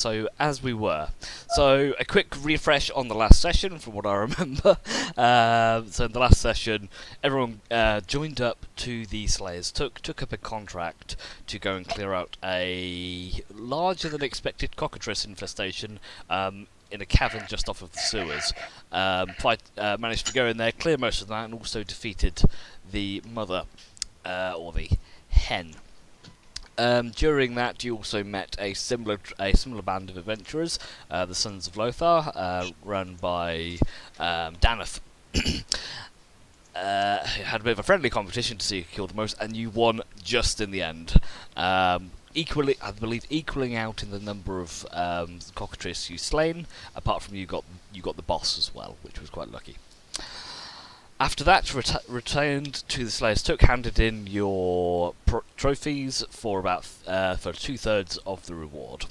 So, as we were. So, a quick refresh on the last session from what I remember. So, in the last session, everyone joined up to the Slayers, took up a contract to go and clear out a larger than expected cockatrice infestation in a cavern just off of the sewers. Managed to go in there, clear most of that, and also defeated the mother, or the hen. During that, you also met a similar band of adventurers, the Sons of Lothar, run by Danath. Had a bit of a friendly competition to see who killed the most, and you won just in the end. Equally, I believe, equaling out in the number of cockatrices you slain. Apart from you got the boss as well, which was quite lucky. After that, returned to the Slayers Took, handed in your trophies for about for 2/3 of the reward.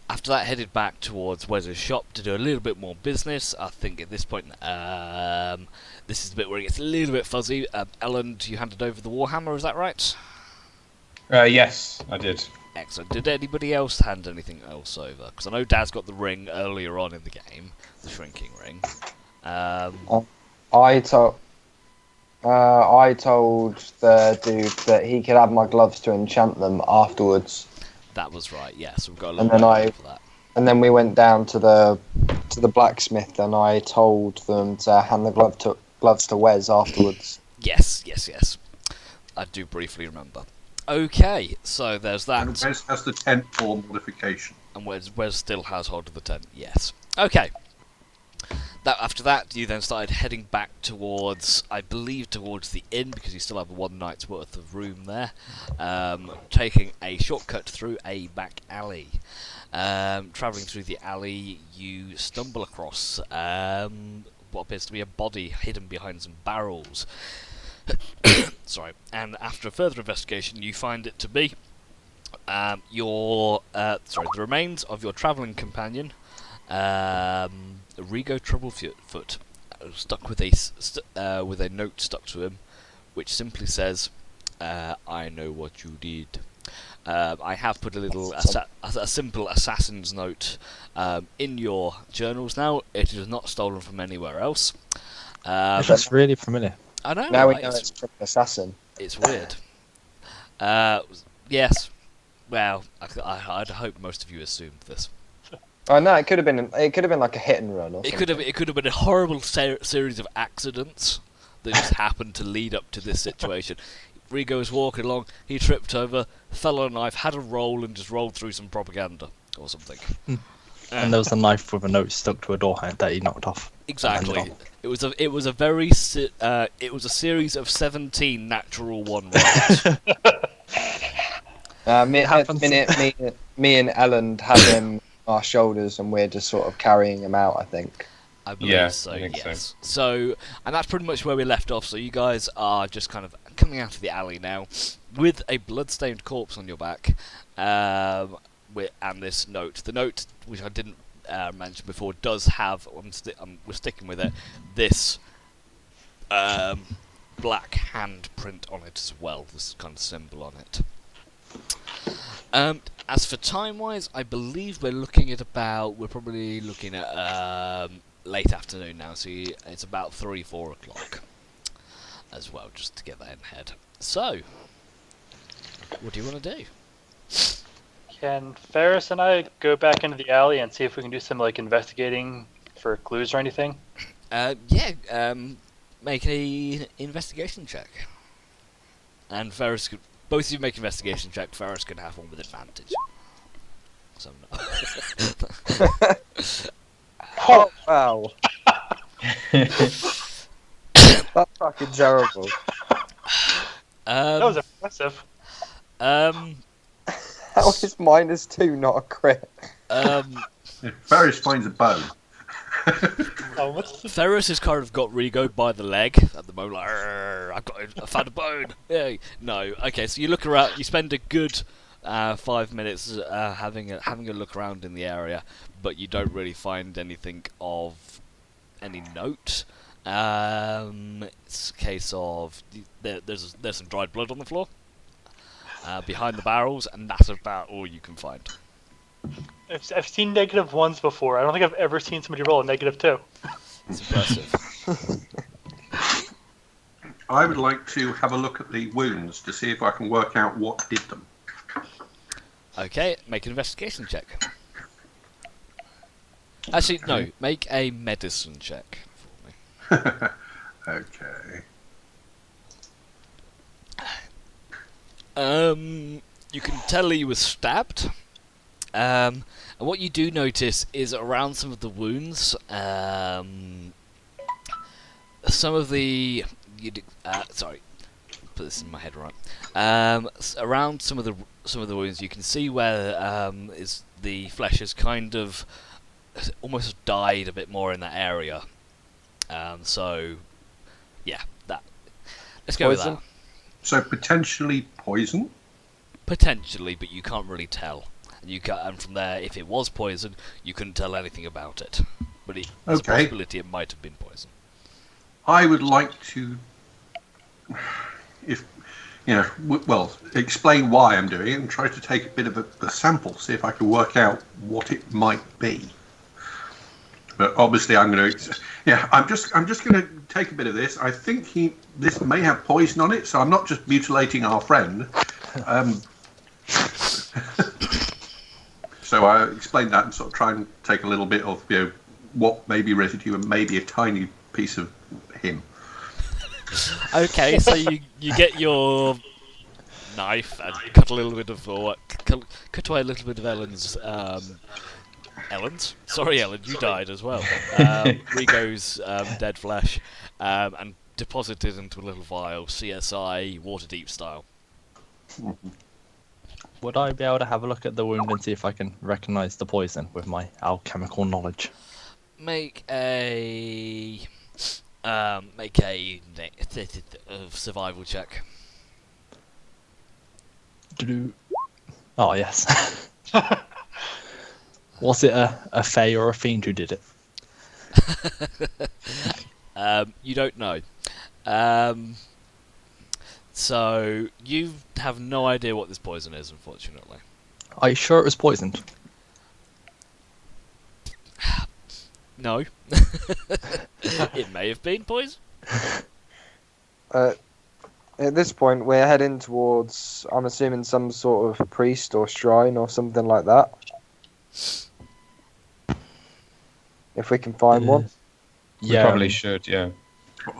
After that, headed back towards Wes's shop to do a little bit more business. I think at this point, this is the bit where it gets a little bit fuzzy. Ellen, you handed over the Warhammer, is that right? Yes, I did. Excellent. Did anybody else hand anything else over? Because I know Dad's got the ring earlier on in the game, the shrinking ring. I told the dude that he could have my gloves to enchant them afterwards. That was right. Yes, we've got a little bit for that. And then we went down to the blacksmith, and I told them to hand the gloves to Wes afterwards. Yes. I do briefly remember. Okay, so there's that. And Wes has the tent for modification. And Wes still has hold of the tent. Yes. Okay. After that, you then started heading back towards the inn, because you still have one night's worth of room there. Taking a shortcut through a back alley. Travelling through the alley, you stumble across what appears to be a body hidden behind some barrels. Sorry. And after further investigation, you find it to be the remains of your travelling companion. Rigo Troublefoot, stuck with a note stuck to him, which simply says, "I know what you did." I have put a little a simple assassin's note in your journals now. It is not stolen from anywhere else. That's really familiar. I know. Now right? we know it's from an assassin. It's weird. Yes. Well, I'd hope most of you assumed this. Oh no, it could have been like a hit and run or something. It could have been a horrible series of accidents that just happened to lead up to this situation. Rigo was walking along, he tripped over, fell on a knife, had a roll, and just rolled through some propaganda or something. And there was a knife with a note stuck to a door that he knocked off. Exactly. It was a series of 17 natural one rolls. Me and Ellen have him on our shoulders, and we're just sort of carrying him out, I think. I believe so, yes. So, and that's pretty much where we left off. So you guys are just kind of coming out of the alley now, with a blood-stained corpse on your back, and this note. The note, which I didn't mention before, does have, we're sticking with it, this black hand print on it as well, this kind of symbol on it. As for time-wise, I believe we're probably looking at late afternoon now, so it's about 3-4 o'clock as well, just to get that in head. So, what do you want to do? Can Ferris and I go back into the alley and see if we can do some investigating for clues or anything? Make a investigation check. And Ferris could, both of you make an investigation check. Ferris can have one with advantage. So no. Oh wow! That's fucking terrible. That was impressive. How is -2 not a crit? Ferris finds a bone. Ferris has kind of got Rigo by the leg at the moment. Like, I found a bone. Yay. No. Okay. So you look around. You spend a good 5 minutes having a look around in the area, but you don't really find anything of any note. It's a case of there's some dried blood on the floor behind the barrels, and that's about all you can find. I've seen -1s before. I don't think I've ever seen somebody roll a -2. It's impressive. I would like to have a look at the wounds to see if I can work out what did them. Okay, make an investigation check. Actually, no, make a medicine check for me. Okay. You can tell he was stabbed. And what you do notice is around some of the wounds, some of the... sorry, put this in my head right. Around some of the wounds, you can see where is the flesh has kind of almost died a bit more in that area. So, yeah, that. Let's go Poison? with that. So potentially poison? Potentially, but you can't really tell. And from there, if it was poison, you couldn't tell anything about it. But there's a Okay. possibility it might have been poison. I would like to, if explain why I'm doing it and try to take a bit of a sample, see if I can work out what it might be. But obviously, I'm going to. Yeah, I'm just going to take a bit of this. I think this may have poison on it, so I'm not just mutilating our friend. So I explained that and sort of try and take a little bit of what may be residue and maybe a tiny piece of him. Okay, so you get your knife and cut a little bit of cut away a little bit of Ellen's. Sorry, Ellen, you died as well. Rigo's dead flesh, and deposited into a little vial, CSI Waterdeep style. Would I be able to have a look at the wound and see if I can recognise the poison with my alchemical knowledge? Make a survival check. Oh yes. Was it a fae or a fiend who did it? You don't know. So you have no idea what this poison is, unfortunately. Are you sure it was poisoned? No. It may have been poison. At this point, we're heading towards, I'm assuming, some sort of priest or shrine or something like that. If we can find one. We probably should, yeah.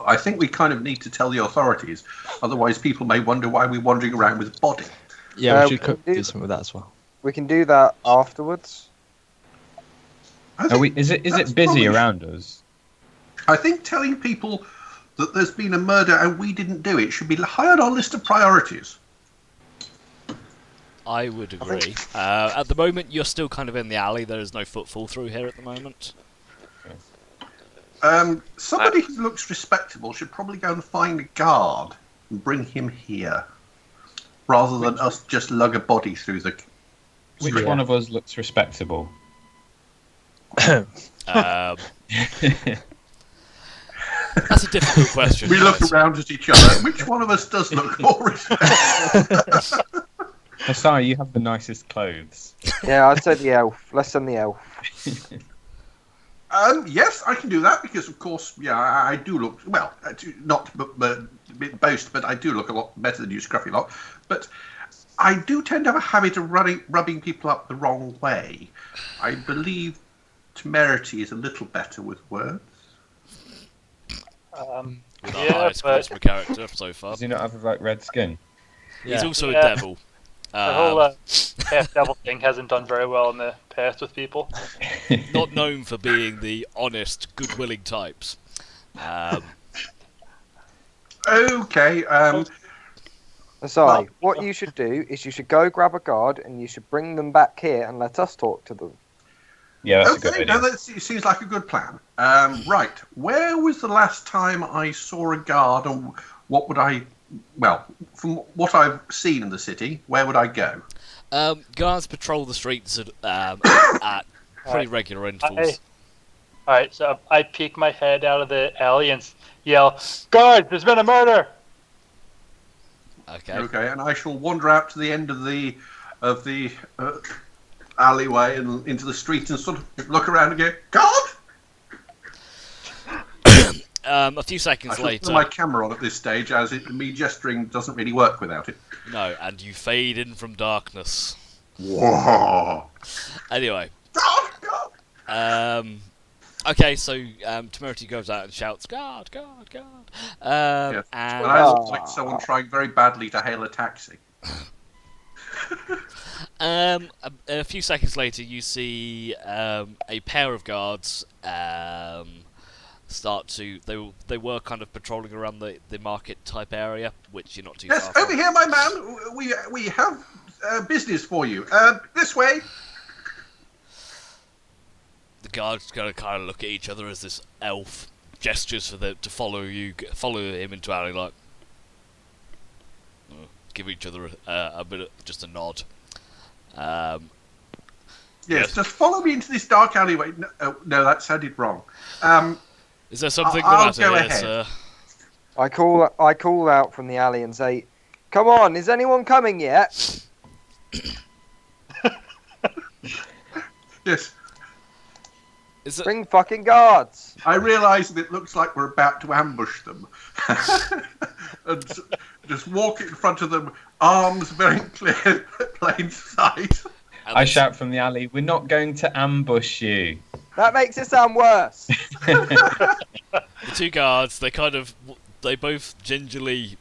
I think we kind of need to tell the authorities, otherwise people may wonder why we're wandering around with a body. Yeah, we should we can do something with that as well. We can do that afterwards. Is it busy probably around us? I think telling people that there's been a murder and we didn't do it should be high on our list of priorities. I would agree. At the moment, you're still kind of in the alley. There is no footfall through here at the moment. Somebody who looks respectable should probably go and find a guard and bring him here, rather than us just lug a body through the... Which one of us looks respectable? That's a difficult question. We look guys. around at each other. Which one of us does look more respectable? Sorry, you have the nicest clothes. Yeah, I'd say the elf. Let's send the elf. Yes, I can do that because, of course, yeah, I do look well. Not boast, but I do look a lot better than you, scruffy lot. But I do tend to have a habit of rubbing people up the wrong way. I believe temerity is a little better with words. With our highest charisma character so far. Does he not have like red skin? He's also Yeah. a devil. The whole half devil thing hasn't done very well in the past with people. Not known for being the honest, good-willing types. Okay. Sorry, what you should do is you should go grab a guard and you should bring them back here and let us talk to them. Yeah, that's a good Okay, idea. no, that seems like a good plan. Right, where was the last time I saw a guard, and what would I... Well, from what I've seen in the city, where would I go? Guards patrol the streets at pretty regular intervals. Alright, so I peek my head out of the alley and yell, "Guard, there's been a murder!" Okay. Okay, and I shall wander out to the end of the alleyway and into the street and sort of look around and go, God! A few seconds I should later, put my camera on at this stage, as me gesturing doesn't really work without it. no, and you fade in from darkness. Whoa! Anyway, God! God! okay, so Temerity goes out and shouts, "God, God, God!" Yes. And When I look like someone trying very badly to hail a taxi. a few seconds later, you see a pair of guards start to. They were kind of patrolling around the market type area, which you're not too Yes, far from. over here, my man. We have business for you. This way. The guards kind of look at each other as this elf gestures for them to follow him into alley, like give each other a bit of, just a nod. Yes, just follow me into this dark alleyway. No, that sounded wrong. Is there something the I'll matter go here, ahead. sir? I call out from the alley and say, "Come on, is anyone coming yet?" Yes, Is it? Bring fucking guards. I realise that it looks like we're about to ambush them. And just walk in front of them, arms very clear, plain sight. I shout from the alley, "We're not going to ambush you." That makes it sound worse. The two guards, they both gingerly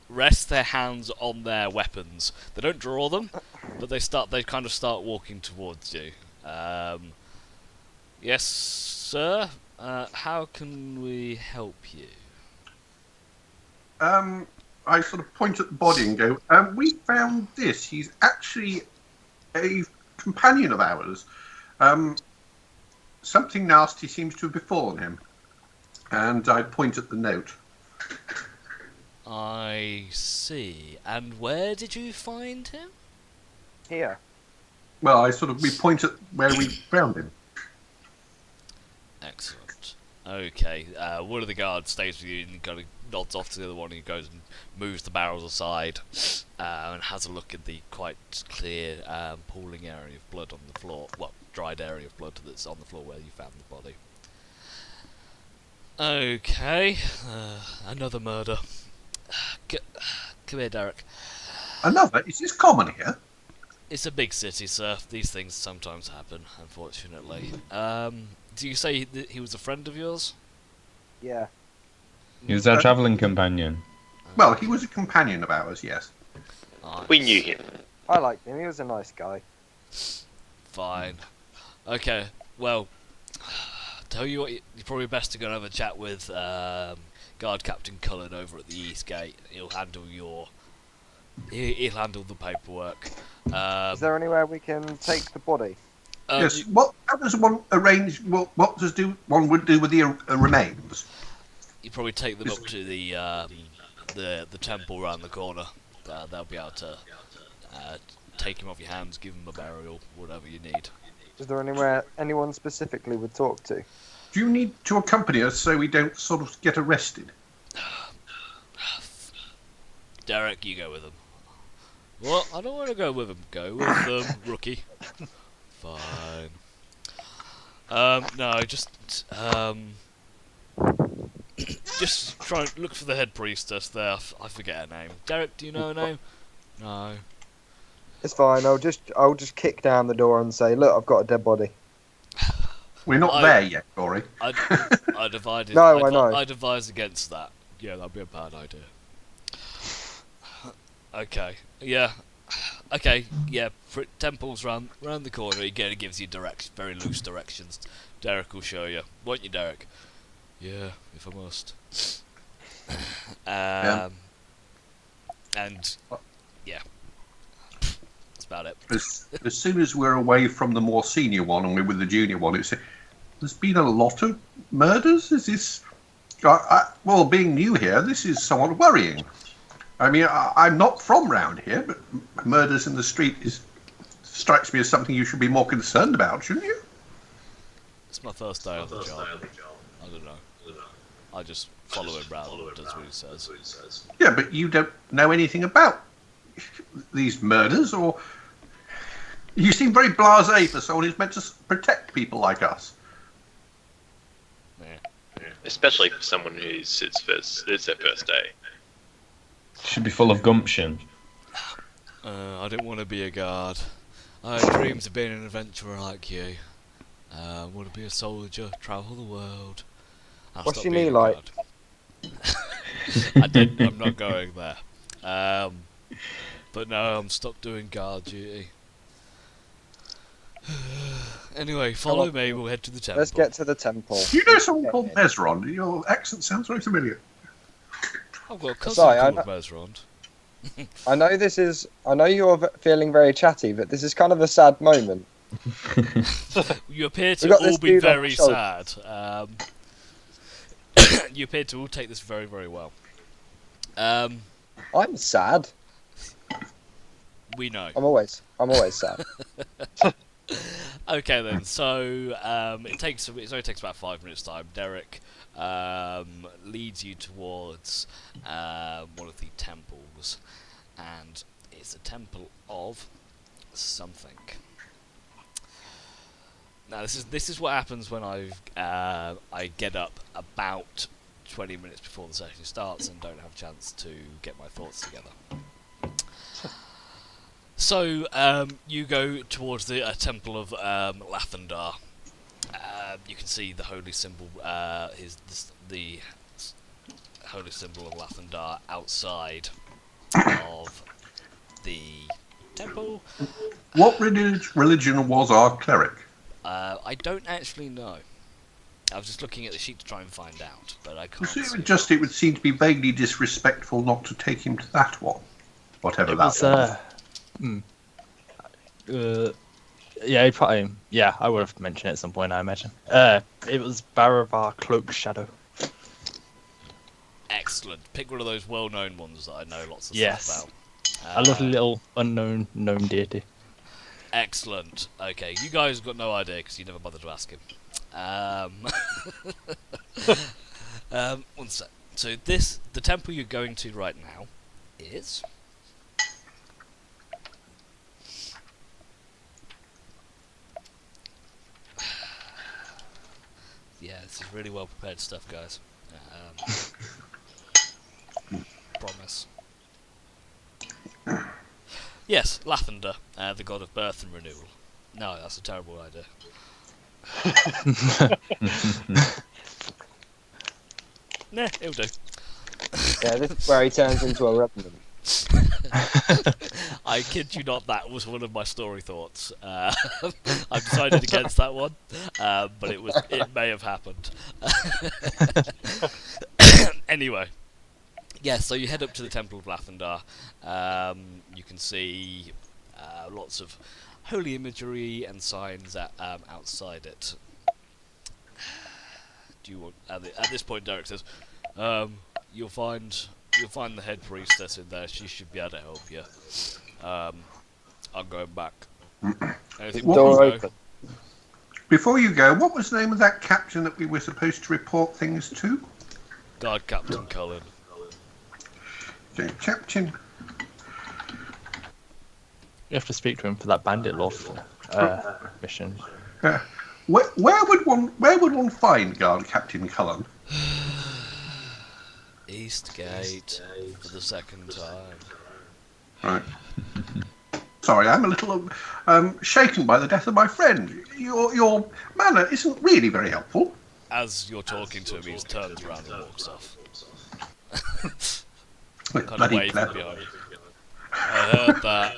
rest their hands on their weapons. They don't draw them, but they kind of start walking towards you. Yes, sir. How can we help you? I sort of point at the body and go, we found this. He's actually a companion of ours. Something nasty seems to have befallen him. And I point at the note. I see. And where did you find him? Here. Well, we point at where we found him. Excellent. Okay. One of the guards stays with you and kind of nods off to the other one. And he goes and moves the barrels aside and has a look at the quite clear pooling area of blood on the floor. Well, dried area of blood that's on the floor where you found the body. Okay. Another murder. Come here, Derek. Another? Is this common here? It's a big city, sir. These things sometimes happen, unfortunately. Do you say that he was a friend of yours? Yeah. He was our travelling companion. Well, he was a companion of ours, yes. Nice. We knew him. I liked him. He was a nice guy. Fine. Okay, well, tell you what, you're probably best to go and have a chat with Guard Captain Cullen over at the East Gate. He'll handle he'll handle the paperwork. Is there anywhere we can take the body? Yes. How does one arrange? What does one would do with the remains? You probably take them up to the temple around the corner. They'll be able to take him off your hands, give him a burial, whatever you need. Is there anywhere anyone specifically would talk to? Do you need to accompany us so we don't sort of get arrested? Derek, you go with them. Well, I don't want to go with them. Go with them, rookie. Fine. No, just try and look for the head priestess there. I forget her name. Derek, do you know her name? No. It's fine. I'll just kick down the door and say, "Look, I've got a dead body." We're not there yet, Corey. I'd advise. No, I know. I'd advise against that. Yeah, that'd be a bad idea. Okay. Yeah. Okay. Yeah. Temple's round the corner. Again, it gives you very loose directions. Derek will show you. Won't you, Derek? Yeah, if I must. Yeah. And yeah, that's about it. As soon as we're away from the more senior one and we're with the junior one, there's been a lot of murders. Is this? Well, being new here, this is somewhat worrying. I mean, I'm not from round here, but murders in the street strikes me as something you should be more concerned about, shouldn't you? It's my first day on the job. I don't know. I just follow him round and does what he says. Yeah, but you don't know anything about these murders, or You seem very blasé for someone who's meant to protect people like us. Especially for someone who's it's their first day. Should be full of gumption. I didn't want to be a guard. I had dreams of being an adventurer like you. I want to be a soldier, travel the world. I'll What's stop your being knee a like? guard. I'm not going there. But no, I'm stopped doing guard duty. Anyway, follow me, we'll head to the temple. Let's get to the temple. Do you know someone called Mesron? Your accent sounds very familiar. I've got a cousin Sorry, I called Mesrond. I know you're feeling very chatty, but this is kind of a sad moment. You appear We've to got all this be dude on very the shoulder. sad. You appear to all take this very, very well. I'm sad. We know. I'm always sad. Okay then, so it only takes about 5 minutes time. Derek leads you towards one of the temples, and it's a temple of something. Now this is what happens when I get up about 20 minutes before the session starts and don't have a chance to get my thoughts together. So you go towards the temple of Lathandar. You can see the holy symbol, the holy symbol of Lathandar outside of the temple. What religion was our cleric? I don't actually know. I was just looking at the sheet to try and find out, but I can't. It would seem to be vaguely disrespectful not to take him to that one, whatever It that was, was. yeah, I would have mentioned it at some point, I imagine. It was Baravar Cloak Shadow. Excellent. Pick one of those well-known ones that I know lots of Yes. stuff about. A lovely little unknown gnome deity. Excellent. Okay, you guys have got no idea because you never bothered to ask him. One sec. So the temple you're going to right now is... Yeah, this is really well prepared stuff, guys. Promise. Yes, Lathander, the god of birth and renewal. No, that's a terrible idea. Nah, it'll do. Yeah, this is where he turns into a revenant. I kid you not, that was one of my story thoughts. I've decided against that one, but it may have happened. Anyway, yeah, so you head up to the Temple of Lathandar. You can see lots of holy imagery and signs outside it. Do you want at this point? Derek says, "You'll find the head priestess in there. She should be able to help you. I'm going back. Anything Door before you go? open. Before you go, what was the name of that captain that we were supposed to report things to? Guard Captain Cullen. Okay, Captain. You have to speak to him for that bandit lord mission. Where would one find Guard Captain Cullen? Eastgate for the second time. Right. Sorry, I'm a little shaken by the death of my friend. Your manner isn't really very helpful. As you're talking to him, he just turns around and walks off. With Kind of bloody waving clever. behind you. I heard that.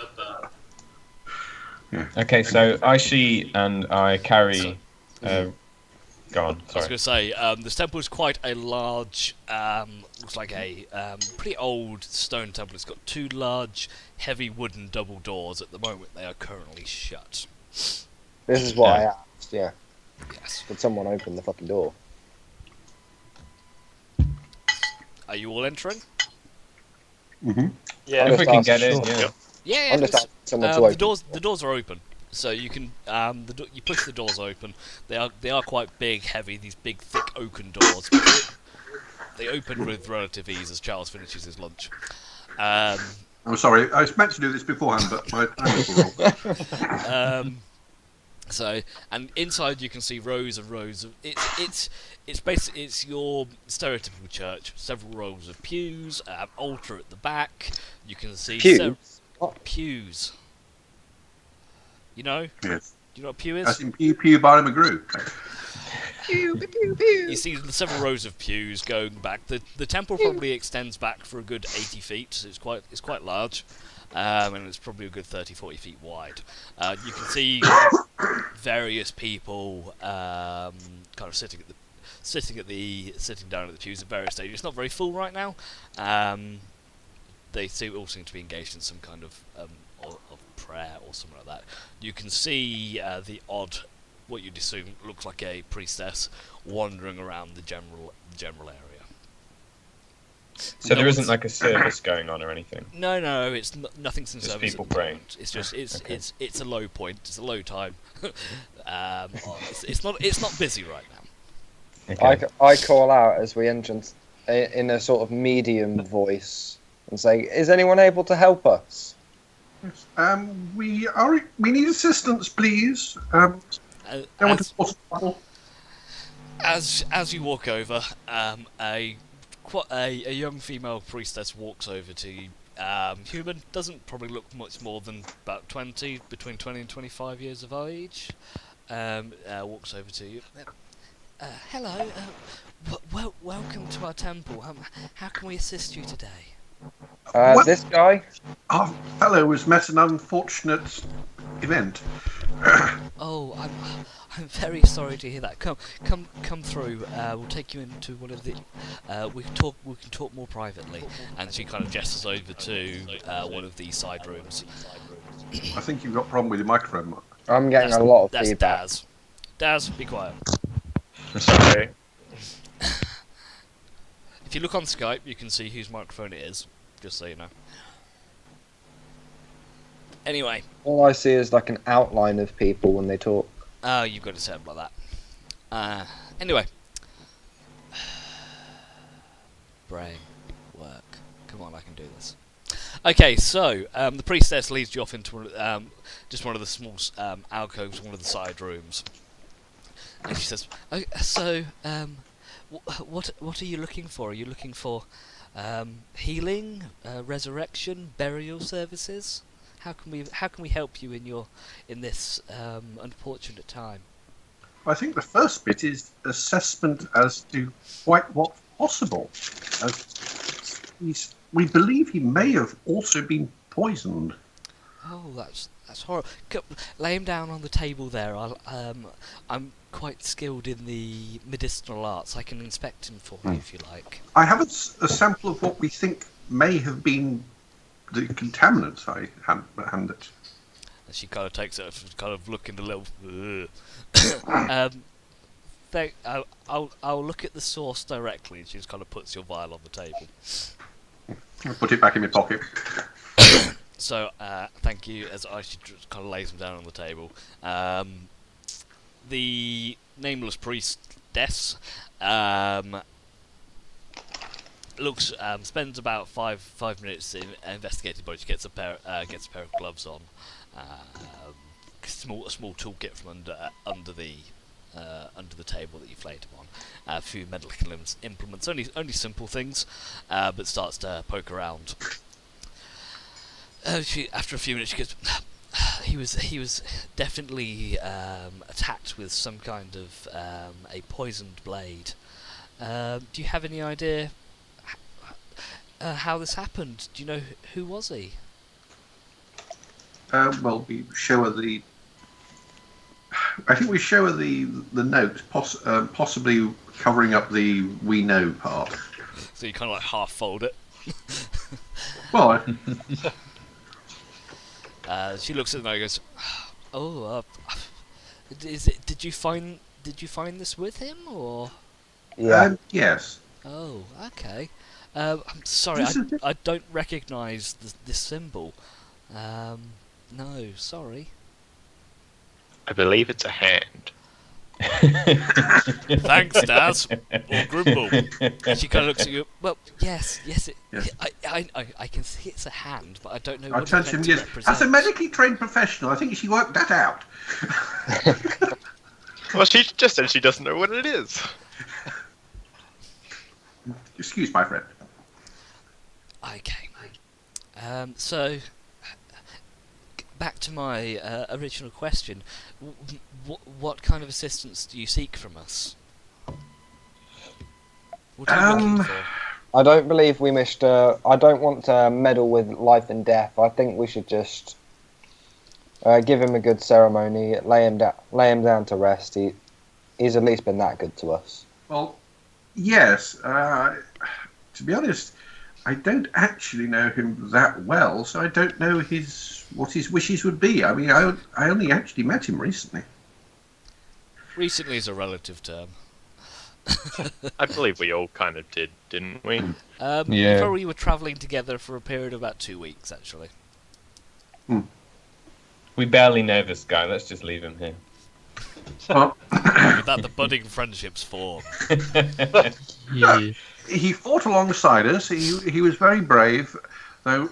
Okay, so I see and I carry. Go on. I was Sorry. going to say, this temple is quite a large, looks like a pretty old stone temple. It's got two large, heavy wooden double doors. At the moment, they are currently shut. This is what Yeah. I asked, yeah. Yes. Could someone open the fucking door? Are you all entering? Mm-hmm. Yeah. If we can Just get ask- in, sure. yeah. Yeah, I'm just it's- asking someone to open. the doors are open, so you can you push the doors open. They are quite big, heavy. These big, thick oaken doors. They open with relative ease as Charles finishes his lunch. I'm sorry, I was meant to do this beforehand, but my time is wrong. So, and inside you can see rows and rows of it's basically it's your stereotypical church. Several rows of pews, altar at the back. You can see Pews? pews. You know? Yes. Do you know what pew is? As in Pew Pew Barney McGrew. You see several rows of pews going back. The temple probably extends back for a good 80 feet. So it's quite large, and it's probably a good 30-40 feet wide. You can see various people kind of sitting down at the pews at various stages. It's not very full right now. They all seem to be engaged in some kind of prayer or something like that. You can see the odd, what you'd assume looks like a priestess wandering around the general area. So there isn't like a service going on or anything. No, it's nothing's in Just service. people at the praying. moment. It's just Okay. it's a low point. It's a low time. It's not busy right now. Okay. I call out as we enter in a sort of medium voice and say, "Is anyone able to help us?" We need assistance, please. Don't want to cause trouble. As you walk over, a young female priestess walks over to you. Human, doesn't probably look much more than about 20, between 20 and 25 years of age. Walks over to you. Hello. Welcome to our temple. How can we assist you today? What? This guy? Our fellow has met an unfortunate event. Oh, I'm very sorry to hear that. Come through. We'll take you into one of the. We can talk more privately. And she kind of gestures over to one of the side rooms. I think you've got a problem with your microphone, Mark. I'm getting a lot of That's feedback. Daz, be quiet. Sorry. If you look on Skype, you can see whose microphone it is. Just so you know. Anyway. All I see is like an outline of people when they talk. Oh, you've got it set up like that. Anyway. Brain work. Come on, I can do this. Okay, so the priestess leads you off into just one of the small alcoves, one of the side rooms, and she says, "Oh, so what are you looking for? Are you looking for healing, resurrection, burial services? How can we help you in this unfortunate time?" I think the first bit is assessment as to quite what's possible. We believe he may have also been poisoned. Oh, that's horrible. Lay him down on the table there. I'm quite skilled in the medicinal arts. I can inspect him for you if you like. I have a sample of what we think may have been the contaminants. I hand it. And she kind of takes it, kind of looking a little. I'll look at the source directly. And she just kind of puts your vial on the table. I'll put it back in my pocket. So, thank you. As she just kind of lays them down on the table. The nameless priestess spends about five minutes investigating the body. She gets a pair of gloves on. A small toolkit from under the table that you've laid them on. A few medical implements, only simple things, but starts to poke around. After a few minutes, she goes, he was definitely attacked with some kind of a poisoned blade. Do you have any idea how this happened? Do you know who was he? Well, we show her the. I think we show her the note, possibly covering up the "we know" part. So you kind of like half fold it. Well, she looks at the note and goes, "Oh, is it? Did you find this with him or?" Yeah. Yes. Oh, okay. I'm sorry, I don't recognise this symbol. No, sorry. I believe it's a hand. Thanks, Daz. Or Grumble. And she kind of looks at you. Well, yes. Yes. I can see it's a hand, but I don't know I what turn it's to him, meant to yes. represent. As a medically trained professional, I think she worked that out. Well, she just said she doesn't know what it is. Excuse my friend. Okay. So, back to my original question. What kind of assistance do you seek from us? What are you looking for? I don't believe we missed. I don't want to meddle with life and death. I think we should just give him a good ceremony, lay him down to rest. He's at least been that good to us. Well, yes. To be honest, I don't actually know him that well, so I don't know what his wishes would be. I mean, I only actually met him recently. Recently is a relative term. I believe we all kind of did, didn't we? Yeah. Before we were travelling together for a period of about 2 weeks, actually. We barely know this guy. Let's just leave him here. Well, With that, the budding friendships form. Yeah. he fought alongside us. He was very brave, though.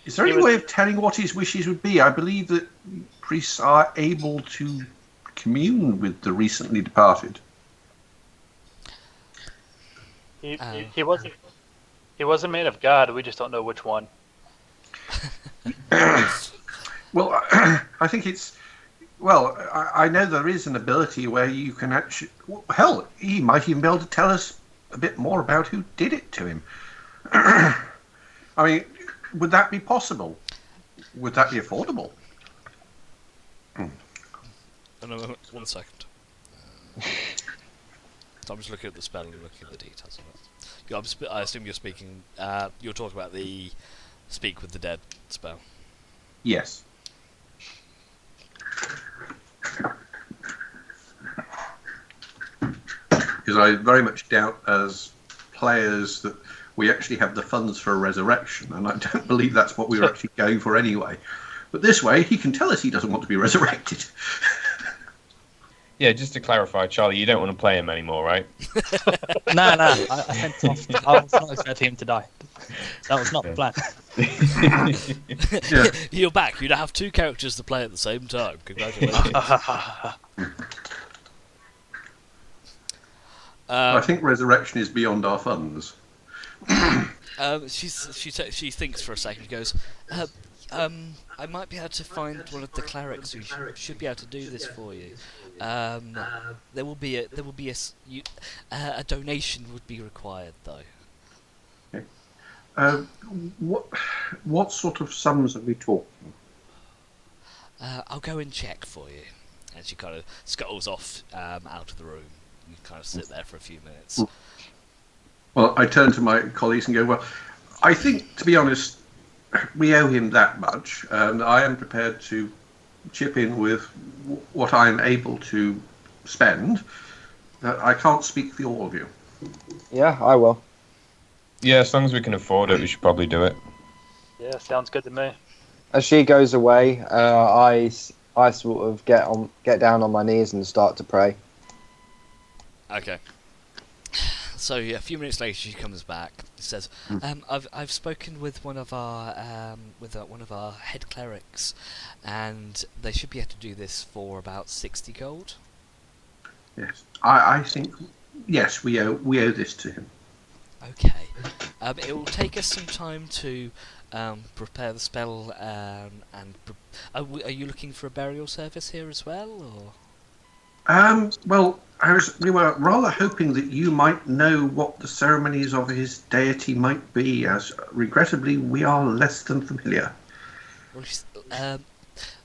Is there any way of telling what his wishes would be? I believe that priests are able to commune with the recently departed. He wasn't made of God. We just don't know which one. Well, I think it's. Well, I know there is an ability where you can actually. Hell, he might even be able to tell us a bit more about who did it to him. I mean, would that be possible? Would that be affordable? No, 1 second. So I'm just looking at the spell and looking at the details of it. I assume you're speaking. You're talking about the speak with the dead spell. Yes. Because I very much doubt, as players, that we actually have the funds for a resurrection, and I don't believe that's what we were actually going for anyway. But this way, he can tell us he doesn't want to be resurrected. Yeah, just to clarify, Charlie, you don't want to play him anymore, right? Nah. I was not expecting him to die. That was not the plan. Yeah. You're back. You'd have 2 characters to play at the same time. Congratulations. I think resurrection is beyond our funds. She thinks for a second. She goes, I might be able to find one of the clerics who should be able to do this for you. There will be a donation would be required though. What sort of sums are we talking? I'll go and check for you. And she kind of scuttles off out of the room. You kind of sit there for a few minutes. Well, I turn to my colleagues and go, well, I think, to be honest, we owe him that much, and I am prepared to chip in with what I'm able to spend. I can't speak for all of you. Yeah, I will. Yeah, as long as we can afford it, we should probably do it. Yeah, sounds good to me. As she goes away, I sort of get down on my knees and start to pray. Okay. So a few minutes later, she comes back. She says, "I've spoken with one of our head clerics, and they should be able to do this for about 60 gold." Yes, I think yes, we owe this to him. Okay. It will take us some time to prepare the spell, are you looking for a burial service here as well, or? Well, we were rather hoping that you might know what the ceremonies of his deity might be, as regrettably we are less than familiar. Well,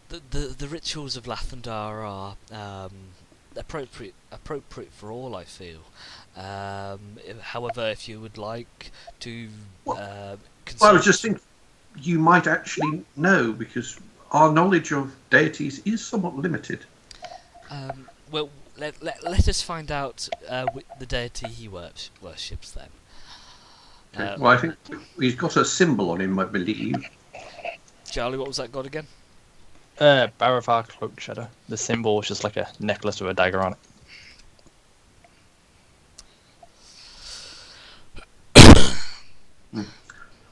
the rituals of Lathandar are appropriate for all, I feel. However, if you would like to Well, I was just thinking you might actually know, because our knowledge of deities is somewhat limited. Well, let us find out the deity he worships then. Okay. Well, I think he's got a symbol on him, I believe. Charlie, what was that god again? Baravar Cloak Shadow. The symbol is just like a necklace with a dagger on it.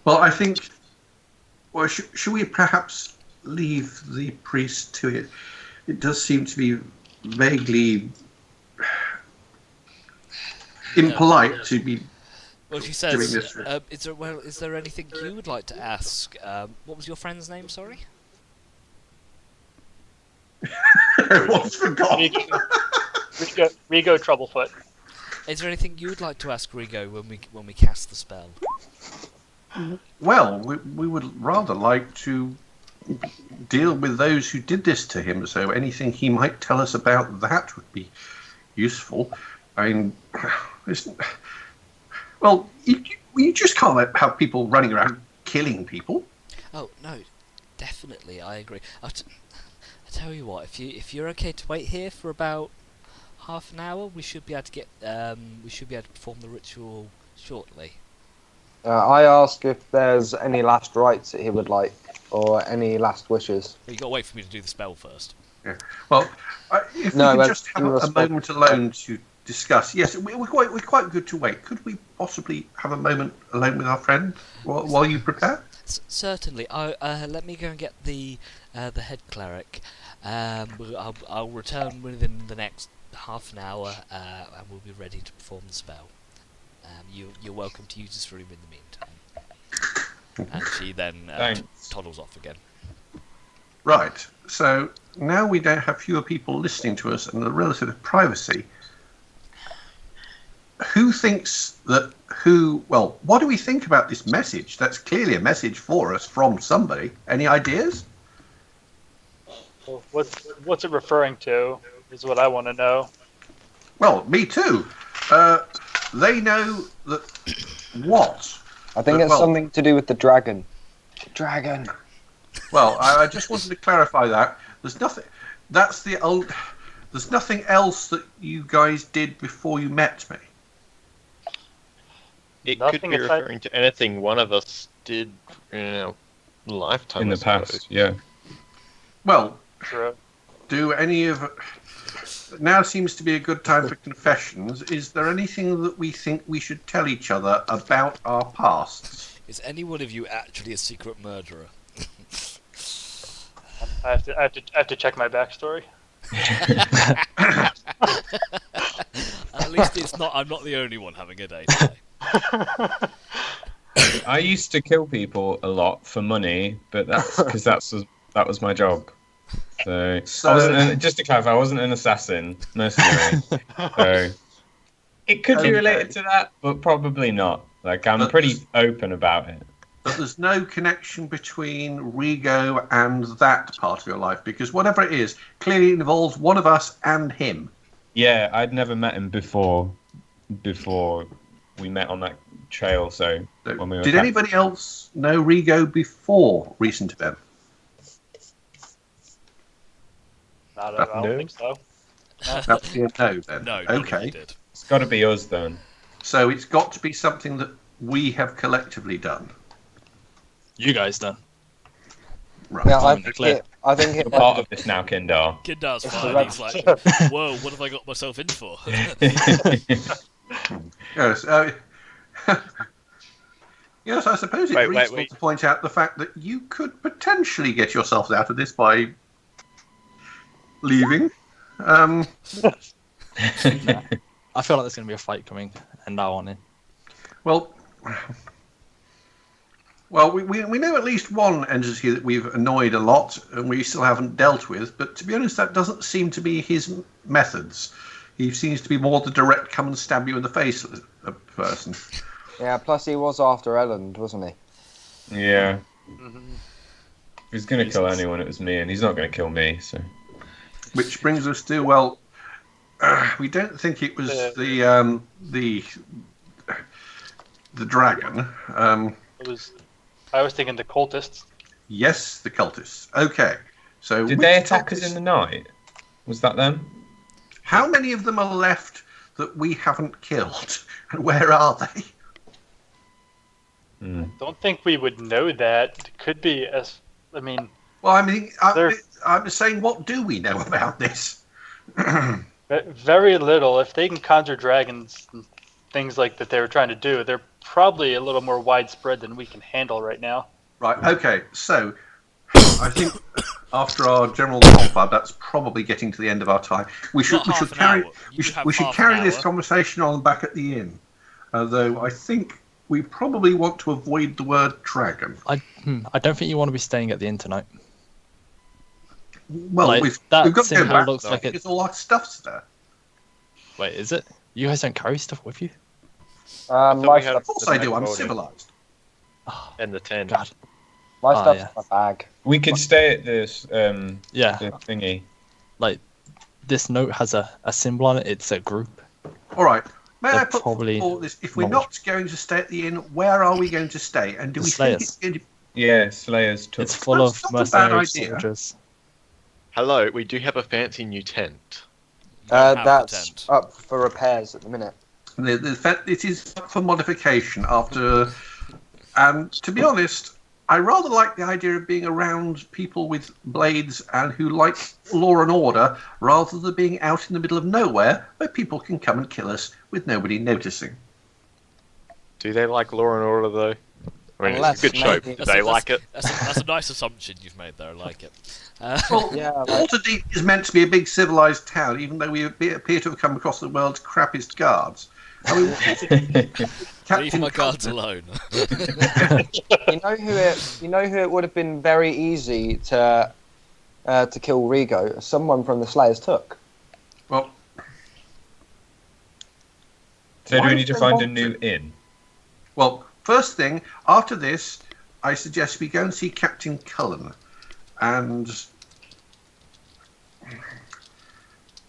Well, I think. Well, should we perhaps leave the priest to it? It does seem to be vaguely impolite to be Well, she doing says, this. is there anything you would like to ask? What was your friend's name, sorry? Everyone's forgotten. Rigo Troublefoot. Is there anything you would like to ask Rigo when we cast the spell? Well, we would rather like to deal with those who did this to him, so anything he might tell us about that would be useful. I mean, well, you just can't have people running around killing people. Oh no, definitely, I agree. I tell you what, if you're okay to wait here for about half an hour, we should be able to get we should be able to perform the ritual shortly. I ask if there's any last rites that he would like, or any last wishes. Well, you got to wait for me to do the spell first. Yeah. Well, if No, we but could just have in a respect- moment alone to discuss. Yes, we're quite good to wait. Could we possibly have a moment alone with our friend while you prepare? Certainly. Let me go and get the head cleric. I'll return within the next half an hour, and we'll be ready to perform the spell. You're welcome to use this room in the meantime. And she then toddles off again. Right. So now we don't have fewer people listening to us and a relative privacy. Who thinks that? Well, what do we think about this message? That's clearly a message for us from somebody. Any ideas? Well, what's it referring to? Is what I want to know. Well, me too. They know that what? I think it's something to do with the dragon. Dragon. Well, I just wanted to clarify that. There's nothing. That's the old. There's nothing else that you guys did before you met me. It Nothing could be aside- referring to anything one of us did in our lifetime. In I the past, suppose. yeah. Well, True. do any of. Now seems to be a good time for confessions. Is there anything that we think we should tell each other about our pasts? Is any one of you actually a secret murderer? I have to check my backstory. At least it's not. I'm not the only one having a day today. I used to kill people a lot for money, but that's because that was my job. So I wasn't just to clarify, I wasn't an assassin, mercenary. So it could be related to that, but probably not. Like I'm pretty open about it. But there's no connection between Rigo and that part of your life, because whatever it is, clearly involves one of us and him. Yeah, I'd never met him before we met on that trail. So when we were Did anybody else know Rigo before recent event? I don't think so. That's the no then. No, none of you Okay. did. It's got to be us then. So it's got to be something that we have collectively done. You guys done. Right. Yeah, I I'm think clear. I think You're part of this now, Kindar. Kindar's It's fine. the He's like, whoa, what have I got myself in for? Yes. Yes, I suppose it's reasonable to point out the fact that you could potentially get yourselves out of this by leaving. I feel like there's going to be a fight coming, and I want in. Well, we know at least one entity that we've annoyed a lot and we still haven't dealt with, but to be honest, that doesn't seem to be his methods. He seems to be more the direct come and stab you in the face person. Yeah, plus he was after Elland, wasn't he? Yeah. Mm-hmm. If he's going to kill anyone, it was me, and he's not going to kill me, so... Which brings us to, well, we don't think it was the dragon. I was thinking the cultists. Yes, the cultists. Okay. So Did which they attack us cultists- in the night? Was that them? How many of them are left that we haven't killed? And where are they? Don't think we would know that. It could be Well, I mean, They're- I'm saying, what do we know about this? Very little. If they can conjure dragons and things like that they were trying to do, they're probably a little more widespread than we can handle right now. Right. Okay. So, I think after our general confab, that's probably getting to the end of our time. We should Got half an carry hour. You have we should half an carry this hour. conversation on back at the inn. Though I think we probably want to avoid the word dragon. I don't think you want to be staying at the inn tonight. Well, Like, we've that got to go symbol back looks there like because all our stuff's there. Wait, is it? You guys don't carry stuff with you? My we had- stuff, Of course The I do. I'm building. civilized. And the tent. God. my Oh, stuff's yeah. in my bag. We could stay at this Yeah, the thingy. like this note has a symbol on it. It's a group. All right. May I They're put probably forward this? If we're not- not going to stay at the inn, where are we going to stay? And do The we think Slayers. it's going to? Yeah, Slayers took. It's full That's of not a bad mercenary idea. soldiers. Hello, we do have a fancy new tent. You don't have the That's tent. up for repairs at the minute. It is up for modification after. And to be honest, I rather like the idea of being around people with blades and who like law and order, rather than being out in the middle of nowhere where people can come and kill us with nobody noticing. Do they like Law and Order though? I mean, Unless it's a good show. maybe- Do they like it? That's a nice assumption you've made there. I like it. Well, Yeah, like, Waterdeep is meant to be a big civilized town, even though we appear to have come across the world's crappiest guards. I mean, Leave Captain my guards Coulter- alone. you know who it would have been very easy to kill Rigo? Someone from the Slayers took. Well, So do Why we would need to they find a want new to? inn? well, first thing after this, I suggest we go and see Captain Cullen, and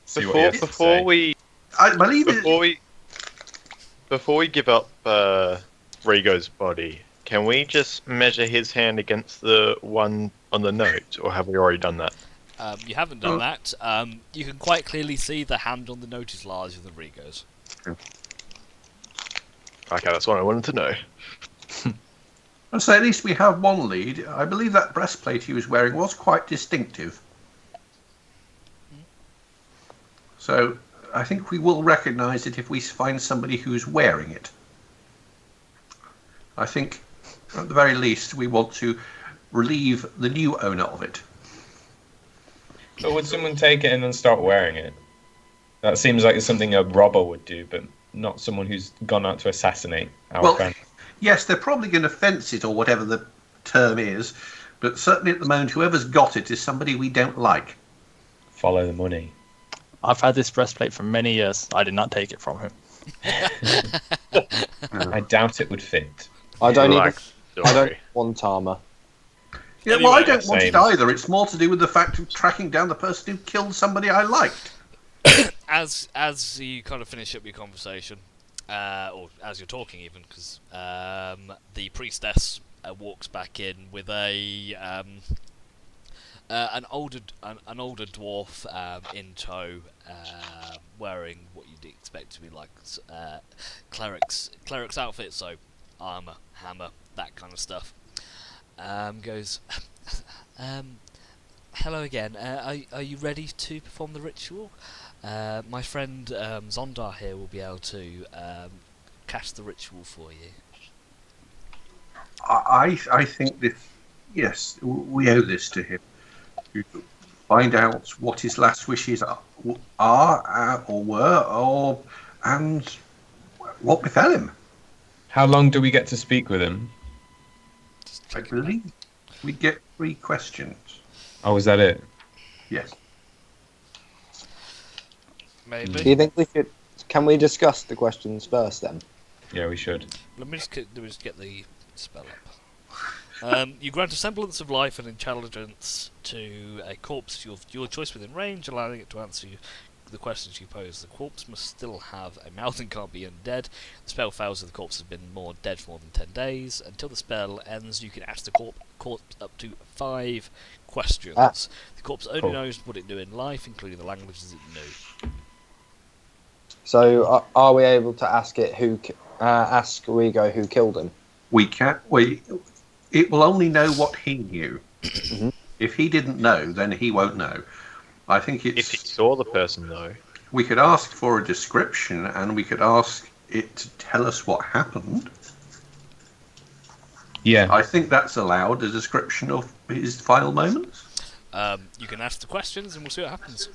See what he has to Before say. we I believe it. before we give up Rigo's body, can we just measure his hand against the one on the note, or have we already done that? You haven't done that. You can quite clearly see the hand on the note is larger than Rigo's. Okay, that's what I wanted to know. And so at least we have one lead. I believe that breastplate he was wearing was quite distinctive. So I think we will recognise it if we find somebody who's wearing it. I think, at the very least, we want to relieve the new owner of it. But would someone take it and then start wearing it? That seems like it's something a robber would do, but not someone who's gone out to assassinate our Well, friend. yes, they're probably going to fence it or whatever the term is, but certainly at the moment, whoever's got it is somebody we don't like. Follow the money. I've had this breastplate for many years. I did not take it from him. I doubt it would fit. I don't Like, even. I don't story. want armor. Yeah, well, I Anyway, don't want it same. either. It's more to do with the fact of tracking down the person who killed somebody I liked. As you kind of finish up your conversation, or as you're talking even, because the priestess walks back in with an older dwarf in tow, wearing what you'd expect to be like cleric's outfit, so armor, hammer, that kind of stuff. Goes, hello again. Are you ready to perform the ritual? My friend Zondar here will be able to cast the ritual for you. I think this, yes, we owe this to him. To find out what his last wishes are or were, and what befell him. How long do we get to speak with him? Just I check it out. believe we get 3 questions. Oh, is that it? Yes. Maybe. Do you think we should? Can we discuss the questions first then? Yeah, we should. Let me just get the spell up. You grant a semblance of life and intelligence to a corpse of your choice within range, allowing it to answer the questions you pose. The corpse must still have a mouth and can't be undead. The spell fails if the corpse has been dead for more than 10 days. Until the spell ends, you can ask the corpse up to 5 questions. The corpse only Cool. knows what it knew in life, including the languages it knew. So, are we able to ask it ask Rigo who killed him? We can. It will only know what he knew. If he didn't know, then he won't know. I think If he it's. saw the person, though. We could ask for a description, and we could ask it to tell us what happened. Yeah. I think that's allowed, a description of his final moments. You can ask the questions, and we'll see what happens.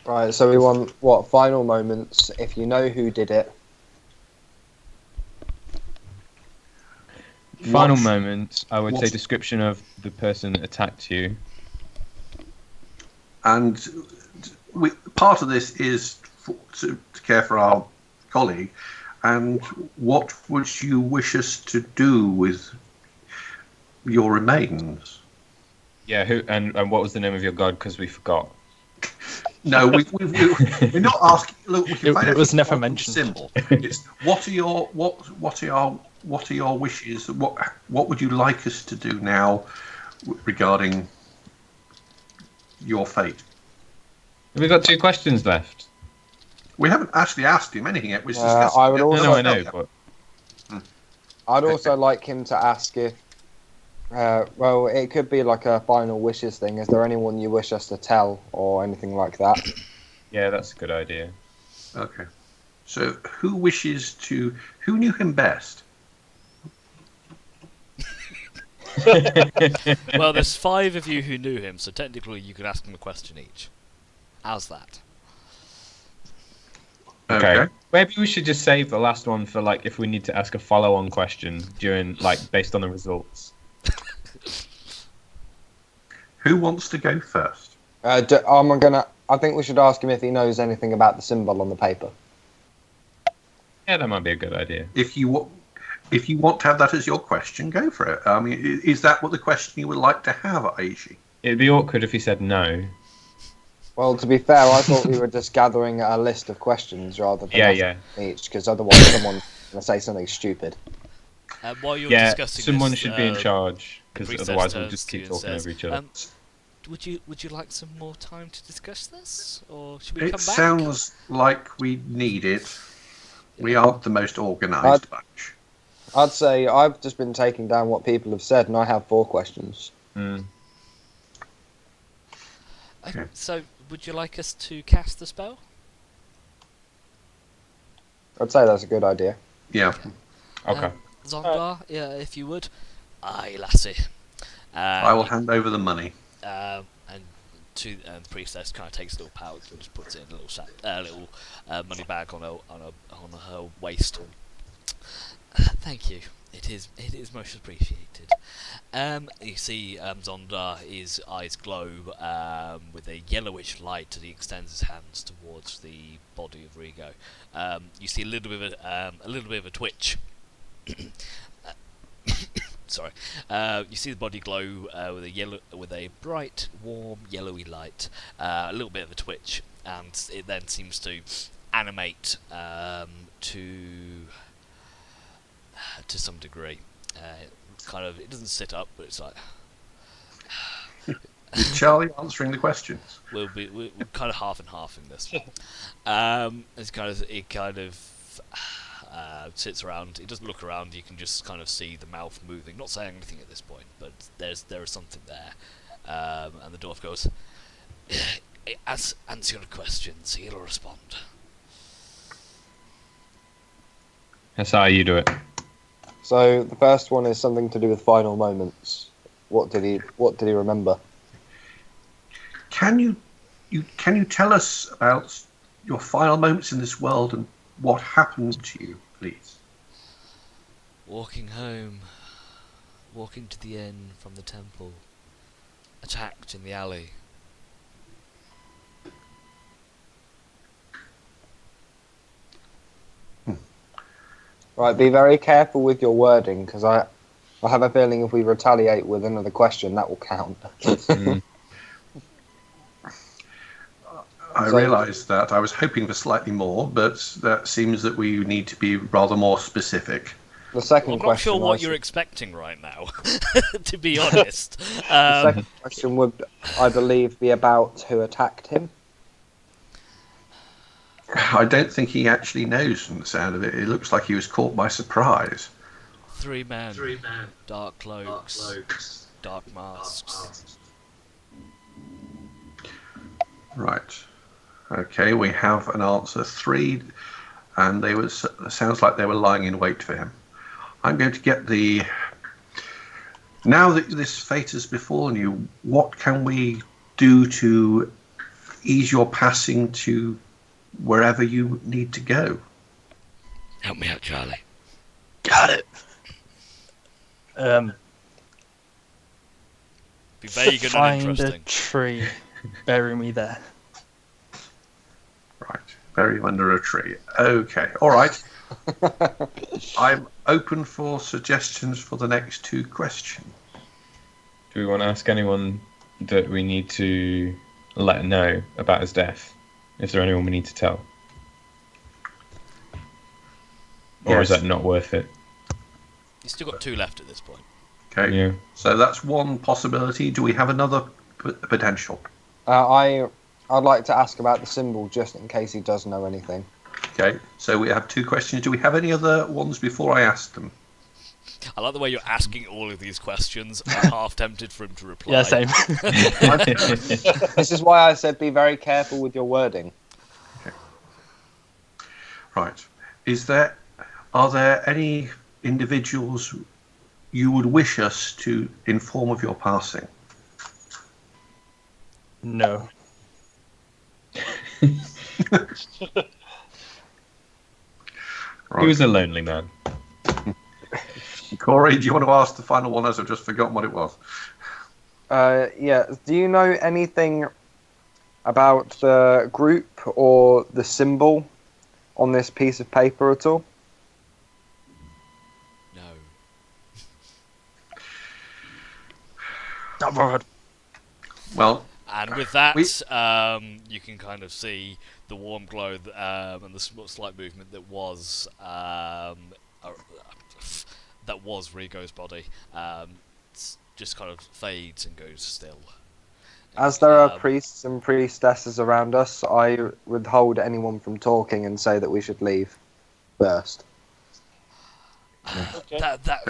Right, so we want, what, final moments, if you know who did it. Final What- moments, I would say what- description of the person that attacked you. And part of this is to care for our colleague. And what would you wish us to do with your remains? Yeah, who and what was the name of your god? Because we forgot. No, we're not asking. Look, we can It- find it out was if you never want the mentioned. Symbol. It's what are your wishes? What would you like us to do now regarding your fate? We've got 2 questions left. We haven't actually asked him anything yet. We're I discussing. would it. also- No, I know, but I'd also like him to ask if, well, it could be like a final wishes thing. Is there anyone you wish us to tell or anything like that? yeah, that's a good idea. Okay. So, who knew him best? Well, there's 5 of you who knew him, so technically you could ask him a question each. How's that? Okay. Maybe we should just save the last one for like if we need to ask a follow-on question during like based on the results. Who wants to go first? I think we should ask him if he knows anything about the symbol on the paper. Yeah, that might be a good idea. If you want to have that as your question, go for it. I mean, is that what the question you would like to have, Aishi? It'd be awkward if he said no. Well, to be fair, I thought we were just gathering a list of questions rather than Yeah. each, because otherwise someone's going to say something stupid. While you're Yeah, discussing someone this, should be in charge the because priestess otherwise we'll turns just to you keep and talking says, over each other. Would you like some more time to discuss this, or should we It come back? sounds like we need it. We aren't the most organised bunch. I'd say I've just been taking down what people have said, and I have 4 questions. Mm. Okay. So, would you like us to cast the spell? I'd say that's a good idea. Yeah. Okay. Zondar, yeah, if you would. Aye, lassie. I will hand over the money. And the priestess kind of takes a little pouch and just puts it in a little money bag on her waist. Thank you. It is most appreciated. You see, Zondar, his eyes glow with a yellowish light as he extends his hands towards the body of Rigo. You see a little bit of a twitch. Sorry. You see the body glow with a bright, warm, yellowy light. A little bit of a twitch, and it then seems to animate to some degree. It doesn't sit up, but it's like Is Charlie answering the questions? we're kind of half and half in this. It kind of sits around. It doesn't look around. You can just kind of see the mouth moving, not saying anything at this point, but there is something there. And the dwarf goes, "Answer your questions. He'll respond." That's how you do it. So the first one is something to do with final moments. What did he remember? Can you tell us about your final moments in this world and what happened to you, please? Walking home, walking to the inn from the temple, attacked in the alley. Right, be very careful with your wording, because I have a feeling if we retaliate with another question, that will count. Mm. I So- realised that. I was hoping for slightly more, but that seems that we need to be rather more specific. The second I'm not question. sure what I you're s- expecting right now, to be honest. the second question would, I believe, be about who attacked him. I don't think he actually knows from the sound of it. It looks like he was caught by surprise. 3 men, dark cloaks. dark masks. Right. Okay, we have an answer 3, and sounds like they were lying in wait for him. I'm going to get the. Now that this fate has befallen you, what can we do to ease your passing to wherever you need to go? Help me out, Charlie. Got it. Be vague and Find uninteresting. a tree. Bury me there. Right, bury him under a tree. Okay, all right. I'm open for suggestions for the next 2 questions. Do we want to ask anyone that we need to let know about his death? Is there anyone we need to tell? Or is Yes. that not worth it? You've still got 2 left at this point. Okay, Yeah. so that's one possibility. Do we have another potential? I'd like to ask about the symbol just in case he does know anything. Okay, so we have 2 questions. Do we have any other ones before I ask them? I like the way you're asking all of these questions. I'm half tempted for him to reply. Yeah, same. This is why I said be very careful with your wording. Right. Are there any individuals you would wish us to inform of your passing? No. He was a lonely man. Corey, do you want to ask the final one as I've just forgotten what it was? Yeah. Do you know anything about the group or the symbol on this piece of paper at all? No. Not bothered. Well, And with that, We- you can kind of see the warm glow and the slight movement that was Rigo's body. Just kind of fades and goes still. As there are Um, priests and priestesses around us, I withhold anyone from talking and say that we should leave first. Okay.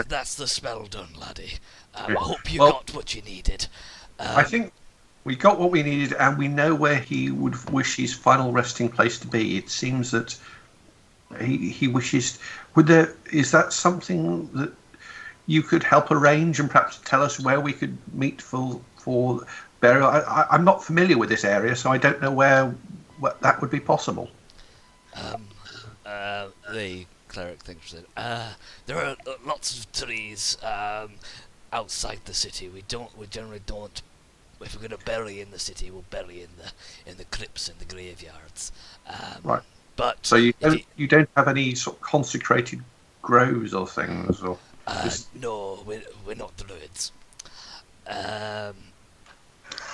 That's the spell done, laddie. I Yeah. hope you Well- got what you needed. I think we got what we needed, and we know where he would wish his final resting place to be. It seems that he wishes. Is that something that you could help arrange, and perhaps tell us where we could meet for burial? I'm not familiar with this area, so I don't know where that would be possible. The cleric thinks that there are lots of trees outside the city. We generally don't. If we're going to bury in the city, we'll bury in the crypts and the graveyards. Right. But So you if don't have any sort of consecrated groves or things, or no, we're not druids.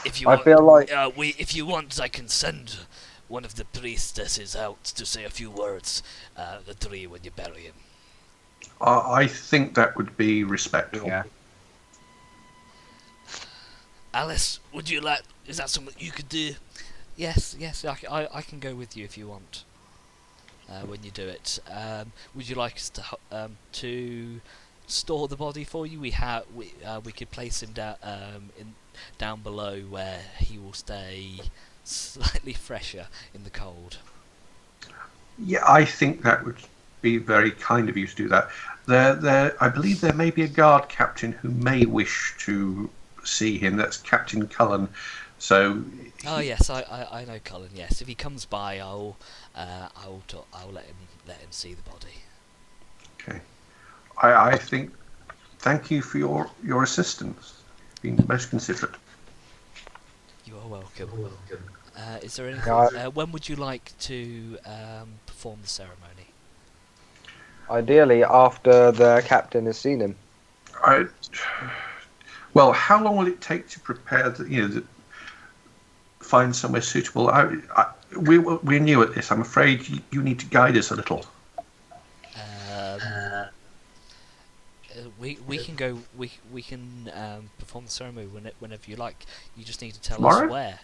If you I want, feel like- if you want, I can send one of the priestesses out to say a few words at the tree when you bury him. I think that would be respectful. Yeah. Alice, would you like? Is that something you could do? Yes, I can go with you if you want. When you do it, would you like us to store the body for you? We could place him down below where he will stay slightly fresher in the cold. Yeah, I think that would be very kind of you to do that. I believe there may be a guard captain who may wish to see him. That's Captain Cullen. So. Oh yes, I know Cullen. Yes, if he comes by, I'll let him see the body. Okay. I think. Thank you for your assistance. Being most considerate. You are welcome. Is there anything? Yeah, When would you like to perform the ceremony? Ideally, after the captain has seen him. Well, how long will it take to prepare? Find somewhere suitable. We're new at this. I'm afraid you need to guide us a little. We can go. We can perform the ceremony whenever you like. You just need to tell Tomorrow? us where.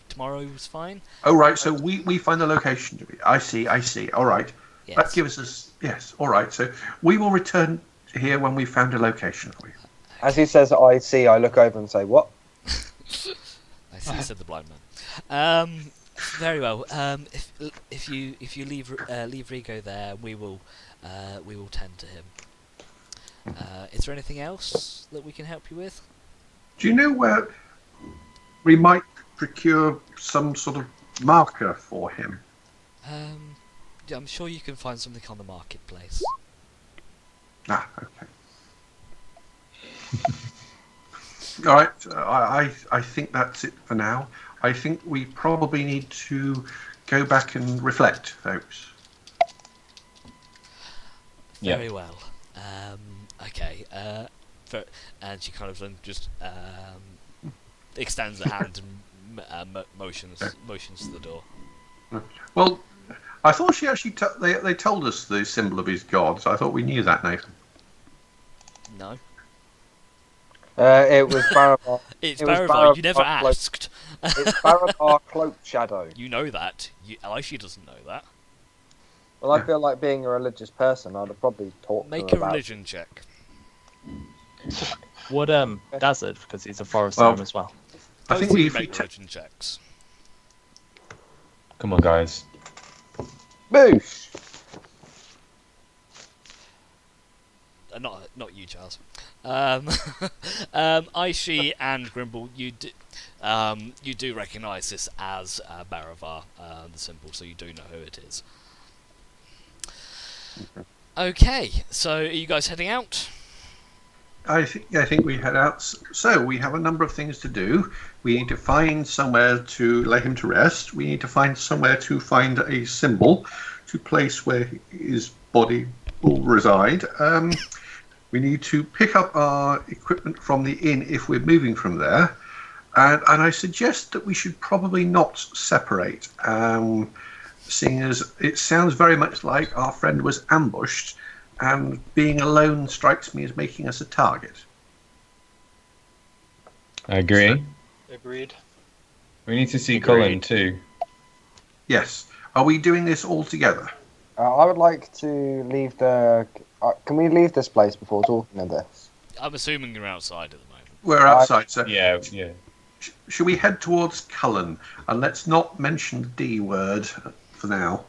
Tomorrow's fine. Oh right, so we find the location. I see. All right. Yes. That gives us yes. All right. So we will return here when we've found a location for you. As he says, I see. I look over and say, "What?" I see, said the blind man. Very well. If you leave Rigo there, we will tend to him. Is there anything else that we can help you with? Do you know where we might procure some sort of marker for him? Yeah, I'm sure you can find something on the marketplace. Ah, okay. All right. I think that's it for now. I think we probably need to go back and reflect, folks. Yeah. Very well. Okay. And she kind of then just extends a hand and motions to the door. Well, I thought she actually they told us the symbol of his god, so I thought we knew that, Nathan. No. It was Barabar. It's It was Baravar. You never Baravar cloak- asked. It's Barabar Cloak Shadow. You know that. Aisha doesn't know that. Well, I feel like being a religious person, I'd have probably talked Make to a her about. religion check. Would Dazzard, because he's a forest Well, gnome as well. I Both think of you we make religion checks. Come on, guys. Boosh! Not you, Charles. Aishi and Grimble, you do recognise this as Baravar, the symbol, so you do know who it is. Okay, so are you guys heading out? I think we head out. So we have a number of things to do. We need to find somewhere to lay him to rest. We need to find somewhere to find a symbol to place where his body will reside. We need to pick up our equipment from the inn if we're moving from there. And I suggest that we should probably not separate, seeing as it sounds very much like our friend was ambushed, and being alone strikes me as making us a target. I agree. Agreed. We need to see Agreed. Cullen too. Yes. Are we doing this all together? I would like to leave the. Can we leave this place before talking of this? I'm assuming you're outside at the moment. We're outside, so Yeah. should we head towards Cullen? And let's not mention the D word for now.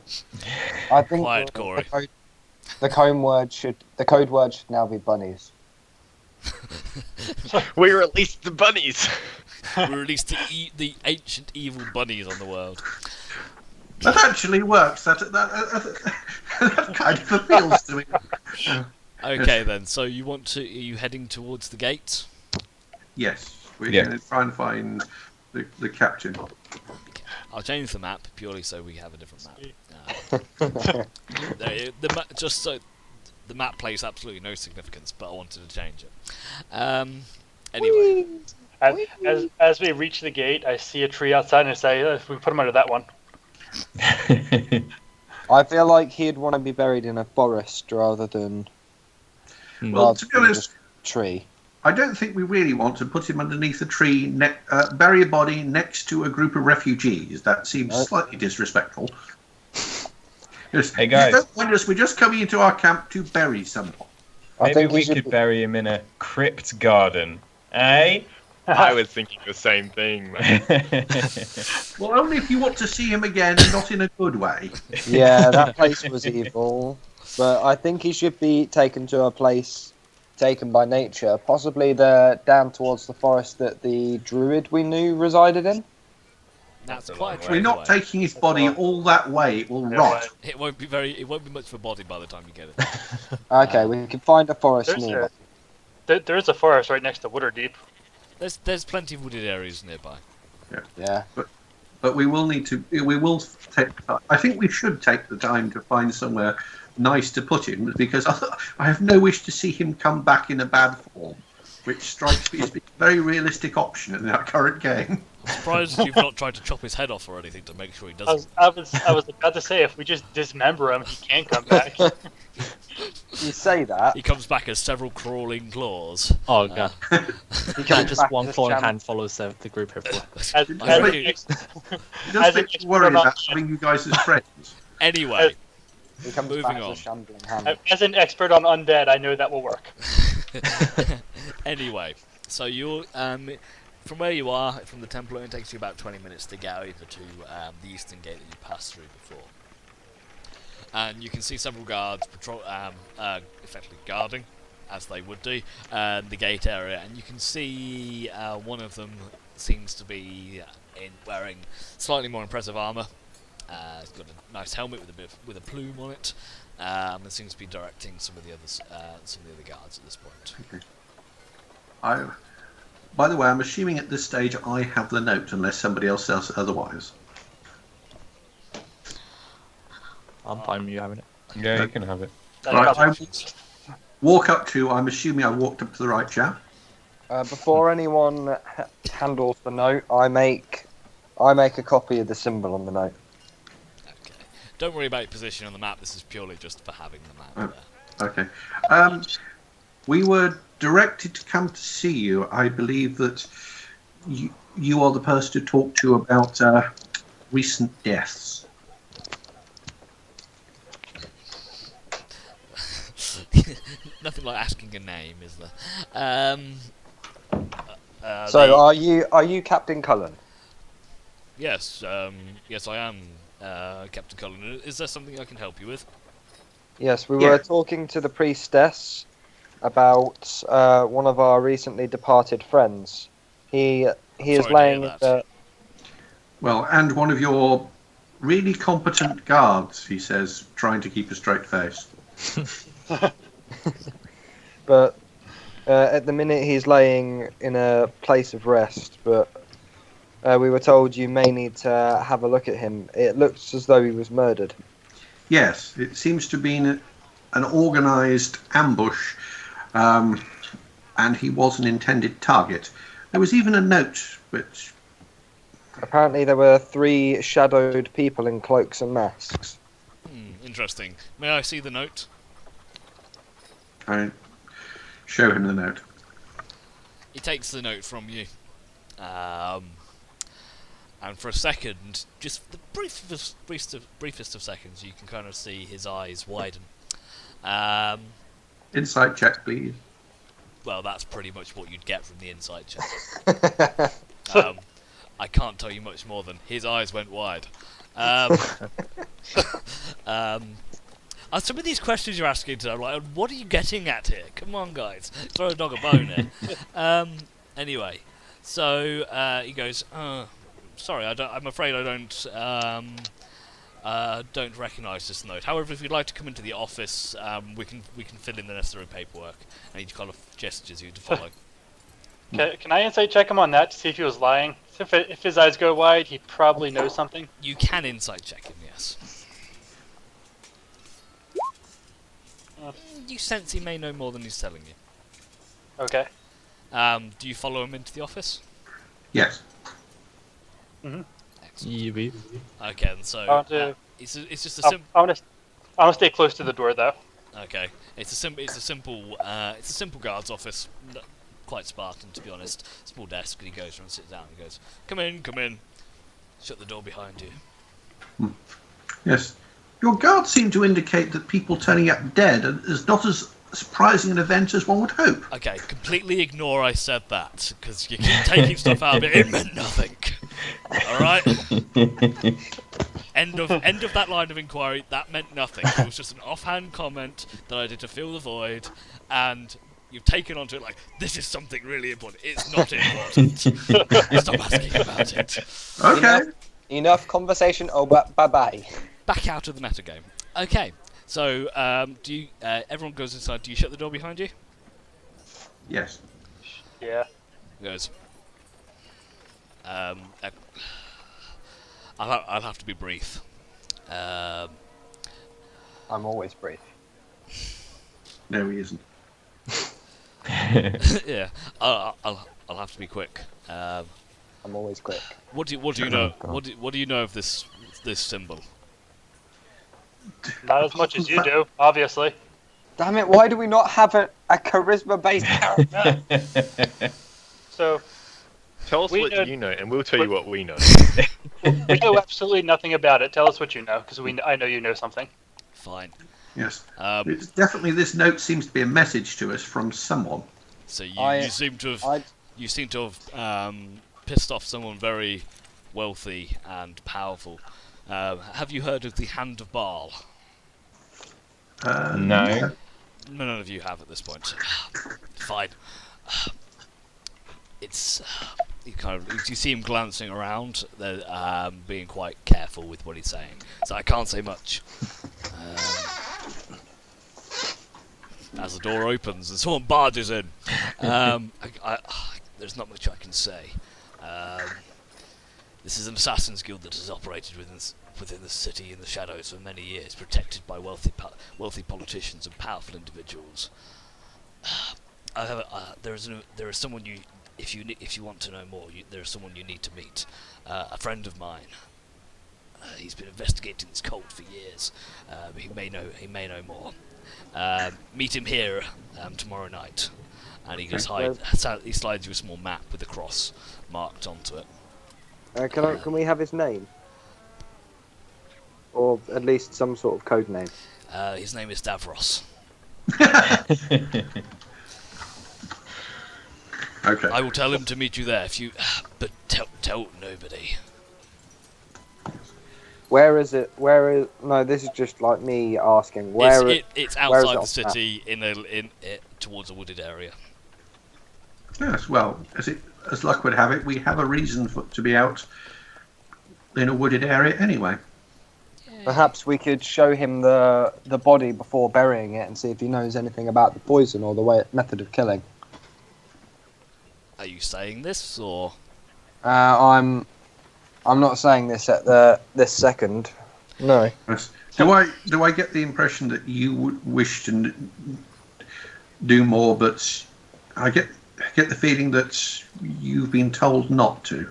I think Quiet, Corey. the code word should now be bunnies. We released the bunnies. We released the ancient evil bunnies on the world. That actually works. That kind of appeals to me. Okay then, so are you heading towards the gate? Yes, we're Yeah. going to try and find the captain. I'll change the map purely so we have a different map. Just so the map plays absolutely no significance, but I wanted to change it. Anyway, As we reach the gate, I see a tree outside and I say, we put him under that one. I feel like he'd want to be buried in a forest rather than Well, to be honest, tree. I don't think we really want to put him underneath a tree, bury a body next to a group of refugees. That seems slightly disrespectful. Yes, Hey, guys. don't mind us, we're just coming into our camp to bury someone. I Maybe think we he should could be- bury him in a Kryptgarden. Eh? I was thinking the same thing, man. Well, only if you want to see him again and not in a good way. Yeah, that place was evil, but I think he should be taken to a place taken by nature, possibly down towards the forest that the druid we knew resided in. that's a quite a long trek way. We're not away. taking his body all that way. It will rot. It won't be much of a body by the time you get it. Okay, we can find a forest There's nearby. There's a forest right next to Waterdeep. There's plenty of wooded areas nearby. Yeah. But we will need to. We will take. I think we should take the time to find somewhere nice to put him, because I have no wish to see him come back in a bad form, which strikes me as being a very realistic option in our current game. I'm surprised you've not tried to chop his head off or anything to make sure he I doesn't. was about to say, if we just dismember him, he can come back. You say that. He comes back as several crawling claws. Oh god. He Yeah, comes just back one as clawing Cham- hand follows the group everywhere. As, I as, reckon- It as does an make me worry expert on- about having you guys as friends. Anyway, He comes Moving back as on. a shambling hand. as an expert on undead, I know that will work. Anyway, so you're from where you are, from the temple, it takes you about 20 minutes to get over to the eastern gate that you passed through before. And you can see several guards effectively guarding, as they would do, the gate area. And you can see one of them seems to be wearing slightly more impressive armour. He's got a nice helmet with a plume on it, and seems to be directing some of the other guards at this point. Okay. By the way, I'm assuming at this stage I have the note, unless somebody else says otherwise. I'm fine with you having it. Yeah, you can have it. Right, I walk up to. I'm assuming I walked up to the right chap. Before anyone handles the note, I make a copy of the symbol on the note. Okay. Don't worry about your position on the map. This is purely just for having the map there. Okay. We were directed to come to see you. I believe that you are the person to talk to about recent deaths. Nothing like asking a name, is there? So are you Captain Cullen? Yes, yes, I am Captain Cullen. Is there something I can help you with? Yes, we Yeah. were talking to the priestess about one of our recently departed friends. He is Sorry to hear laying that. the Well, and one of your really competent guards, he says, trying to keep a straight face. but at the minute he's laying in a place of rest. But we were told you may need to have a look at him. It looks as though he was murdered. Yes, it seems to have been an organised ambush, and he was an intended target. There was even a note, which... Apparently there were 3 shadowed people in cloaks and masks. Interesting. May I see the note? I show him the note. He takes the note from you. And for a second, just the briefest of seconds, you can kind of see his eyes widen. Insight check, please. Well, that's pretty much what you'd get from the insight check. I can't tell you much more than his eyes went wide. Some of these questions you're asking to, I'm like, what are you getting at here? Come on, guys, throw a dog a bone here. Anyway, so he goes, sorry, I'm afraid I don't recognise this note. However, if you'd like to come into the office, we can fill in the necessary paperwork. And he kind of gestures you to follow. Can I insight check him on that to see if he was lying? If his eyes go wide, he probably knows something. You can insight check him, yes. You sense he may know more than he's telling you. Okay. Do you follow him into the office? Yes. Mm-hmm. Excellent. Okay, and so it's just a simple. I want to stay close to the door though. Okay, it's a simple guard's office. Quite Spartan, to be honest. Small desk, and he goes and sits down. And goes, come in. Shut the door behind you. Yes. Your guards seem to indicate that people turning up dead is not as surprising an event as one would hope. Okay, completely ignore I said that, because you keep taking stuff out of it. It meant nothing. Alright? End of that line of inquiry. That meant nothing. It was just an offhand comment that I did to fill the void, and you've taken onto it like, this is something really important. It's not important. Stop asking about it. Okay. Enough conversation. Oh, bye-bye. Back out of the metagame. Okay, so do you? Everyone goes inside. Do you shut the door behind you? Yes. Yeah. He goes. I'll have to be brief. I'm always brief. No, he isn't. Yeah, I'll have to be quick. I'm always quick. What do you know? What do you know of this symbol? Not as much as you do, obviously. Damn it! Why do we not have a charisma-based character? So Tell us We what know- you know, and we'll tell you what we know. we know absolutely nothing about it. Tell us what you know, because I know you know something. Fine. Yes. Um, It's definitely, this note seems to be a message to us from someone. so I- you seem to have I pissed off someone very wealthy and powerful. Have you heard of the Hand of Baal? No. Yeah. None of you have at this point. Fine. It's you see him glancing around, being quite careful with what he's saying. So I can't say much. As the door opens and someone barges in, there's not much I can say. This is an assassin's guild that has operated within the city in the shadows for many years, protected by wealthy politicians and powerful individuals. There is someone you, if you want to know more, there is someone you need to meet. A friend of mine. He's been investigating this cult for years. He may know more. Meet him here tomorrow night. And he he slides you a small map with a cross marked onto it. can we have his name? Or at least some sort of code name. His name is Davros. Okay. I will tell him to meet you there but tell nobody. Where is it? No, this is just like me asking. It's where is outside it the on city towards a wooded area. Yes, well, as luck would have it, we have a reason to be out in a wooded area anyway. Perhaps we could show him the body before burying it and see if he knows anything about the poison or the method of killing. Are you saying this or? I'm not saying this at this second. No. Yes. Do I get the impression that you would wish to do more, but I get the feeling that you've been told not to?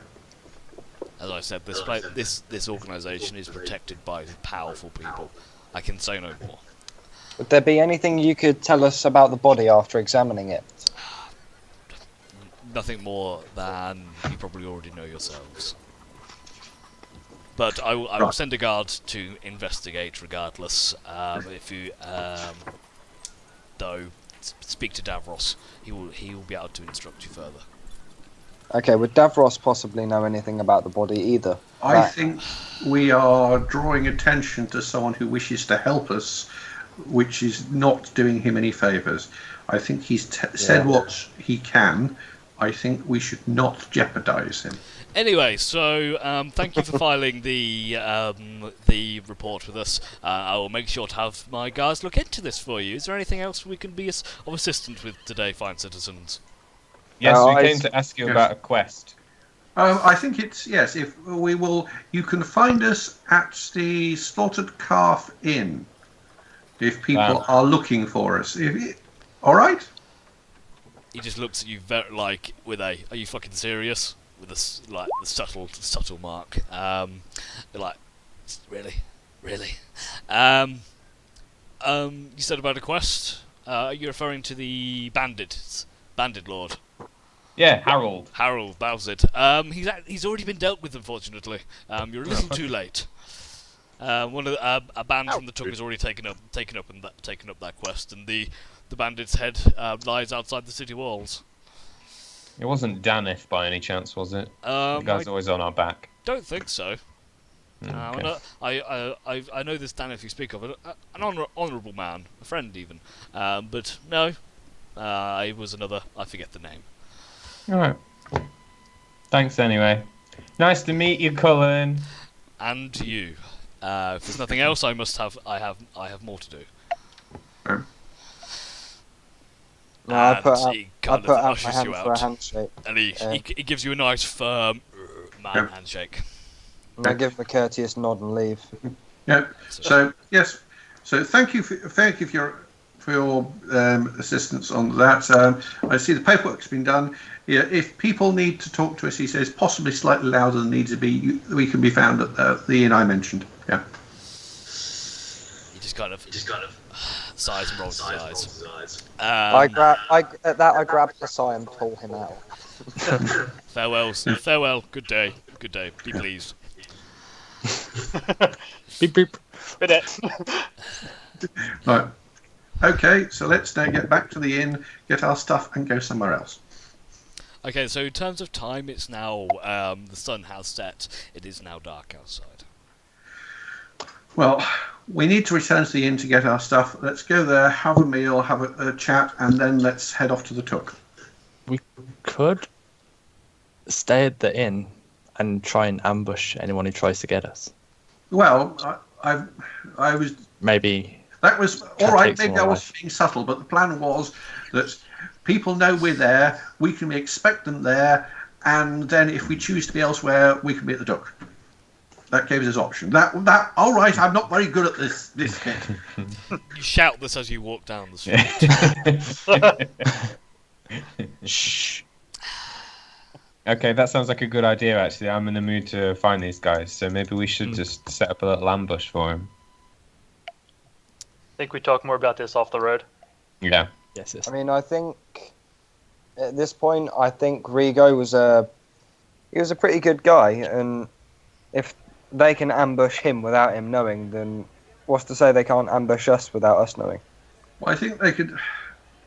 As I said, this organisation is protected by powerful people. I can say no more. Would there be anything you could tell us about the body after examining it? Nothing more than you probably already know yourselves. But I will send a guard to investigate regardless. If you though speak to Davros, he will be able to instruct you further. Okay, would Davros possibly know anything about the body either? I think we are drawing attention to someone who wishes to help us, which is not doing him any favours. I think he's said what he can. I think we should not jeopardise him. Anyway, so thank you for filing the report with us. I will make sure to have my guys look into this for you. Is there anything else we can be of assistance with today, fine citizens? Yes, we came to ask you about a quest. I think it's yes. If we will, you can find us at the Slaughtered Calf Inn. If people are looking for us, all right. He just looks at you are you fucking serious? With the subtle mark. Like, really? You said about a quest? Are you referring to the bandit lord? Yeah, Harold. Harold Bowsett. He's already been dealt with, unfortunately. You're a little too late. A band from the Took has already taken up that quest, and the bandit's head lies outside the city walls. It wasn't Danith by any chance, was it? The guy's always on our back. Don't think so. Okay. I know this Danith you speak of, an honourable man, a friend even. But no, it was another. I forget the name. All right. Thanks anyway. Nice to meet you, Cullen. And you. If there's nothing else, I have more to do. No, I put out my ushers hand you for a out, handshake. and he gives you a nice firm man handshake. And I give him a courteous nod and leave. Yeah. So yes. So thank you for your assistance on that. I see the paperwork's been done. Yeah, if people need to talk to us, he says possibly slightly louder than needs to be. We can be found at the inn I mentioned. Yeah. He just kind of sighs and rolls his eyes. I grab the sign and pull him out. Farewell. Good day. Be pleased. Beep beep. With it. Right. Okay, so let's now get back to the inn, get our stuff, and go somewhere else. Okay, so in terms of time, it's now the sun has set. It is now dark outside. Well, we need to return to the inn to get our stuff. Let's go there, have a meal, have a chat, and then let's head off to the Took. We could stay at the inn and try and ambush anyone who tries to get us. Well, I was. Maybe. That was all That right. takes Maybe more I was life. being subtle, but the plan was that people know we're there. We can expect them there, and then if we choose to be elsewhere, we can be at the Duck. That gave us this option. That. All right. I'm not very good at this bit. You shout this as you walk down the street. Shh. Okay, that sounds like a good idea. Actually, I'm in the mood to find these guys, so maybe we should just set up a little ambush for them. I think we talk more about this off the road. Yeah. Yes. I mean, I think at this point, I think Rigo was a pretty good guy, and if they can ambush him without him knowing, then what's to say they can't ambush us without us knowing? Well, I think they could.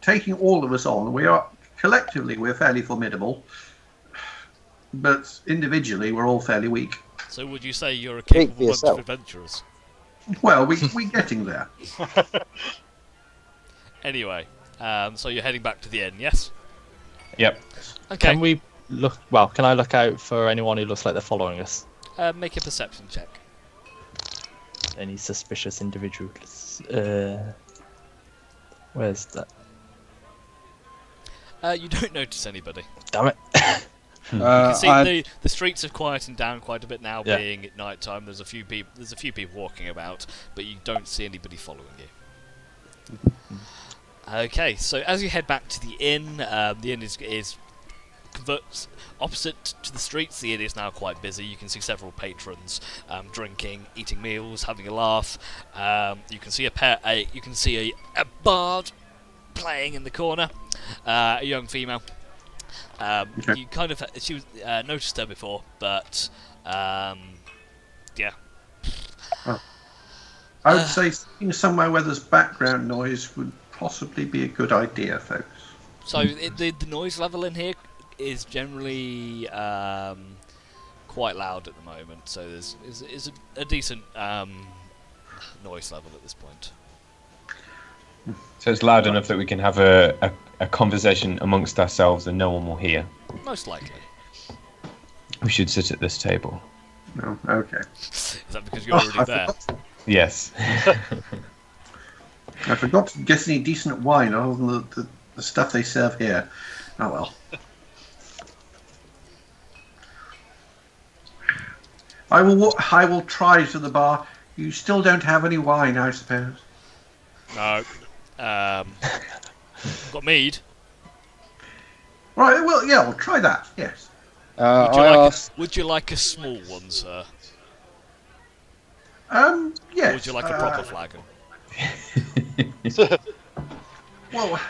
Taking all of us on, we're fairly formidable, but individually we're all fairly weak. So would you say you're a Speak for capable bunch yourself. of adventurers? Well, we're getting there. Anyway, so you're heading back to the inn, yes? Yep. Okay. Can we look? Well, can I look out for anyone who looks like they're following us? Make a perception check. Any suspicious individuals? Where's that? You don't notice anybody. Damn it! You can see the streets have quietened down quite a bit now, Yeah. being at night time. There's a few people walking about, but you don't see anybody following you. Okay, so as you head back to the inn is converts opposite to the streets. The inn is now quite busy. You can see several patrons drinking, eating meals, having a laugh. You can see a bard playing in the corner, a young female. Okay. You kind of she was noticed her before, but yeah. I would say staying somewhere where there's background noise would possibly be a good idea, folks. So the noise level in here is generally quite loud at the moment. So there's a decent noise level at this point. So it's loud enough that we can have a conversation amongst ourselves and no one will hear. Most likely. We should sit at this table. No, okay. Is that because you're already there? Yes. I forgot to get any decent wine other than the stuff they serve here. Oh well. I will try to the bar. You still don't have any wine, I suppose. No. Got mead. Right. Well, yeah. We'll try that. Yes. Would you like a small one, sir? Yes. Or would you like a proper flagon? Well,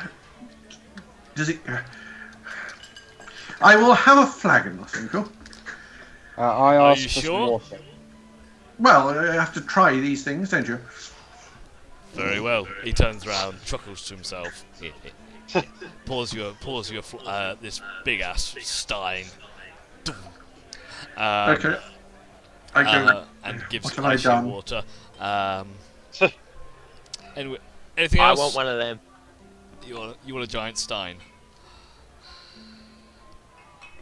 does it? I will have a flagon, Cinco. I Are asked you for sure? some water. Well, you have to try these things, don't you? Very well. He turns around, chuckles to himself. pours you this big ass stein. Okay. I go. And gives What have I ice done? water. Anyway, anything I else? want one of them. You want a giant stein?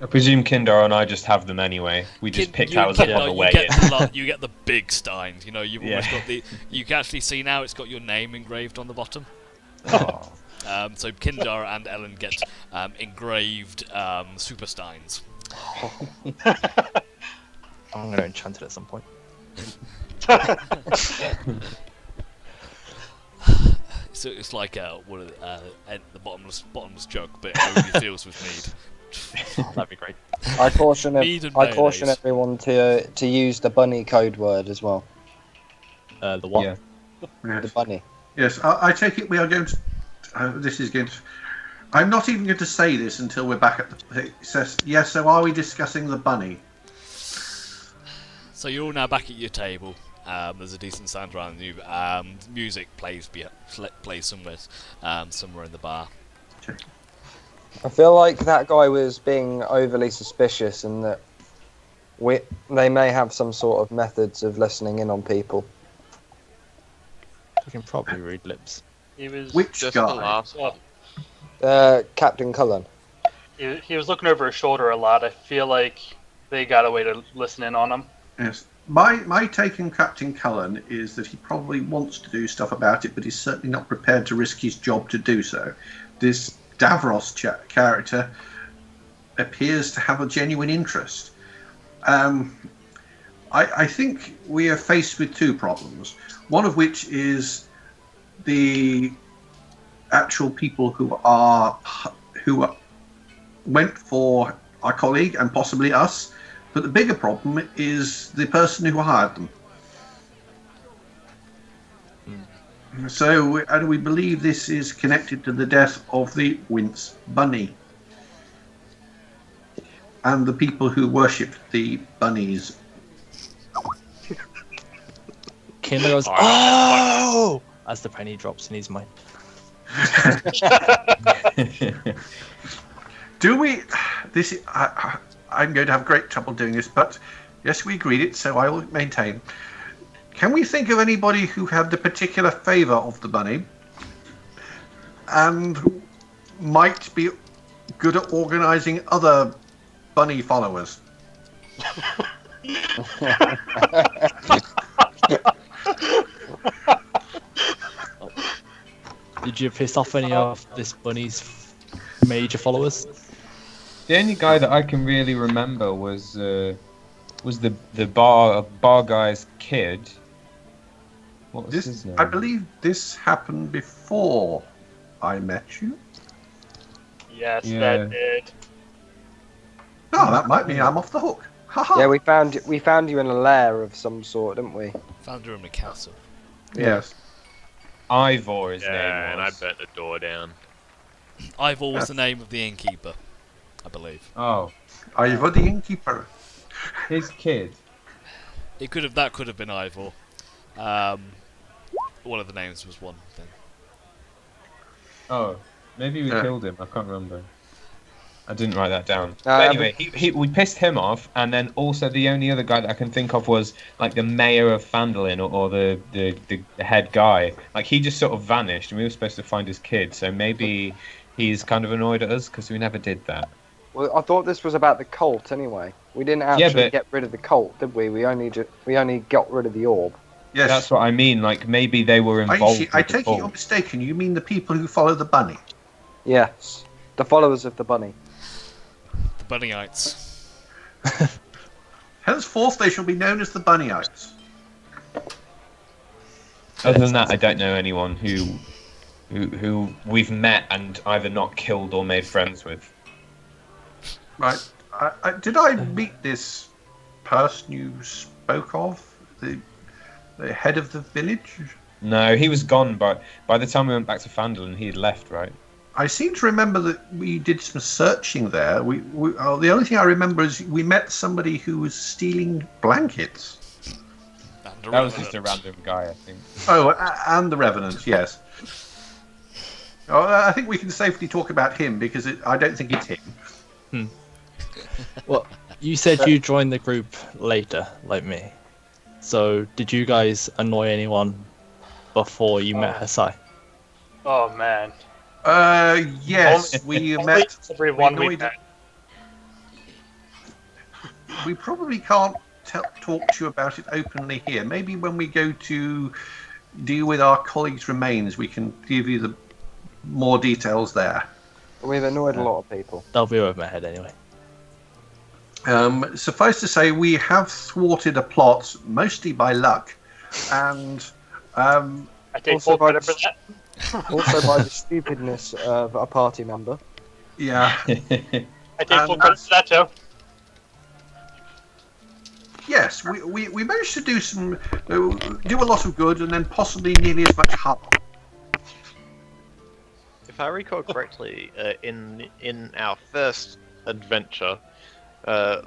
I presume Kindar and I just have them anyway. We just picked ours up on the way in. You get the big stein. You know, you've almost Yeah. got the. You can actually see now it's got your name engraved on the bottom. Oh. So Kindar and Ellen get engraved super steins. I'm going to enchant it at some point. So it's like the bottomless jug, but it only fills with mead. Oh, that'd be great. I caution Mead and everyone mayonnaise. to use the bunny code word as well. The what? Yeah. The Yes. bunny. Yes. I take it we are going to. This is going to. I'm not even going to say this until we're back at the. It says yes. So are we discussing the bunny? So you're all now back at your table. There's a decent sound around you. Music plays somewhere in the bar. I feel like that guy was being overly suspicious, and that they may have some sort of methods of listening in on people. You can probably read lips. He was Which Just guy? the last one. Captain Cullen. he was looking over his shoulder a lot. I feel like they got a way to listen in on him. Yes. My take on Captain Cullen is that he probably wants to do stuff about it, but he's certainly not prepared to risk his job to do so. This Davros character appears to have a genuine interest. I think we are faced with two problems. One of which is the actual people who went for our colleague and possibly us. But the bigger problem is the person who hired them. So, and we believe this is connected to the death of the Wince Bunny and the people who worshipped the bunnies. Kindler goes, oh! As the penny drops in his mind. Do we? This I'm going to have great trouble doing this, but yes, we agreed it, so I will maintain. Can we think of anybody who had the particular favour of the bunny and might be good at organising other bunny followers? Did you piss off any of this bunny's major followers? The only guy that I can really remember was the bar guy's kid. What was his name? I believe this happened before I met you. Yes, Yeah. that did. Oh, that might mean I'm off the hook. Ha-ha. Yeah, we found you in a lair of some sort, didn't we? Found her in a castle. Yes. Ivor, his name Yeah, and I was. burnt the door down. Ivor was the name of the innkeeper, I believe. Oh, Ivor the innkeeper. his kid. That could have been Ivor. One of the names was one thing. Oh, maybe we Yeah. killed him. I can't remember. I didn't write that down. No, But anyway, we pissed him off, and then also the only other guy that I can think of was like the mayor of Fandolin or the head guy. Like he just sort of vanished, and we were supposed to find his kid. So maybe he's kind of annoyed at us because we never did that. Well, I thought this was about the cult anyway. We didn't actually get rid of the cult, did we? We only got rid of the orb. Yes. That's what I mean. Like maybe they were involved. I with the take it cult. you're mistaken. You mean the people who follow the bunny? Yes, the followers of the bunny. The Bunnyites. Henceforth, they shall be known as the Bunnyites. Other than that, I don't know anyone who we've met and either not killed or made friends with. Right. Did I meet this person you spoke of? The head of the village? No, he was gone. But by the time we went back to Fandolin, he had left, right? I seem to remember that we did some searching there. The only thing I remember is we met somebody who was stealing blankets. And That was just a random guy, I think. Oh, and the Revenant, yes. Oh, I think we can safely talk about him because I don't think it's him. Well, you said you joined the group later, like me. So did you guys annoy anyone before you met Hasai? Oh man. Yes, we met. Everyone we annoyed- met. We probably can't talk to you about it openly here. Maybe when we go to deal with our colleagues' remains, we can give you the more details there. We've annoyed a lot of people. They'll be over my head anyway. Suffice to say, we have thwarted a plot mostly by luck, and I take Also full by credit the- for that. Also by the stupidness of a party member. yeah, I take full credit for that too. yes, we managed to do do a lot of good, and then possibly nearly as much harm. If I recall correctly, in our first adventure,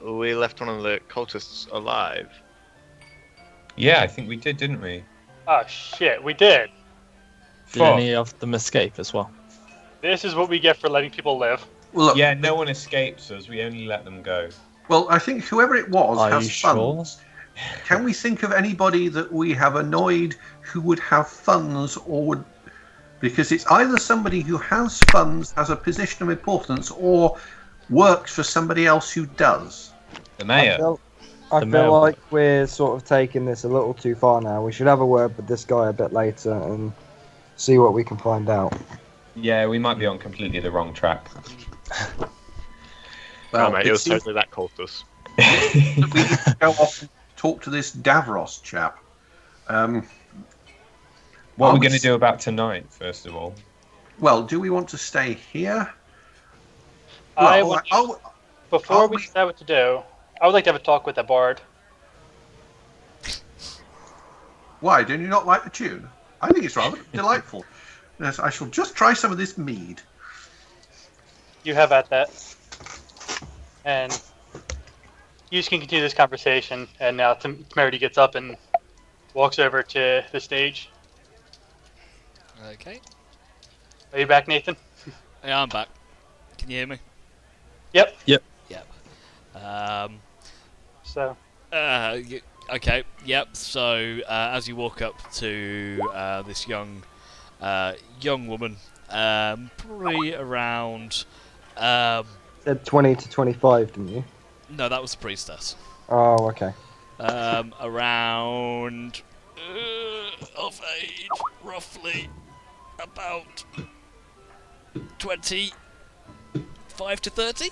we left one of the cultists alive. Yeah, I think we did, didn't we? Oh shit, we did. Did Fuck. any of them escape as well? This is what we get for letting people live. Well, look, Yeah, no one escapes us. We only let them go. well, I think whoever it was Are has you sure? funds. Can we think of anybody that we have annoyed who would have funds or would? Because it's either somebody who has funds, has a position of importance, or works for somebody else who does. The I mayor. feel, The mayor. like we're sort of taking this a little too far now. We should have a word with this guy a bit later and see what we can find out. Yeah, we might be on completely the wrong track. Oh, mate, it was seems totally that cultist. that we need to go off and talk to this Davros chap. What are we Are we going to s- do about tonight, first of all? Well, do we want to stay here? I Well, would, before are we we- decide what to do, I would like to have a talk with the bard. why? Do you not like the tune? I think it's rather delightful. Yes, I shall just try some of this mead. You have at that. And you just can continue this conversation. And now Temerity gets up and walks over to the stage. Okay. Are you back, Nathan? Yeah, I'm back. Can you hear me? Yep. Yep. So, Okay. Yep. So as you walk up to this young woman, probably around. Said 20 to 25, didn't you? No, that was the priestess. Oh, okay. Around of age, roughly about 25 to 30.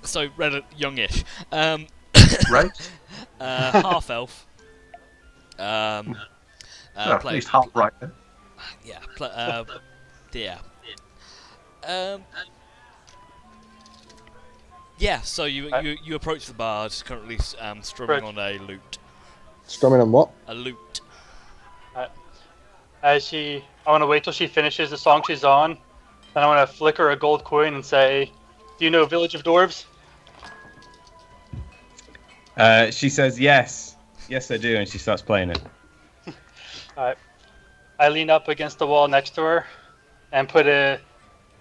So youngish. Right? Half elf. Well, at least half right then. Yeah. Yeah. Yeah. So you approach the bard, currently strumming on a lute. Strumming on what? A lute. I want to wait till she finishes the song she's on. Then I want to flick her a gold coin and say, "Do you know Village of Dwarves?" She says yes. Yes, I do, and she starts playing it. Alright. I lean up against the wall next to her and put a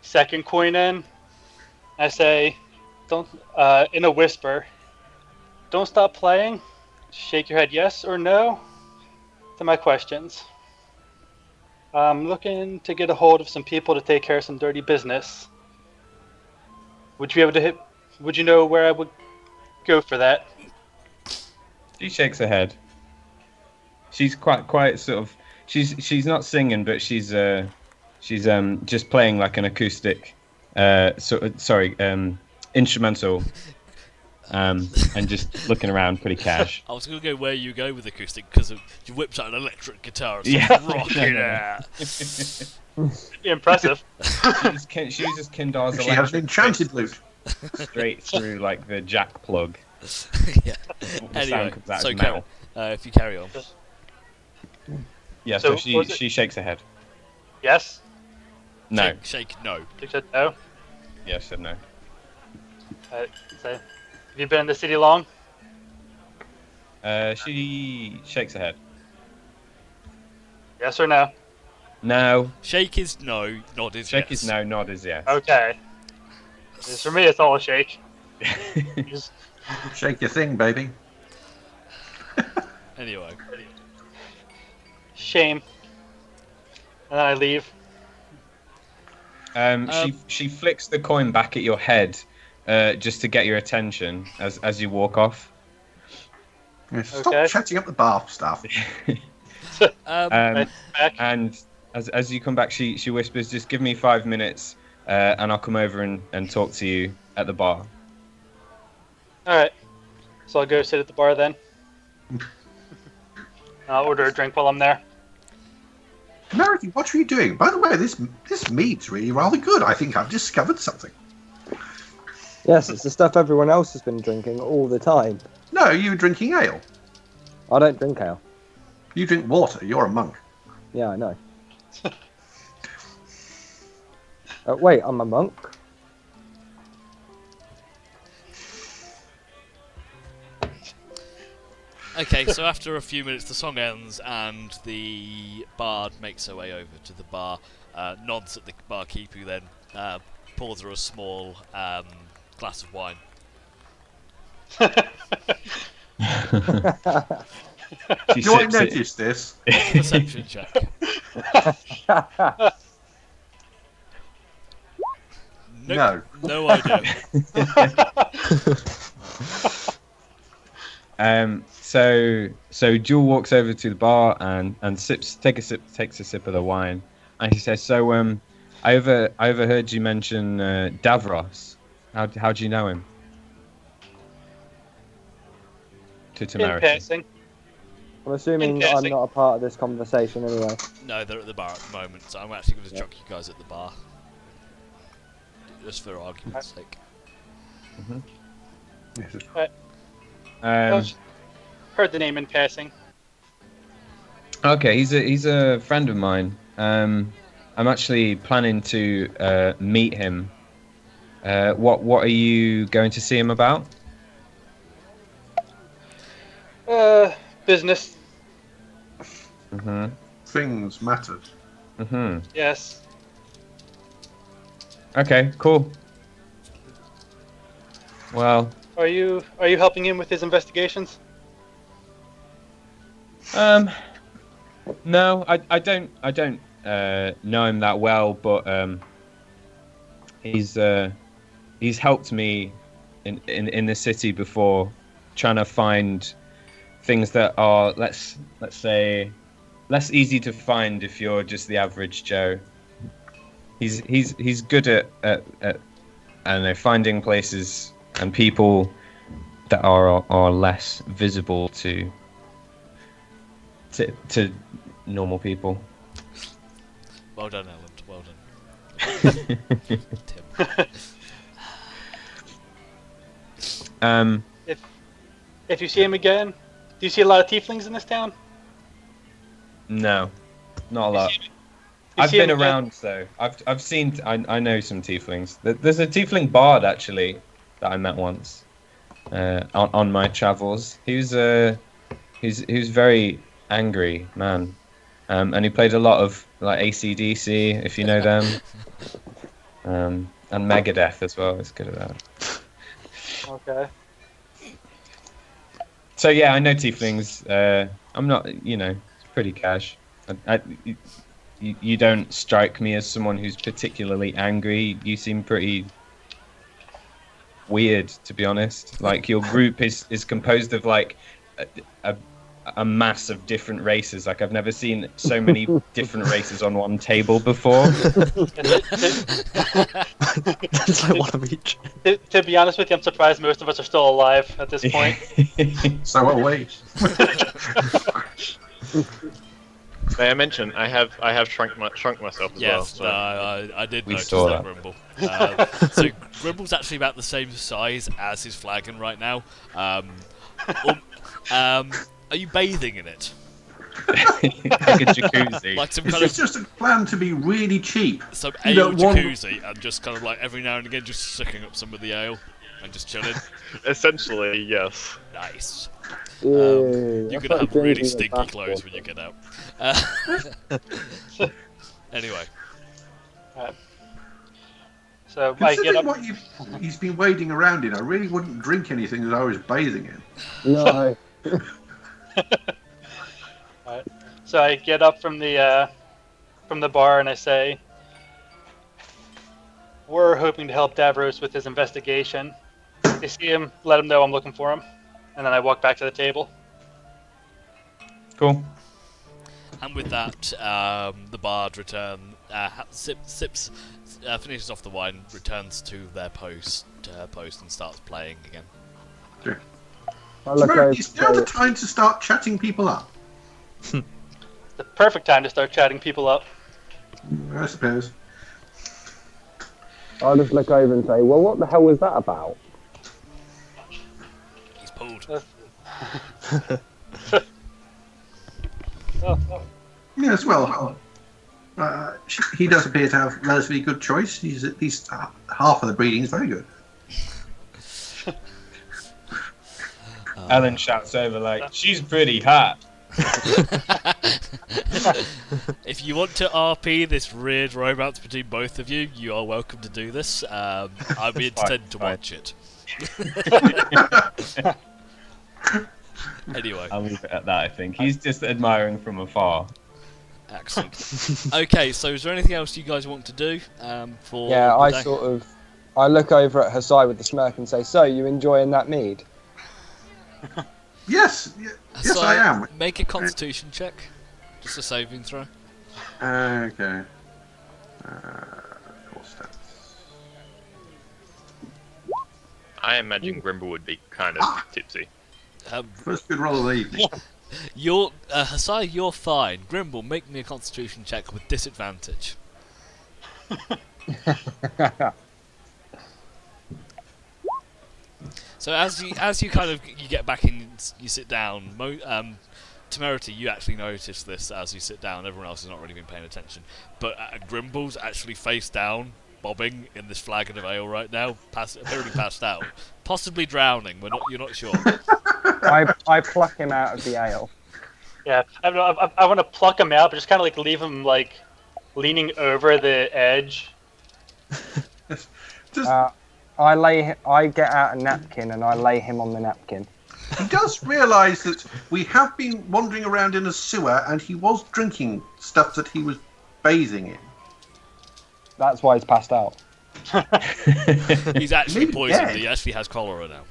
second coin in. I say, "Don't," in a whisper, "Don't stop playing. Shake your head yes or no to my questions. I'm looking to get a hold of some people to take care of some dirty business. Would you be able to hit? Would you know where I would go for that?" She shakes her head. She's quite sort of. She's not singing, but she's just playing like an acoustic, instrumental, and just looking around pretty cash. I was going to go where you go with acoustic because you whipped out an electric guitar and Yeah. started rocking it. It'd be impressive. She uses Kindar's She has an electric enchanted lute. straight through like the jack plug. Yeah. The sound Anyway, comes out so his mouth. if you carry on. Yeah, So, so was it- she shakes her head. Yes. No. Shake no. She said no. Yeah, she said no. So, have you been in the city long? She shakes her head. Yes or no? No. Shake is no, nod is Shake yes. is no, nod is yes. Okay. Because for me, it's all a shake. Just, Shake your thing, baby. Anyway. shame. And then I leave. She flicks the coin back at your head, just to get your attention as you walk off. Stop Okay. chatting up the bath stuff. Back. And as you come back, she whispers, "Just give me 5 minutes, and I'll come over and talk to you at the bar." Alright. So I'll go sit at the bar then. I'll order a drink while I'm there. Merity, what are you doing? By the way, this mead's really rather good. I think I've discovered something. Yes, it's the stuff everyone else has been drinking all the time. No, you were drinking ale. I don't drink ale. You drink water. You're a monk. Yeah, I know. Wait, I'm a monk? Okay, so after a few minutes, the song ends, and the bard makes her way over to the bar, nods at the barkeeper, who then pours her a small glass of wine. She Do I sips it. notice this? Make a perception check. Nope, no idea. So Jewel walks over to the bar and takes a sip of the wine, and she says, "So I overheard you mention Davros. How do you know him?" To In Tamara. passing. I'm assuming I'm Interesting. not a part of this conversation anyway. No, they're at the bar at the moment, so I'm actually going to chuck you guys at the bar. Just for argument's sake. Yes. Heard the name in passing. Okay, he's a friend of mine. I'm actually planning to meet him. What are you going to see him about? Business. Things mattered. Yes. Okay, cool. Well, Are you helping him with his investigations? no, I don't know him that well, but he's helped me in the city before, trying to find things that are let's say less easy to find if you're just the average Joe. He's good at I don't know, finding places and people that are less visible to normal people. Well done, Ellen. Well done. Tim. If you see him again, do you see a lot of tieflings in this town? No, not a lot. You I've see been him again? around though. I've seen. I know some tieflings. There's a tiefling bard actually that I met once on my travels. He was very angry man, and he played a lot of like AC/DC, if you know them, and Megadeth as well. He's good at that. Okay. So yeah, I know tieflings. I'm not, it's pretty cash. You don't strike me as someone who's particularly angry. You seem pretty weird, to be honest. Like your group is composed of like a mass of different races. Like I've never seen so many different races on one table before. It's like one of each. To be honest with you, I'm surprised most of us are still alive at this point. So are we. May I mention I have shrunk myself as well. Yes, So. I did We notice saw that, that. Grimble. So Grimble's actually about the same size as his flagon right now. Are you bathing in it? Like a jacuzzi. Like some Is kind this of just a plan to be really cheap? some you ale know, one- jacuzzi, and just kind of like every now and again just sucking up some of the ale and just chilling? Essentially, yes. Nice. Ew, You're that's gonna like have really drinking a stinky bath clothes water. when you get out. Anyway, So I get Considering up. what he's been wading around in, I really wouldn't drink anything that I was bathing in. No. So I get up from the bar and I say, "We're hoping to help Davros with his investigation. If you see him, let him know I'm looking for him." And then I walk back to the table. Cool. and with that, the bard finishes off the wine, returns to their post and starts playing again. I look Remember, over it's now the to, time to start chatting people up, The perfect time to start chatting people up. I suppose. I just look over and say, well, what the hell was that about? He's pulled. Yes, well, he does appear to have relatively good choice. He's at least half of the breeding is very good. Ellen shouts over like, "She's pretty hot." If you want to RP this weird romance between both of you, you are welcome to do this. I'll be interested to watch it. Anyway, I'll leave it at that. I think he's just admiring from afar. excellent. Okay, so is there anything else you guys want to do for? Yeah, the I day? I look over at Hasai with a smirk and say, "So, you enjoying that mead?" Yes, yes, I am. Make a Constitution check, just a saving throw. Okay. Core stats. I imagine Grimble would be kind of tipsy. First good roll of the evening. You're Hasai, you're fine. Grimble, make me a Constitution check with disadvantage. So as you kind of you get back in, you sit down. Temerity, you actually notice this as you sit down. Everyone else has not really been paying attention, but Grimble's actually face down, bobbing in this flagon of ale right now, apparently passed out, possibly drowning. You're not sure. I pluck him out of the ale. Yeah, I want to pluck him out, but just kind of like leave him like leaning over the edge. Just, I get out a napkin and I lay him on the napkin. he does realise that we have been wandering around in a sewer, and he was drinking stuff that he was bathing in. That's why he's passed out. He's actually Maybe poisoned. dead. He actually has cholera now.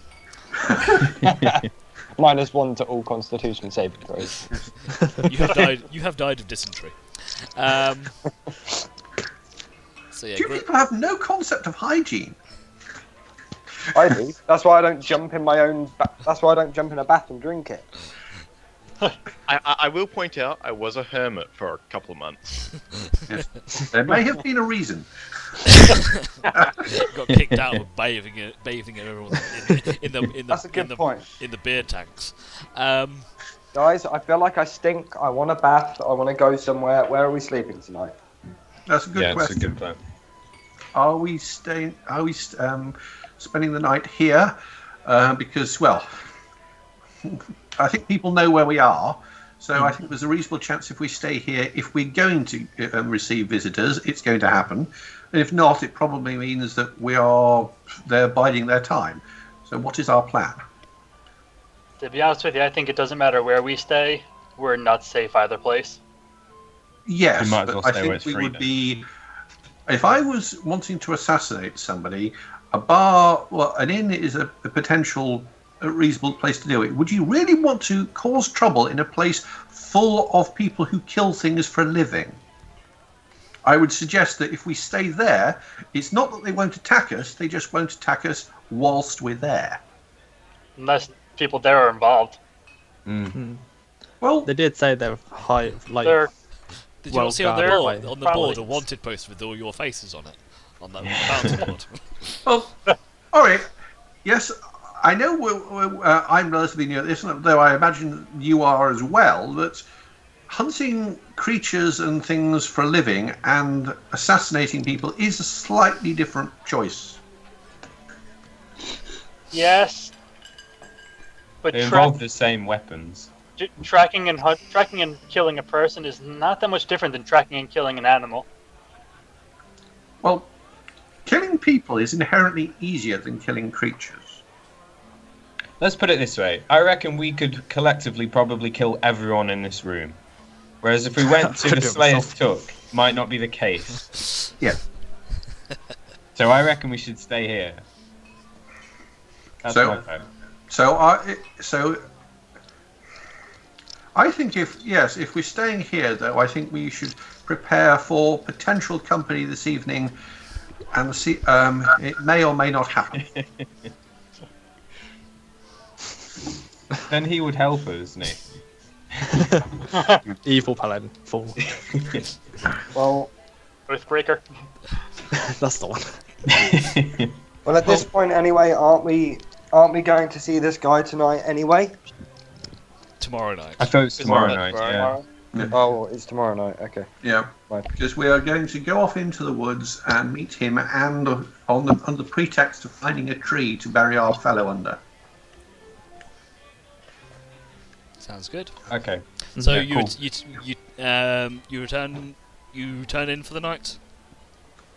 -1 to all Constitution saving throws. You have died of dysentery. So yeah, You people have no concept of hygiene. I do. That's why I don't jump in my own. That's why I don't jump in a bath and drink it. I will point out I was a hermit for a couple of months. Yes. There may have been a reason. got kicked out of bathing everyone in the That's a good point. in the beer tanks. Guys, I feel like I stink. I want a bath. I want to go somewhere. Where are we sleeping tonight? That's a good Yeah, question. it's a good plan. Are we staying? Are we spending the night here? Because, well, I think people know where we are. So I think there's a reasonable chance if we stay here, if we're going to receive visitors, it's going to happen. And if not, it probably means that they're biding their time. So what is our plan? To be honest with you, I think it doesn't matter where we stay. We're not safe either place. Yes, We might as but well I stay where think it's we free would then. be. If I was wanting to assassinate somebody, a bar, well, an inn is a potential reasonable place to do it. Would you really want to cause trouble in a place full of people who kill things for a living? I would suggest that if we stay there, it's not that they won't attack us; they just won't attack us whilst we're there. Unless people there are involved. Well, They did say they're high, like They're Did you well not see on the guarded board, by on the board a probably- wanted poster with all your faces on it? On that bounty board. well, all right. Yes, I know I'm relatively new at this, though I imagine you are as well, that hunting creatures and things for a living and assassinating people is a slightly different choice. yes, but They involve the same weapons. tracking and killing a person is not that much different than tracking and killing an animal. Well, killing people is inherently easier than killing creatures. Let's put it this way. I reckon we could collectively probably kill everyone in this room. Whereas if we went to the Slayer's Took, might not be the case. Yeah. So I reckon we should stay here. That's So- my vote. So I think if we're staying here, though, I think we should prepare for potential company this evening, and see. It may or may not happen. Then he would help us, Nick. evil paladin. Fool. Well, Oathbreaker. That's the one. well, at this point, anyway, aren't we going to see this guy tonight anyway? Tomorrow night. I thought it was tomorrow Tomorrow night, yeah. Yeah. Oh, it's tomorrow night. Okay. Yeah, Right. because we are going to go off into the woods and meet him, and on the pretext of finding a tree to bury our fellow under. Sounds good. Okay. So Yeah, cool. you return in for the night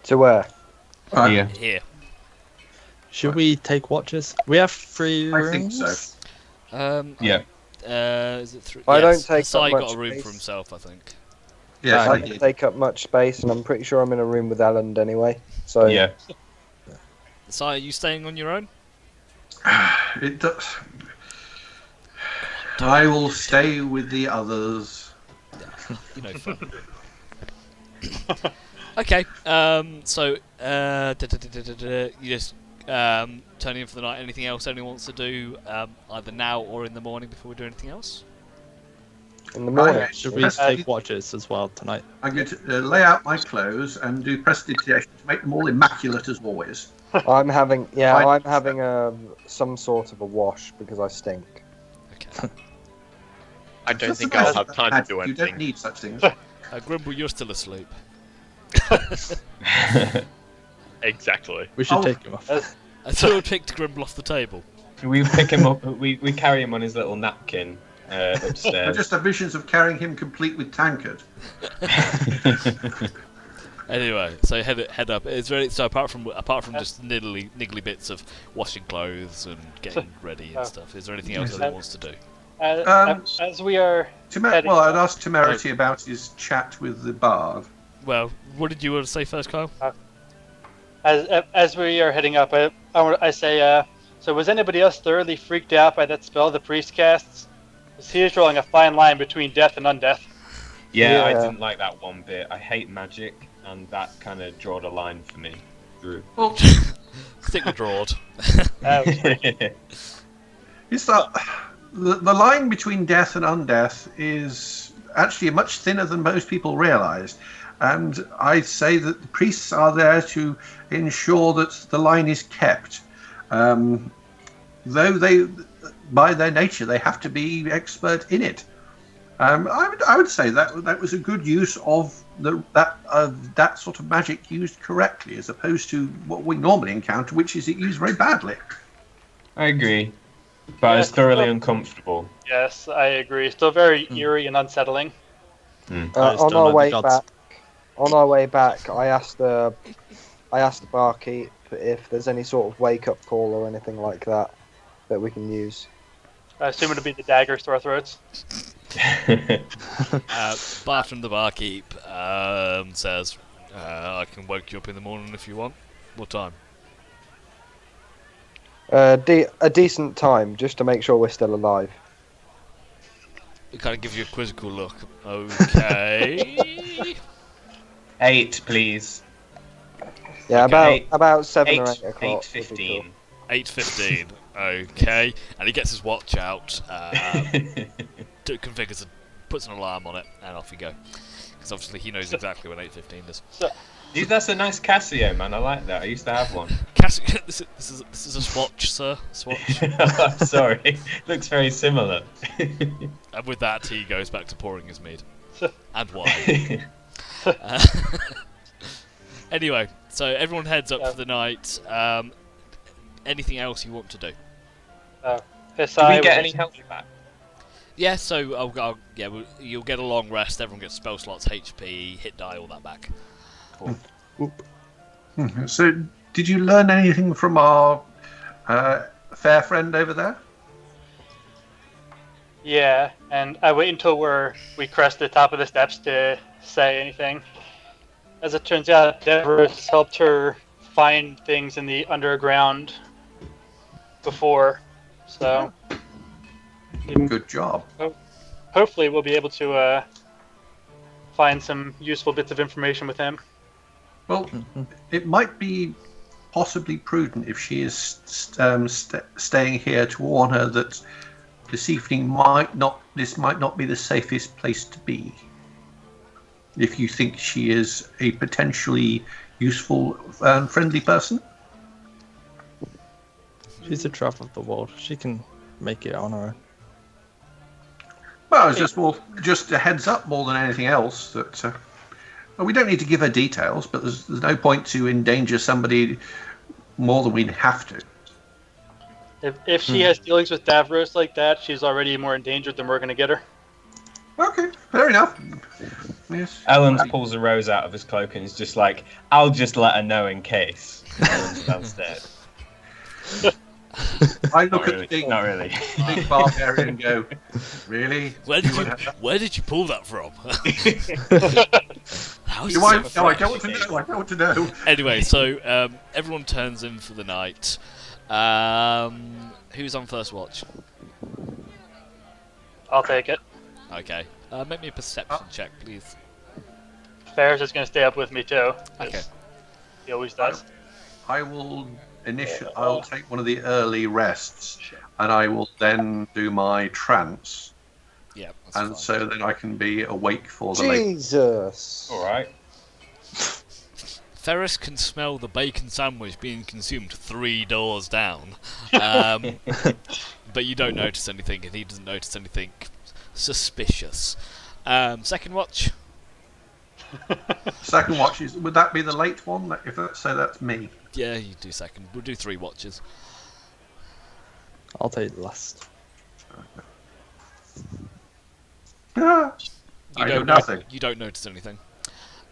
To where? Yeah. here. Should we take watches? We have 3 I rooms. think so. Yeah. Is it three? I yes, don't take Hasai up got much a room for space. himself, I think. Yes, I I don't did. take up much space, and I'm pretty sure I'm in a room with Elland anyway. So Yeah. Hasai, are you staying on your own? It does. I will stay with the others. You know, fun. Okay. You just turn in for the night. Anything else anyone wants to do, either now or in the morning before we do anything else? in the morning. Should we take watches as well tonight? I'm going to lay out my clothes and do prestidigitation to make them all immaculate as always. I'm having Fine. I'm having some sort of a wash because I stink. Okay. I don't Just think a I'll matter have of time to magic. do You anything. don't need such things. Grimble, you're still asleep. Exactly. We should Oh. take him off. Someone picked Grimble off the table. We pick him up. We carry him on his little napkin I upstairs. just have visions of carrying him complete with tankard. Anyway, so head up. It's really so apart from just niggly bits of washing clothes and getting ready and stuff. Is there anything else anyone wants to do? As we are heading Well, I'd up- asked Temerity about his chat with the bard. Well, what did you want to say first, Kyle? as we are heading up, I say, so was anybody else thoroughly freaked out by that spell the priest casts? 'Cause he is drawing a fine line between death and undeath. Yeah, I Yeah. didn't like that one bit. I hate magic, and that kind of drawed a line for me through. Well, Stick with drawed. it's that the line between death and undeath is actually much thinner than most people realise. And I say that the priests are there to ensure that the line is kept. Though they, by their nature, they have to be expert in it. I would say that was a good use of that sort of magic used correctly, as opposed to what we normally encounter, which is it used very badly. I agree, but it's Yeah. thoroughly uncomfortable. Yes, I agree. Still very eerie and unsettling. I On still our know the way gods. back, I asked the barkeep if there's any sort of wake up call or anything like that we can use. I assume it'll be the daggers to our throats. Barton the barkeep says, I can wake you up in the morning if you want. What time? A decent time, just to make sure we're still alive. It kind of gives you a quizzical look. Okay. 8, please. Yeah, Okay, about 7 8, or 8 o'clock. 8:15. 8:15. Okay. And he gets his watch out, configures it, puts an alarm on it, and off you go. Because obviously he knows exactly when 8:15 is. Dude, that's a nice Casio, man. I like that. I used to have one. Cassie, this is a swatch, sir. Swatch. I'm sorry. Looks very similar. And with that, he goes back to pouring his mead and wine. Anyway, so everyone heads up Yeah. for the night. Anything else you want to do? Do we get any health back? Yeah, so you'll get a long rest. Everyone gets spell slots, HP, hit die, all that back. So, did you learn anything from our fair friend over there? Yeah, and I wait until we crest the top of the steps to say anything. As it turns out, Deborah's helped her find things in the underground before, so Good job. hopefully we'll be able to find some useful bits of information with him. Well, it might be possibly prudent if she is staying here to warn her that this evening might not be the safest place to be. If you think she is a potentially useful and friendly person. She's a trap of the world. She can make it on her own. Well, it's just a heads up more than anything else. That well, we don't need to give her details, but there's no point to endanger somebody more than we have to. If she has dealings with Davros like that, she's already more endangered than we're gonna get her. Okay, fair enough. Yes. Ellen pulls a rose out of his cloak and is just like, "I'll just let her know in case." And runs downstairs. I look at the Not really. big barbarian and go, really? Where did you pull that from? How is Do it I? so No, I fresh? don't want to know. I don't want to know. Anyway, so everyone turns in for the night. Who's on first watch? I'll take it. Okay. Make me a perception check, please. Ferris is gonna stay up with me too. 'Cause Okay. He always does. I will I'll take one of the early rests, and I will then do my trance, Yeah. That's and fine. so then I can be awake for the late. Jesus. All right. Ferris can smell the bacon sandwich being consumed 3 doors down, but you don't notice anything, and he doesn't notice anything suspicious. Second watch. Second watch would that be the late one? If that's me. Yeah, you do second. We'll do 3 watches. I'll take the last. I do nothing. You don't notice anything.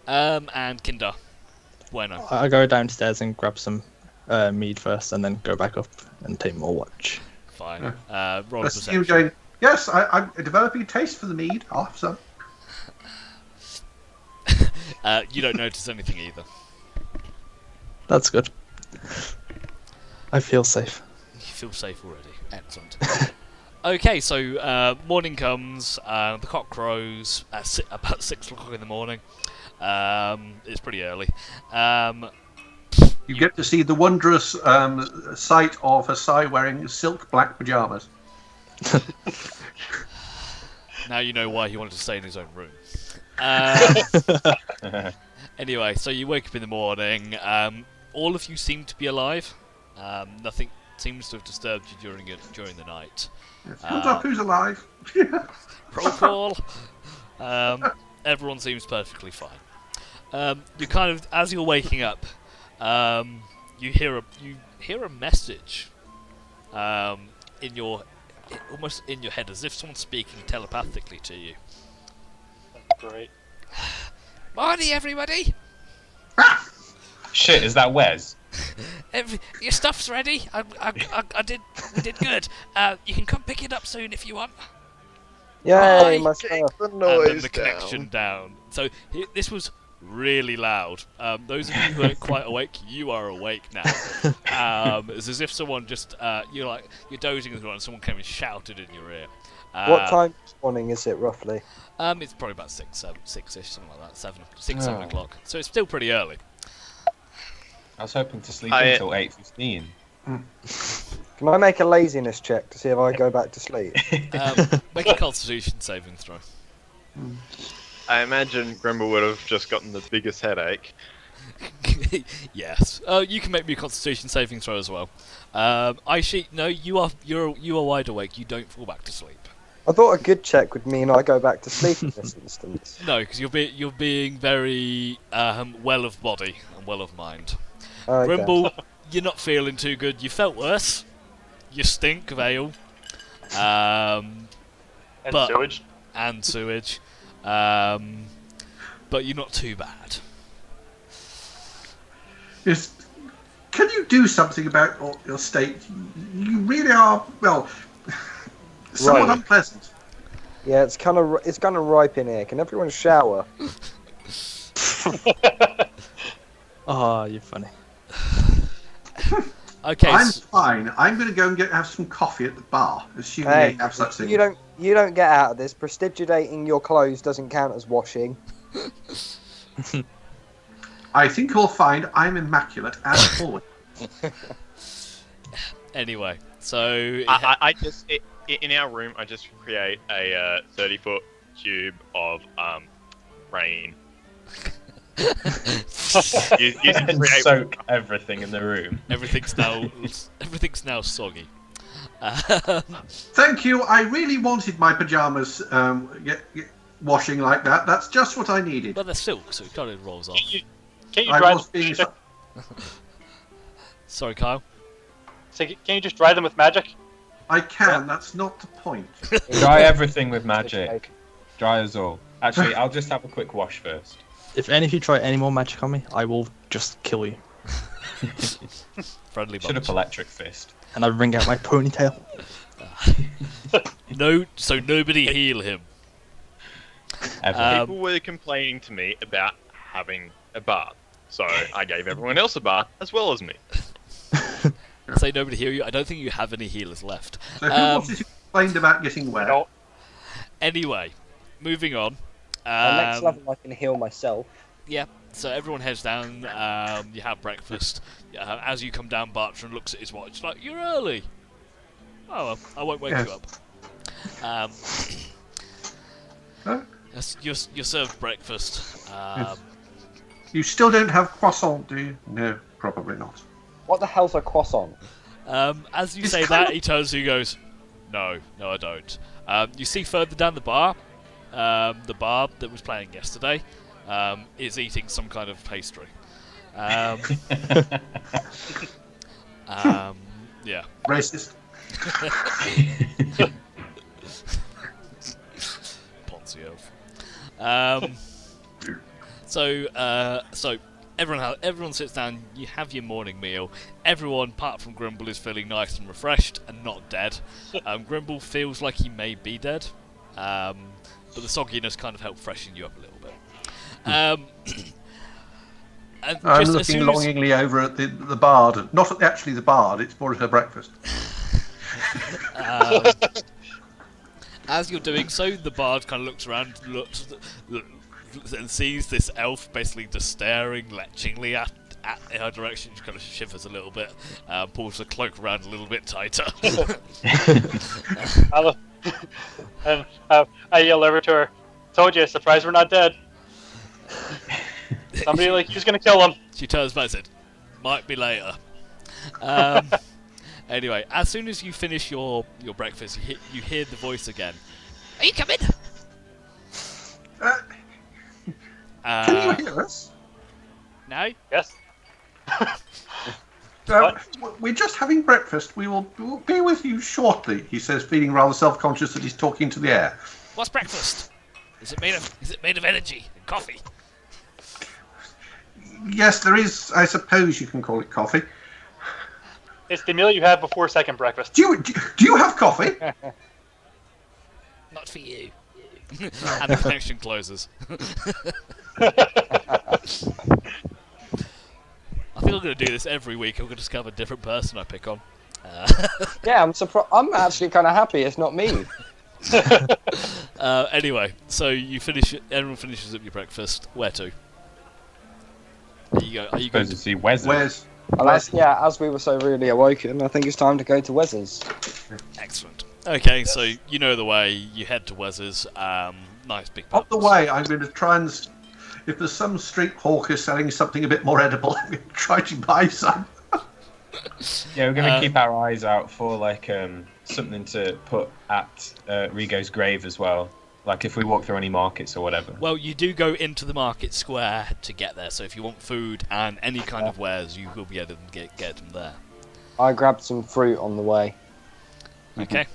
And Kinder. Bueno. I go downstairs and grab some mead first, and then go back up and take more watch. Fine. Roll a That's you perception. going, yes, I'm developing a taste for the mead. I'll have some. You don't notice anything either. That's good. I feel safe. You feel safe already. Excellent. Okay, so morning comes, the cock crows at about 6 o'clock in the morning. It's pretty early. You get to see the wondrous sight of Hasai wearing silk black pajamas. Now you know why he wanted to stay in his own room. Anyway, so you wake up in the morning. All of you seem to be alive. Nothing seems to have disturbed you during the night. Hold up, who's alive? Roll call. Everyone seems perfectly fine. You kind of, as you're waking up, you hear a message almost in your head, as if someone's speaking telepathically to you. Great. Morning, everybody. Shit, is that Wes? Your stuff's ready. We did good. You can come pick it up soon if you want. Yay, Bye. my stuff. The And then noise the connection down. So this was really loud. Those of you who aren't quite awake, you are awake now. It's as if someone just you're dozing as well, and someone came and shouted in your ear. What time this morning is it roughly? It's probably about 6-ish, something like that. 7 o'clock. So it's still pretty early. I was hoping to sleep I- until 8:15. Can I make a laziness check to see if I go back to sleep? Make a Constitution saving throw. I imagine Grimble would have just gotten the biggest headache. Yes. You can make me a Constitution saving throw as well. No, you are wide awake. You don't fall back to sleep. I thought a good check would mean I go back to sleep in this instance. No, because you're being very well of body and well of mind. Okay. Grimble, you're not feeling too good. You felt worse. You stink of ale. And But- sewage. And sewage. But you're not too bad. Yes. Can you do something about your state? You really are, well, somewhat Right. unpleasant. Yeah, it's kind of ripe in here. Can everyone shower? Oh, you're funny. Okay. I'm fine. I'm going to go and have some coffee at the bar, assuming Hey, they have such things. you don't get out of this. Prestidigitating your clothes doesn't count as washing. I think you'll find I'm immaculate as always. Anyway, so I just in our room, I just create a 30-foot cube of rain. You can And create soak everything in the room. everything's now soggy. Thank you. I really wanted my pajamas washing like that. That's just what I needed. But they're silk, so it kind of rolls off. Can't you I dry was being the Sorry, Kyle. So can you just dry them with magic? I can. That's not the point. Dry everything with magic. Dry us all. Actually, I'll just have a quick wash first. If any of you try any more magic on me, I will just kill you. Friendly Should bunch. have electric fist. And I wring out my ponytail. No, so nobody heal him. Ever. People were complaining to me about having a bath, so I gave everyone else a bath as well as me. Say nobody heal you. I don't think you have any healers left. So who was it who complained about getting wet? No. Anyway, moving on. Next level, I can heal myself. Yeah, so everyone heads down, you have breakfast. As you come down, Bartram looks at his watch, like, you're early. Oh, well, I won't wake Yes. you up. Huh? You're served breakfast. Yes. You still don't have croissant, do you? No, probably not. What the hell's a croissant? As you It's say kind that, of- he turns to you and goes, no, I don't. You see further down the bar that was playing yesterday, is eating some kind of pastry. Yeah. Racist. Ponzi elf. So everyone sits down. You have your morning meal. Everyone, apart from Grimble, is feeling nice and refreshed and not dead. Grimble feels like he may be dead, but the sogginess kind of helped freshen you up a little bit. And I'm just as looking soon as- longingly over at the bard. Not at actually the bard, it's more at her breakfast. As you're doing so, the bard kind of looks around, looks and sees this elf basically just staring lechingly at her direction. She kind of shivers a little bit, pulls the cloak around a little bit tighter. And I yell over to her, "Told you, surprised we're not dead." Somebody like who's gonna kill him? She turns back and said, "Might be later." Anyway, as soon as you finish your breakfast, you hear the voice again. Are you coming? Can you hear us? No. Yes. We're just having breakfast. We will be with you shortly, he says, feeling rather self-conscious that he's talking to the air. What's breakfast? Is it made of energy and coffee? Yes, there is, I suppose you can call it coffee. It's the meal you have before second breakfast. Do you have coffee? Not for you. And the connection closes. I think I'm going to do this every week. I'm going to discover a different person I pick on. Yeah, I'm surprised. I'm actually kind of happy it's not me. Anyway, so everyone finishes up your breakfast. Where to? Are you going Supposed to see Wes. Where's? And as we were so rudely awoken, I think it's time to go to Wes's. Excellent. Okay, so you know the way. You head to Wes's. Nice big pub. On the way, I'm going to try and... If there's some street hawker selling something a bit more edible, I'm going to try to buy some. Yeah, we're gonna keep our eyes out for like something to put at Rigo's grave as well. Like if we walk through any markets or whatever. Well, you do go into the market square to get there, so if you want food and any kind of wares, you will be able to get them there. I grabbed some fruit on the way. Okay.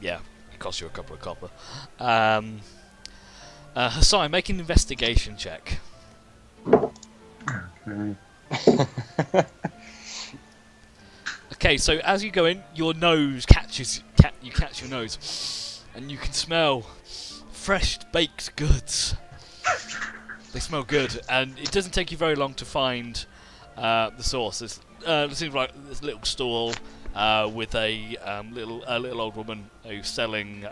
Yeah, it costs you a couple of copper. Hassan, make an investigation check. Okay, so as you go in, your nose you catch your nose, and you can smell fresh baked goods. They smell good, and it doesn't take you very long to find the source. It seems like this little stall with a little old woman who's selling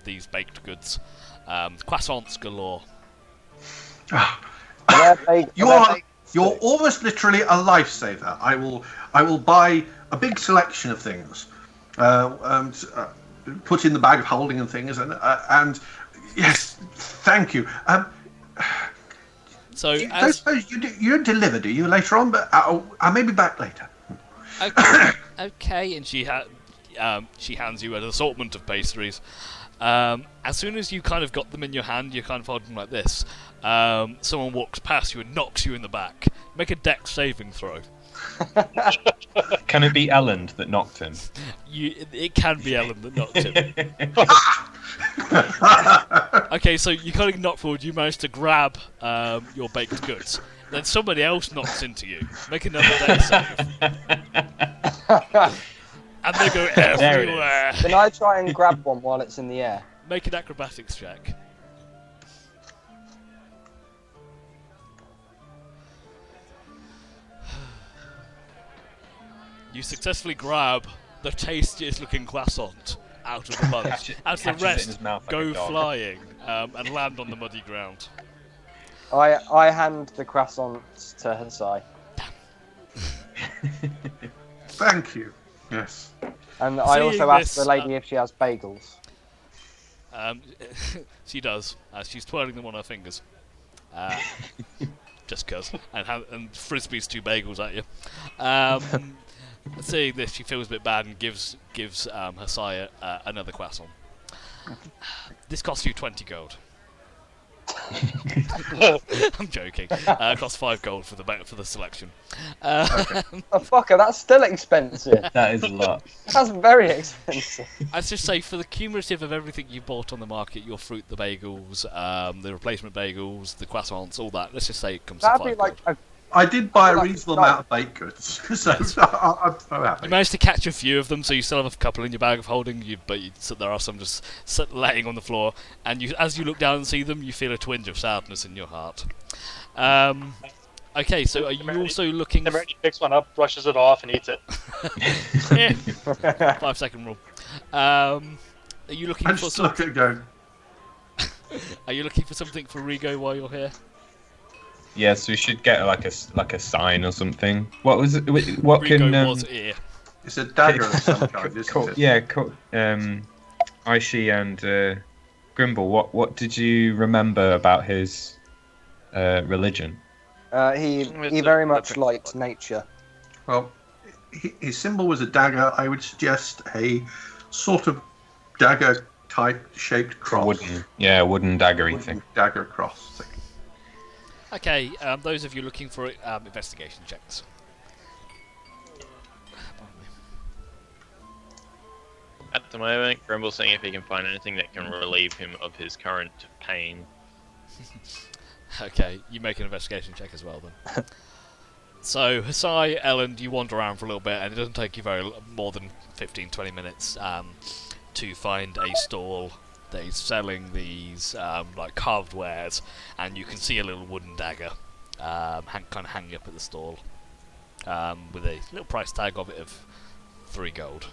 these baked goods, croissants galore. You're almost literally a lifesaver. I will buy a big selection of things, put in the bag of holding and things, and yes, thank you. So I suppose you don't deliver, do you, later on? But I may be back later. Okay, and she hands you an assortment of pastries. As soon as you kind of got them in your hand, you kind of hold them like this. Someone walks past you and knocks you in the back. Make a dex saving throw. Can it be Elland that knocked him? It can be Ellen that knocked him. Okay, so you kind of knock forward. You manage to grab your baked goods. Then somebody else knocks into you. Make another dex save. And they go everywhere. Can I try and grab one while it's in the air? Make an acrobatics check. You successfully grab the tastiest looking croissant out of the mud. As the catches it in rest his mouth like go a dog. flying and land on the muddy ground. I hand the croissants to Hasai. Thank you. Yes. And I Seeing also ask this, the lady if she has bagels. She does. She's twirling them on her fingers. Just 'cause. And frisbees 2 bagels at you. Seeing this, she feels a bit bad and gives Hasai another croissant. This costs you 20 gold. I'm joking. It costs 5 gold for the selection. Oh fucker, that's still expensive. That is a lot. That's very expensive. Let's just say, for the cumulative of everything you bought on the market, your fruit, the bagels, the replacement bagels, the croissants, all that, let's just say it comes to 5 That'd be gold. like I did buy a Like, reasonable like- amount of baked goods, so I'm so happy. You managed to catch a few of them, so you still have a couple in your bag of holding. So there are some just laying on the floor, and as you look down and see them, you feel a twinge of sadness in your heart. Okay, so are you also looking? He picks one up, brushes it off, and eats it. 5-second rule. Are you looking I for just look something? at it going, Are you looking for something for Rigo while you're here? Yeah, so we should get like a sign or something. What was it? What can Rigo was here. it's a dagger of some kind, isn't it? yeah, Aishi and Grimble. What did you remember about his religion? he very much liked nature. Well, his symbol was a dagger. I would suggest a sort of dagger type shaped cross. Wooden daggery Wooden thing. dagger cross thing. Okay, those of you looking for investigation checks. At the moment, Grimble's seeing if he can find anything that can relieve him of his current pain. Okay, you make an investigation check as well then. So, Hasai, Ellen, you wander around for a little bit, and it doesn't take you more than 15-20 minutes to find a stall that is selling these like carved wares, and you can see a little wooden dagger kind of hanging up at the stall with a little price tag of it of 3 gold.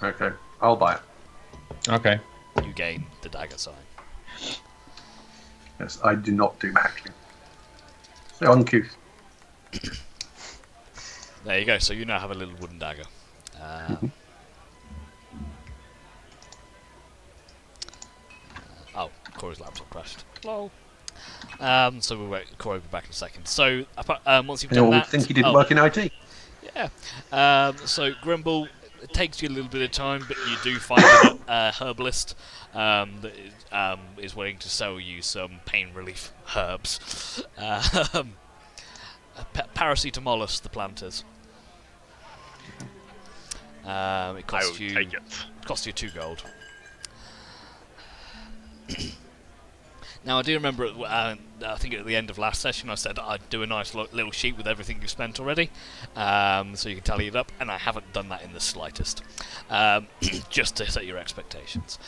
Okay, I'll buy it. Okay. You gain the dagger sign. Yes, I do not do hackling. So uncouth. There you go, so you now have a little wooden dagger. Oh, Corey's laptop crashed. Lol. So we'll wait. Corey will be back in a second. So once you've You done all that, think he didn't work in IT. yeah. So Grimble, it takes you a little bit of time, but you do find a herbalist that is willing to sell you some pain relief herbs. Paracetamolus, the plant is. It I will costs you take it. costs you 2 gold. Now I do remember, I think at the end of last session I said I'd do a nice little sheet with everything you've spent already, so you can tally it up, and I haven't done that in the slightest, just to set your expectations.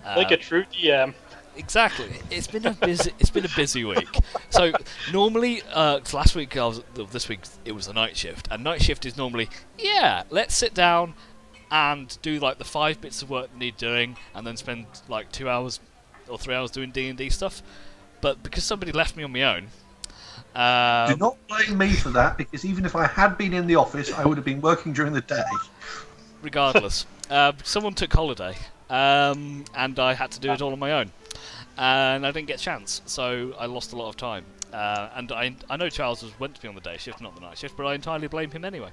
Like a true DM. Exactly. It's been a busy week. So normally, last week this week it was the night shift, and night shift is normally let's sit down and do like the 5 bits of work that need doing, and then spend like 2 hours or 3 hours doing D&D stuff. But because somebody left me on my own, Do not blame me for that, because even if I had been in the office, I would have been working during the day. regardless, someone took holiday, and I had to do it all on my own. And I didn't get a chance, so I lost a lot of time. And I know Charles was meant to be on the day shift, not the night shift, but I entirely blame him anyway.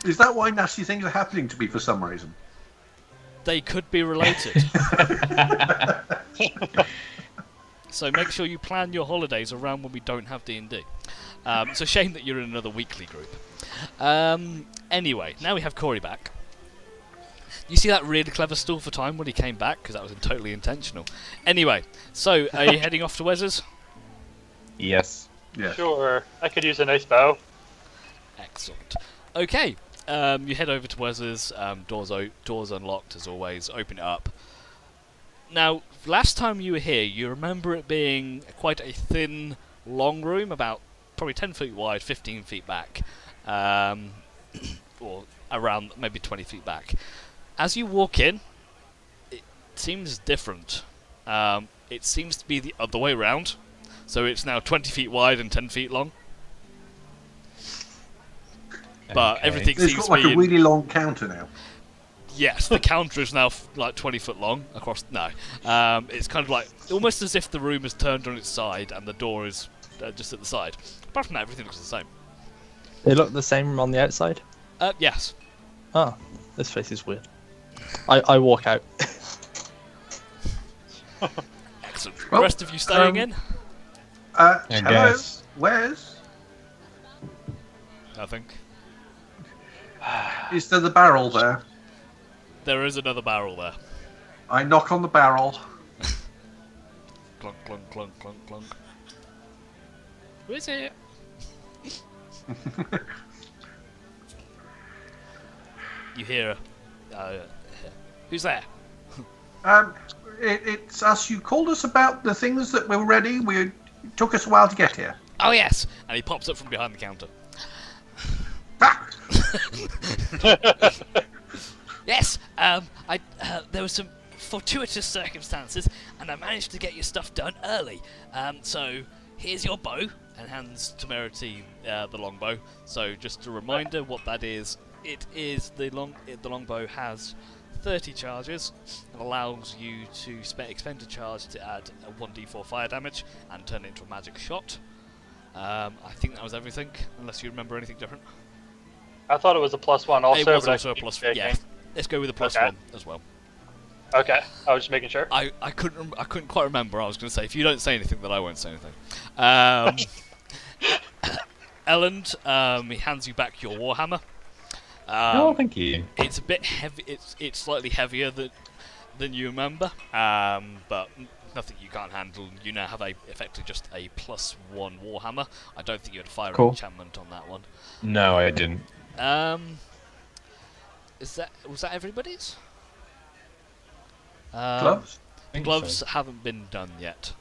Is that why nasty things are happening to me for some reason? They could be related. So make sure you plan your holidays around when we don't have D&D. It's a shame that you're in another weekly group. Anyway, now we have Corey back. You see that really clever stall for time when he came back? Because that was totally intentional. Anyway, so are you heading off to Wes's? Yes. Yeah. Sure. I could use a nice bow. Excellent. Okay, you head over to Wes's. Doors unlocked as always. Open it up. Now, last time you were here, you remember it being quite a thin, long room, about probably 10 feet wide, 15 feet back, or around maybe 20 feet back. As you walk in, it seems different. It seems to be the other way around, so it's now 20 feet wide and 10 feet long. But everything It's seems got like to be a really long counter now. Yes, the counter is now like 20 foot long across. No, it's kind of like almost as if the room is turned on its side and the door is just at the side. Apart from that, everything looks the same. They look the same on the outside? Yes. Ah, this place is weird. I walk out. Excellent. Well, the rest of you staying in? I Hello, guess. where's? Nothing. Is there the barrel there? There is another barrel there. I knock on the barrel. Clunk, clunk, clunk, clunk, clunk. Who is it? You hear who's there? It's us. You called us about the things that were ready. It took us a while to get here. Oh yes! And he pops up from behind the counter. Ah! Yes, there were some fortuitous circumstances, and I managed to get your stuff done early. So here's your bow, and hands Temerity the longbow. So just a reminder what that is. It is the longbow has 30 charges and allows you to expend a charge to add a 1d4 fire damage and turn it into a magic shot. I think that was everything, unless you remember anything different. I thought it was a +1 also. It was but also a plus. Yeah, let's go with a +1 as well. Okay, I was just making sure. I couldn't quite remember. I was going to say if you don't say anything, then I won't say anything. Elland, he hands you back your warhammer. Oh, thank you. It's a bit heavy. It's slightly heavier than you remember. But nothing you can't handle. You now have effectively just a +1 warhammer. I don't think you had to fire an enchantment on that one. No, I didn't. Was that everybody's? Gloves? The gloves haven't been done yet.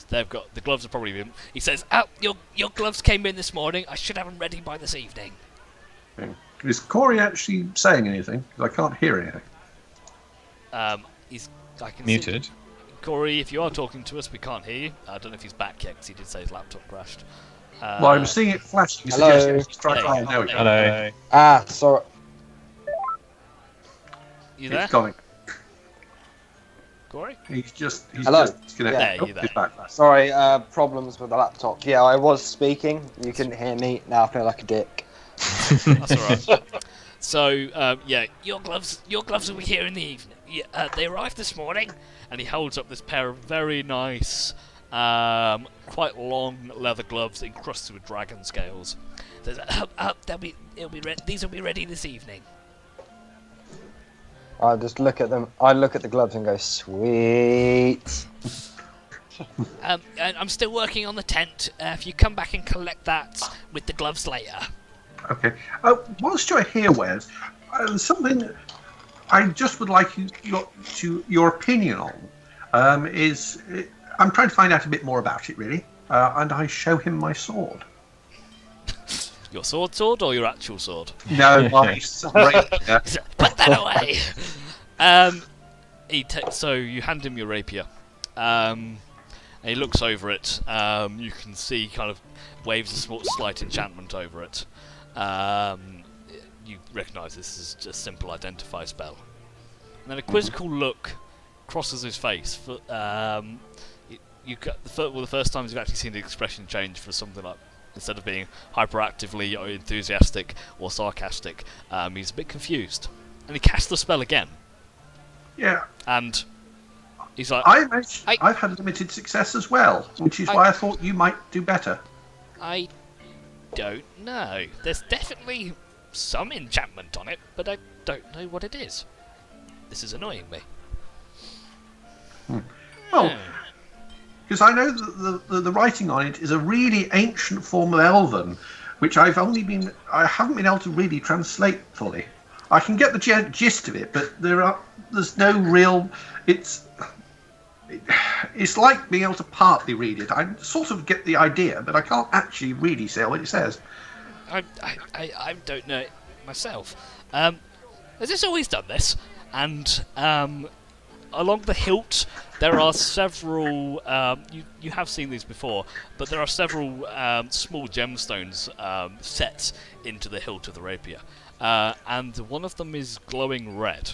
The gloves have probably been. He says, "Oh, your gloves came in this morning. I should have them ready by this evening." Is Corey actually saying anything? Because I can't hear anything. I can Muted. See, Corey, if you are talking to us, we can't hear you. I don't know if he's back yet because he did say his laptop crashed. Well, I'm seeing it flashing. Hello. Suggesting he's trying to find out. Hello. Ah, sorry. You there, It's going. Corey? He's Hello. just disconnected. There, Oh, you're he's there. back. Sorry, problems with the laptop. Yeah, I was speaking. You couldn't hear me. Now I feel like a dick. That's alright. So, your gloves will be here in the evening. Yeah, they arrived this morning, and he holds up this pair of very nice, quite long leather gloves encrusted with dragon scales. Says, these will be ready this evening. I just look at them. I look at the gloves and go, sweet. And I'm still working on the tent. If you come back and collect that with the gloves later. Okay. Whilst you're here, Wes, something I just would like your opinion on is I'm trying to find out a bit more about it, really, and I show him my sword. Your sword or your actual sword? No, my rapier. Put that away. So you hand him your rapier, and he looks over it. You can see kind of waves a slight enchantment over it. You recognise this is just a simple identify spell. And then a quizzical look crosses his face. The first time you've actually seen the expression change for something like, instead of being hyperactively or enthusiastic or sarcastic, he's a bit confused. And he casts the spell again. Yeah. And He's like, I've had limited success as well, which is I- why I thought you might do better. I don't know. There's definitely some enchantment on it, but I don't know what it is. This is annoying me. Well, because I know that the writing on it is a really ancient form of Elven, which I haven't been able to really translate fully. I can get the gist of it, but there's no real. It's like being able to partly read it. I sort of get the idea, but I can't actually really say what it says. I don't know it myself. Has this always done this? And along the hilt, there are several. You have seen these before, but there are several small gemstones set into the hilt of the rapier, and one of them is glowing red.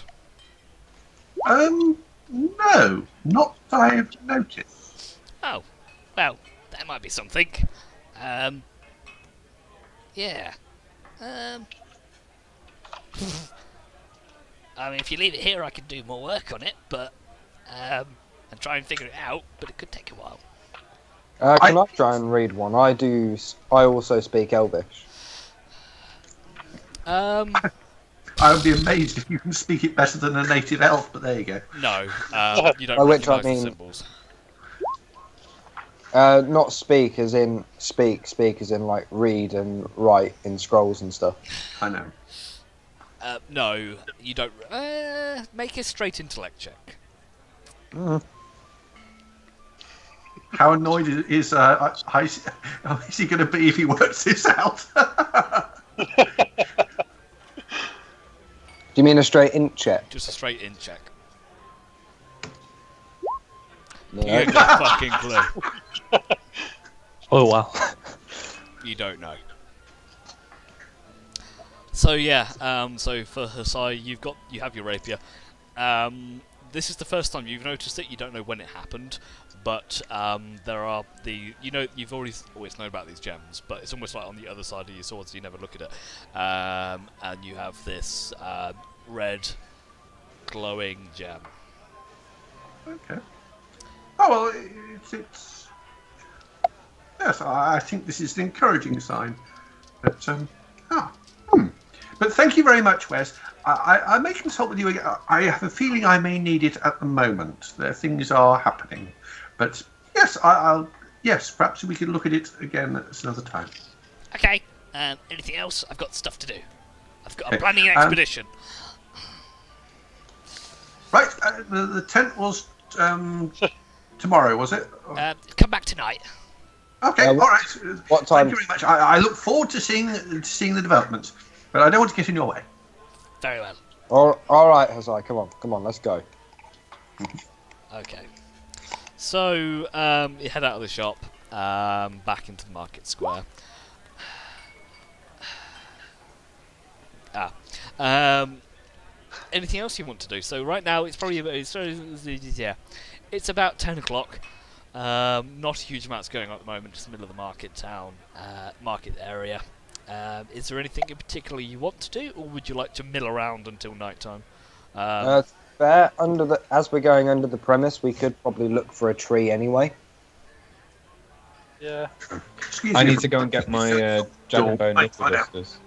No, not that I've noticed. Oh, well, that might be something. Yeah. I mean, if you leave it here, I can do more work on it, but and try and figure it out. But it could take a while. Can I try and read one? I also speak Elvish. I would be amazed if you can speak it better than a native elf, but there you go. No, you don't By which I recognise the mean- symbols. Not speak as in speak as in like read and write in scrolls and stuff. I know. No, you don't. Make a straight intellect check. How annoyed is he going to be if he works this out? Do you mean a straight int check? Just a straight in check. No. You ain't got a fucking clue. Oh wow. You don't know. So yeah, so for Hasai, you have your rapier. This is the first time you've noticed it. You don't know when it happened, but there are you've always known about these gems, but it's almost like on the other side of your sword, so you never look at it. And you have this red glowing gem. Okay. Oh well, it's yes. I think this is an encouraging sign. But But thank you very much, Wes. I may consult with you again. I have a feeling I may need it at the moment. Things are happening, but yes, yes. Perhaps we can look at it again at another time. Okay. Anything else? I've got stuff to do. I've got a planning expedition. Right. The tent was tomorrow, was it? Come back tonight. Okay. All right. What time? Thank you very much. I look forward to seeing the developments, but I don't want to get in your way. Very well. All right, Hazai, come on, let's go. Okay. So you head out of the shop, back into the market square. Anything else you want to do? So right now it's probably it's about 10 o'clock. Not huge amounts going on at the moment. Just the middle of the market town, market area. Is there anything in particular you want to do, or would you like to mill around until night time? Fair. As we're going under the premise, we could probably look for a tree anyway. Yeah. Excuse I me. need to go and get my Dragonbone Knuckle Dusters.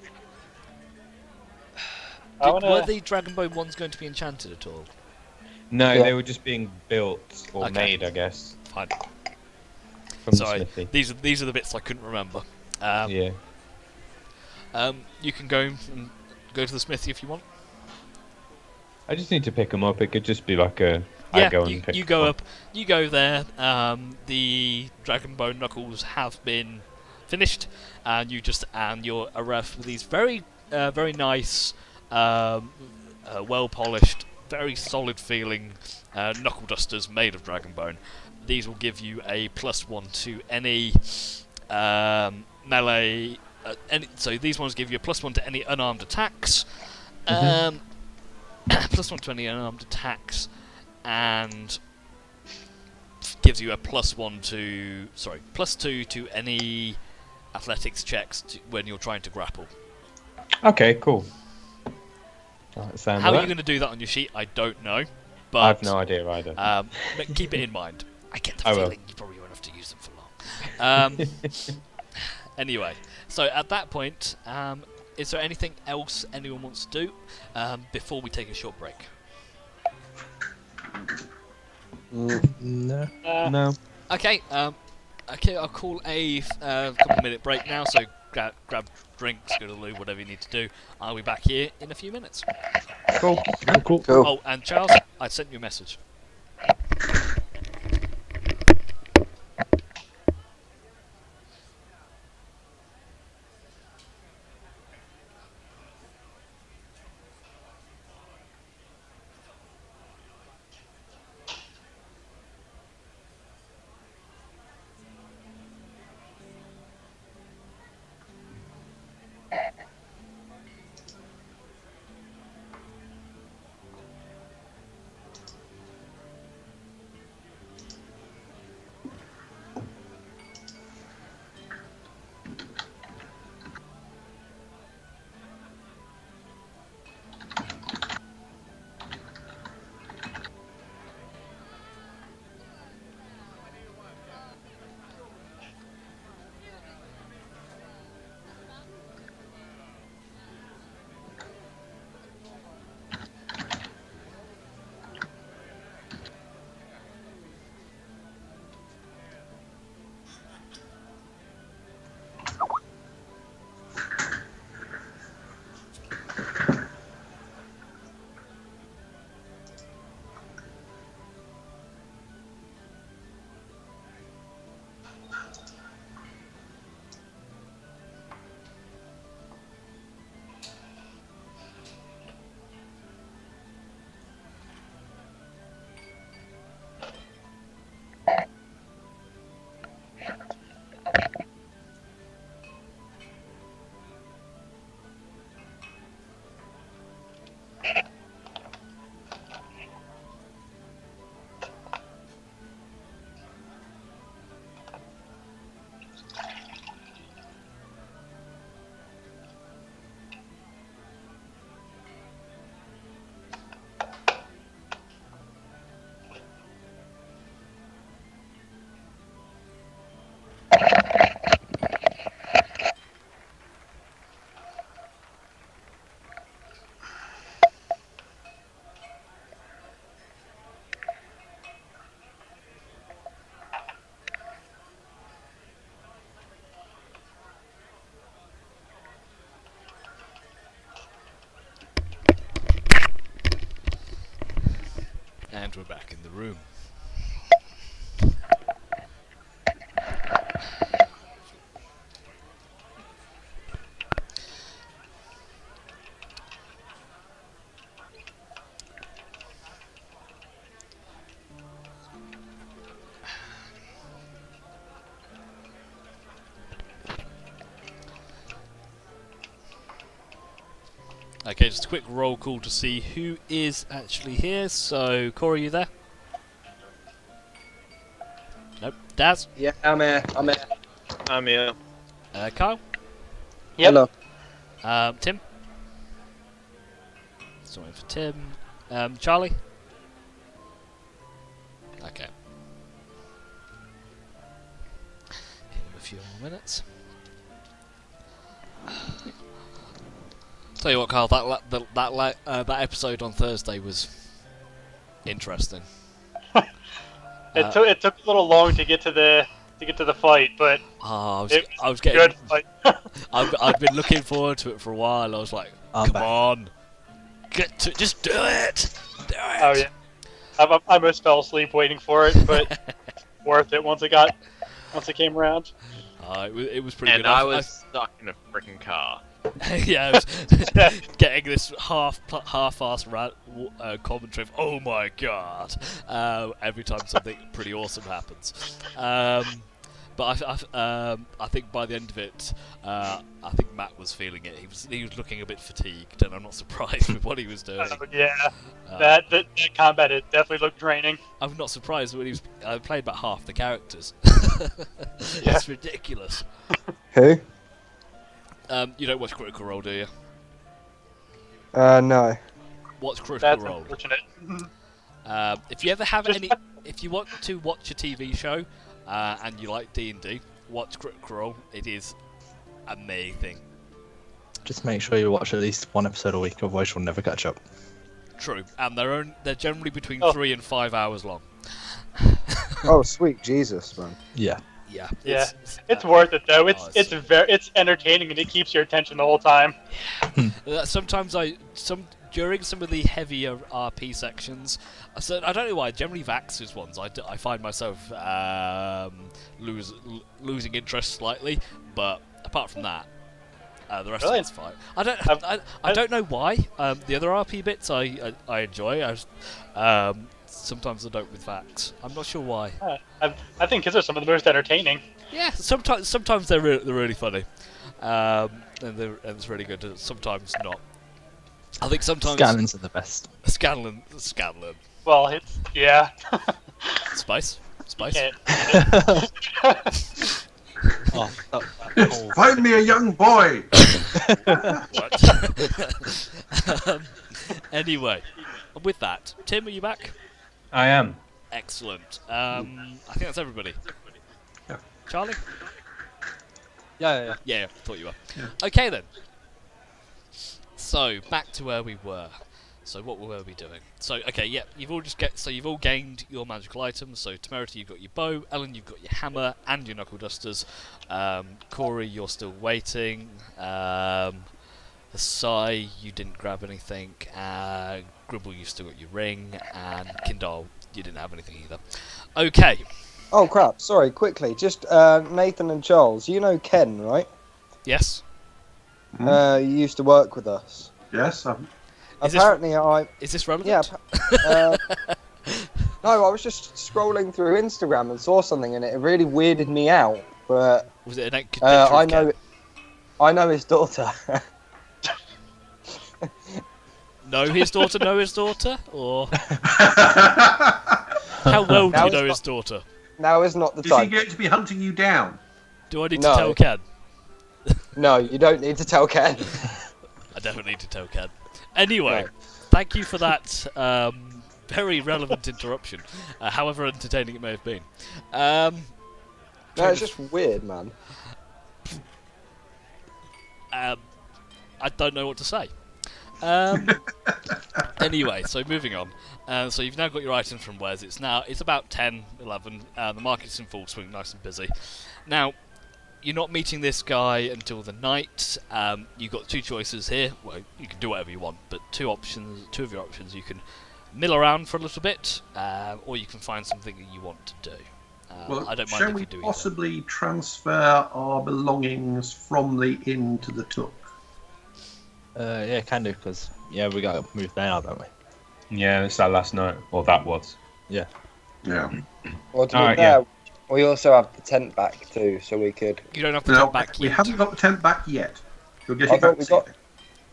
Were the Dragonbone ones going to be enchanted at all? No, Yeah. they were just being built or Okay. made, I guess, Fine. from Sorry, the smithy. these are the bits I couldn't remember. Yeah. You can go to the smithy if you want. I just need to pick them up. It could just be like Yeah, I go and pick you go them up. You go there. The Dragonbone knuckles have been finished, and you're arrest with these very nice, well polished, very solid feeling knuckle dusters made of Dragonbone. These will give you a +1 to any melee. So these ones give you a +1 to any unarmed attacks. +1 to any unarmed attacks, and gives you a +2 to any athletics checks when you're trying to grapple. Okay, cool. That sounds How are right. you going to do that on your sheet? I don't know, But I have no idea either. but keep it in mind. I get the I will. feeling you probably won't have to use them for long. Anyway, so at that point, is there anything else anyone wants to do before we take a short break? No. No. Okay, okay, I'll call a couple-minute break now, so grab drinks, go to the loo, whatever you need to do. I'll be back here in a few minutes. Cool. Cool. Oh, and Charles, I sent you a message. And we're back in the room. Okay, just a quick roll call to see who is actually here. So, Corey, you there? Nope. Daz? Yeah, I'm here. I'm here. Kyle? Yep. Hello. Tim? Still waiting for Tim. Charlie? Okay. Give him a few more minutes. Tell you what, Kyle, that episode on Thursday was interesting. It took a little long to get to the fight, but I it was a getting. good fight. I've been looking forward to it for a while. I was like, I'm come back. on, just do it, do it. Oh yeah, I almost fell asleep waiting for it, but worth it once it came around. It was pretty And good. I was stuck in a freaking car. Yeah, I was getting this half-assed commentary of, oh my god, every time something pretty awesome happens. But I think by the end of it, I think Matt was feeling it. He was looking a bit fatigued, and I'm not surprised with what he was doing. Yeah, that combat it definitely looked draining. I'm not surprised when I played about half the characters. Yeah. It's ridiculous. Who? You don't watch Critical Role, do you? No. What's Critical That's Role? unfortunate. If you ever have if you want to watch a TV show and you like D&D, watch Kryptgarden. It is amazing. Just make sure you watch at least one episode a week, otherwise you'll never catch up. True, and they're generally between 3 and 5 hours long. Oh, sweet Jesus, man. Yeah. Yeah. Yeah, it's worth it though. It's Oh, it's entertaining and it keeps your attention the whole time. Sometimes during some of the heavier RP sections, so I don't know why. Generally, Vax's ones, I find myself losing interest slightly, but apart from that, the rest Really? of it's fine. I don't know why. The other RP bits I enjoy. Sometimes I don't with Vax. I'm not sure why. I think because they're some of the most entertaining. Yeah, sometimes they're really funny, and it's really good. Sometimes not. I think sometimes Scannons are the best. Scanlan. Well, it's yeah. Spice. Can't- Oh, that whole... Find me a young boy. What? Anyway, with that, Tim, are you back? I am. Excellent. I think that's everybody. Yeah. Charlie? Yeah. Yeah, thought you were. Yeah. Okay then. So back to where we were. So what were we doing? So okay, yeah, you've all gained your magical items. So Temerity, you've got your bow. Ellen, you've got your hammer and your knuckle dusters. Corey, you're still waiting. Asai, you didn't grab anything. Gribble, you've still got your ring. And Kindle, you didn't have anything either. Okay. Oh crap! Sorry, quickly, just Nathan and Charles. You know Ken, right? Yes. You used to work with us. Yes. Apparently, Is this relevant? Yeah. No, I was just scrolling through Instagram and saw something, and it really weirded me out. But Was it an adventure I of know, Ken? I know his daughter. Know his daughter, or how well do Now you it's know not- his daughter? Now is not the Is he time. going to be hunting you down? Do I need No. to tell Ken? No, you don't need to tell Ken. I definitely need to tell Ken. Anyway, No. thank you for that very relevant interruption, however entertaining it may have been. No, it's just weird, man. I don't know what to say. Anyway, so moving on. So you've now got your items from Wes. It's about 10, 11. The market's in full swing, nice and busy. Now, you're not meeting this guy until the night. You've got two choices here. Well, you can do whatever you want, but two of your options. You can mill around for a little bit, or you can find something that you want to do. Well, I don't mind shall if we you do either. possibly transfer our belongings from the inn to the took? Yeah, can do, because, yeah, we got to move now, don't we? Yeah, it's that last night. Or that was. Yeah. Well, to be Alright, fair, we also have the tent back too, so we could. You don't have to No, come back we yet. haven't got the tent back yet. We'll get I it back thought we this got- evening.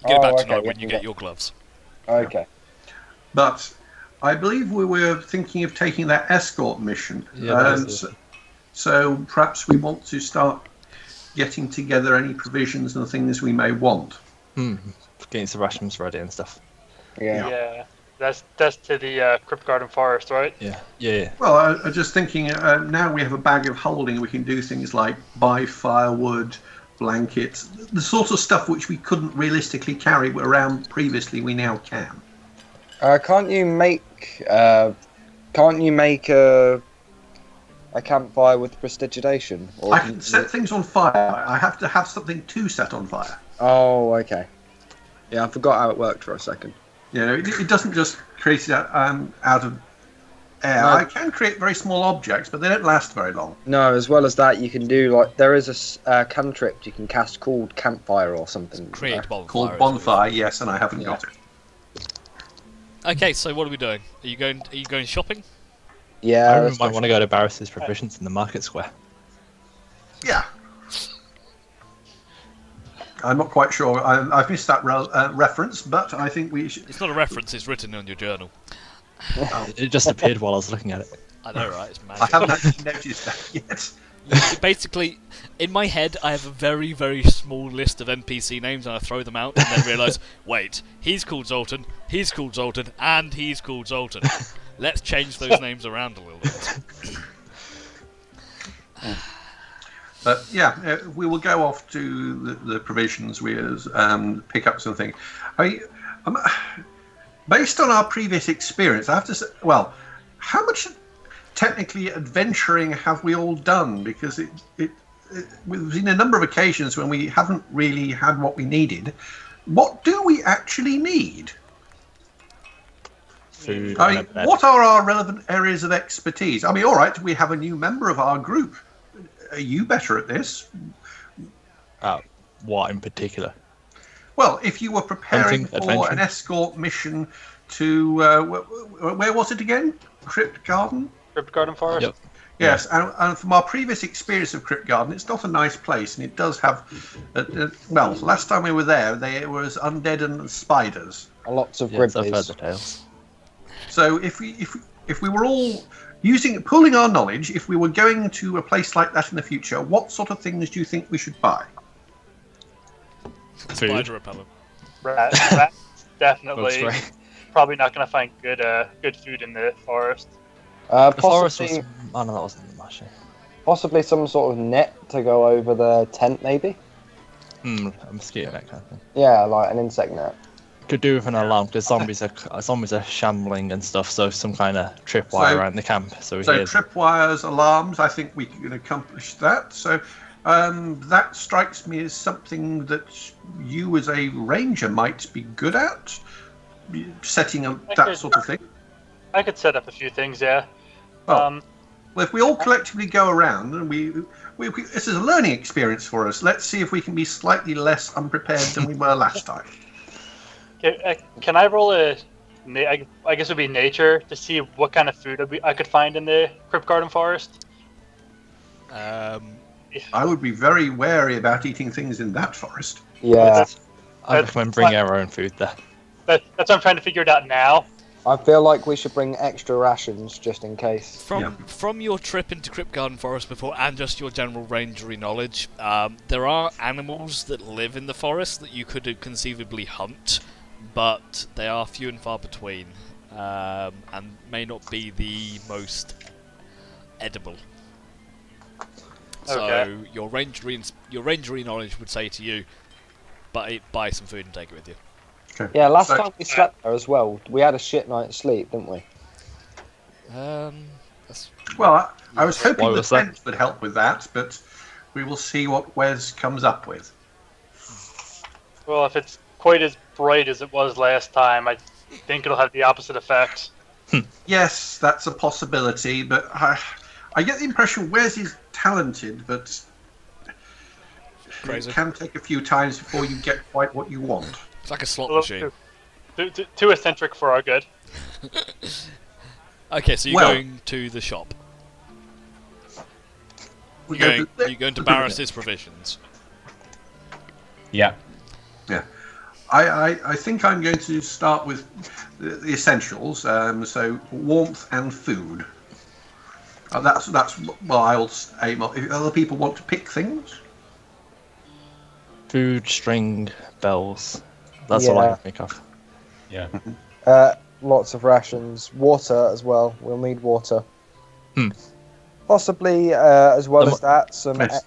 Get it back Oh, tonight okay, when yeah, you get your gloves. Okay. But I believe we were thinking of taking that escort mission. Yeah, and so perhaps we want to start getting together any provisions and things we may want. Getting some rations ready and stuff. Yeah. Yeah, that's to the Kryptgarden forest, right? Yeah. Well, I'm just thinking now we have a bag of holding, we can do things like buy firewood, blankets, the sort of stuff which we couldn't realistically carry around previously, we now can. Can't you make a campfire with prestidigitation? Or I can set things on fire. I have to have something to set on fire. Oh, okay. Yeah, I forgot how it worked for a second. You know, it doesn't just create it out of air. No. I can create very small objects, but they don't last very long. No, as well as that, you can do there is a cantrip you can cast called campfire or something. Create bonfire. Called is bonfire, yes, and I haven't Yeah. got it. Okay, so what are we doing? Are you going shopping? Yeah. I that's might want to go to Barris's Provisions in the market square. Yeah. I'm not quite sure. I've missed that reference, but I think we should. It's not a reference. It's written on your journal. It just appeared while I was looking at it. I know, right? It's I magic. haven't actually noticed that yet. Basically, in my head, I have a very, very small list of NPC names, and I throw them out, and then realise, wait, he's called Zoltan, and he's called Zoltan. Let's change those names around a little bit. But yeah, we will go off to the provisions with pick up something. Um, based on our previous experience, I have to say, well, how much technically adventuring have we all done? Because we've seen a number of occasions when we haven't really had what we needed. What do we actually need? Food. I mean, what are our relevant areas of expertise? I mean, all right, we have a new member of our group. Are you better at this? What in particular? Well, if you were preparing for adventure. an escort mission to where was it again? Kryptgarden. Kryptgarden Forest. Yep. Yes, and from our previous experience of Kryptgarden, it's not a nice place, and it does have. Well, last time we were there was undead and spiders. Lots of Yes, I've heard Griblies. the tales. So if we were all pooling our knowledge, if we were going to a place like that in the future, what sort of things do you think we should buy? Food. Spider repellent. Rats, definitely. Looks great. Probably not going to find good food in the forest. The forest was. Possibly, Oh no, that wasn't the mash. possibly some sort of net to go over the tent, maybe. A mosquito net kind of thing. Yeah, like an insect net. Could do with an alarm because zombies are shambling and stuff. So some kind of tripwire So- around the camp. So we So hear them. tripwires, alarms, I think we can accomplish that. So that strikes me as something that you as a ranger might be good at, setting up that sort of thing. I could set up a few things, yeah. Well, well, if we all collectively go around and we this is a learning experience for us. Let's see if we can be slightly less unprepared than we were last time. Can I roll I guess it would be nature to see what kind of food I could find in the Kryptgarden Forest? I would be very wary about eating things in that forest. Yeah, I recommend bringing our own food there. That's what I'm trying to figure it out now. I feel like we should bring extra rations just in case. From your trip into Kryptgarden Forest before, and just your general rangery knowledge, there are animals that live in the forest that you could conceivably hunt, but they are few and far between, and may not be the most edible. So Okay. your rangery knowledge would say to you, buy some food and take it with you. Okay. Yeah, last So- time we slept there as well, we had a shit night's sleep, didn't we? That's Well, I was hoping Why the was that? tent would help with that, but we will see what Wes comes up with. Well, if it's quite as bright as it was last time, I think it'll have the opposite effect. Yes, that's a possibility, but I get the impression Wes is talented, but crazy. it can take a few times before you get quite what you want. It's like a slot A little machine. too eccentric for our good. Okay, so you're Well- going to the shop. We You're go going to Barris's provisions. Yeah. I think I'm going to start with the essentials. So warmth and food. That's what I'll aim on. If other people want to pick things, Food, string, bells. That's all I Yeah. can think of. Yeah. Lots of rations, water as well. We'll need water. Possibly, as well Then as that, some Yes.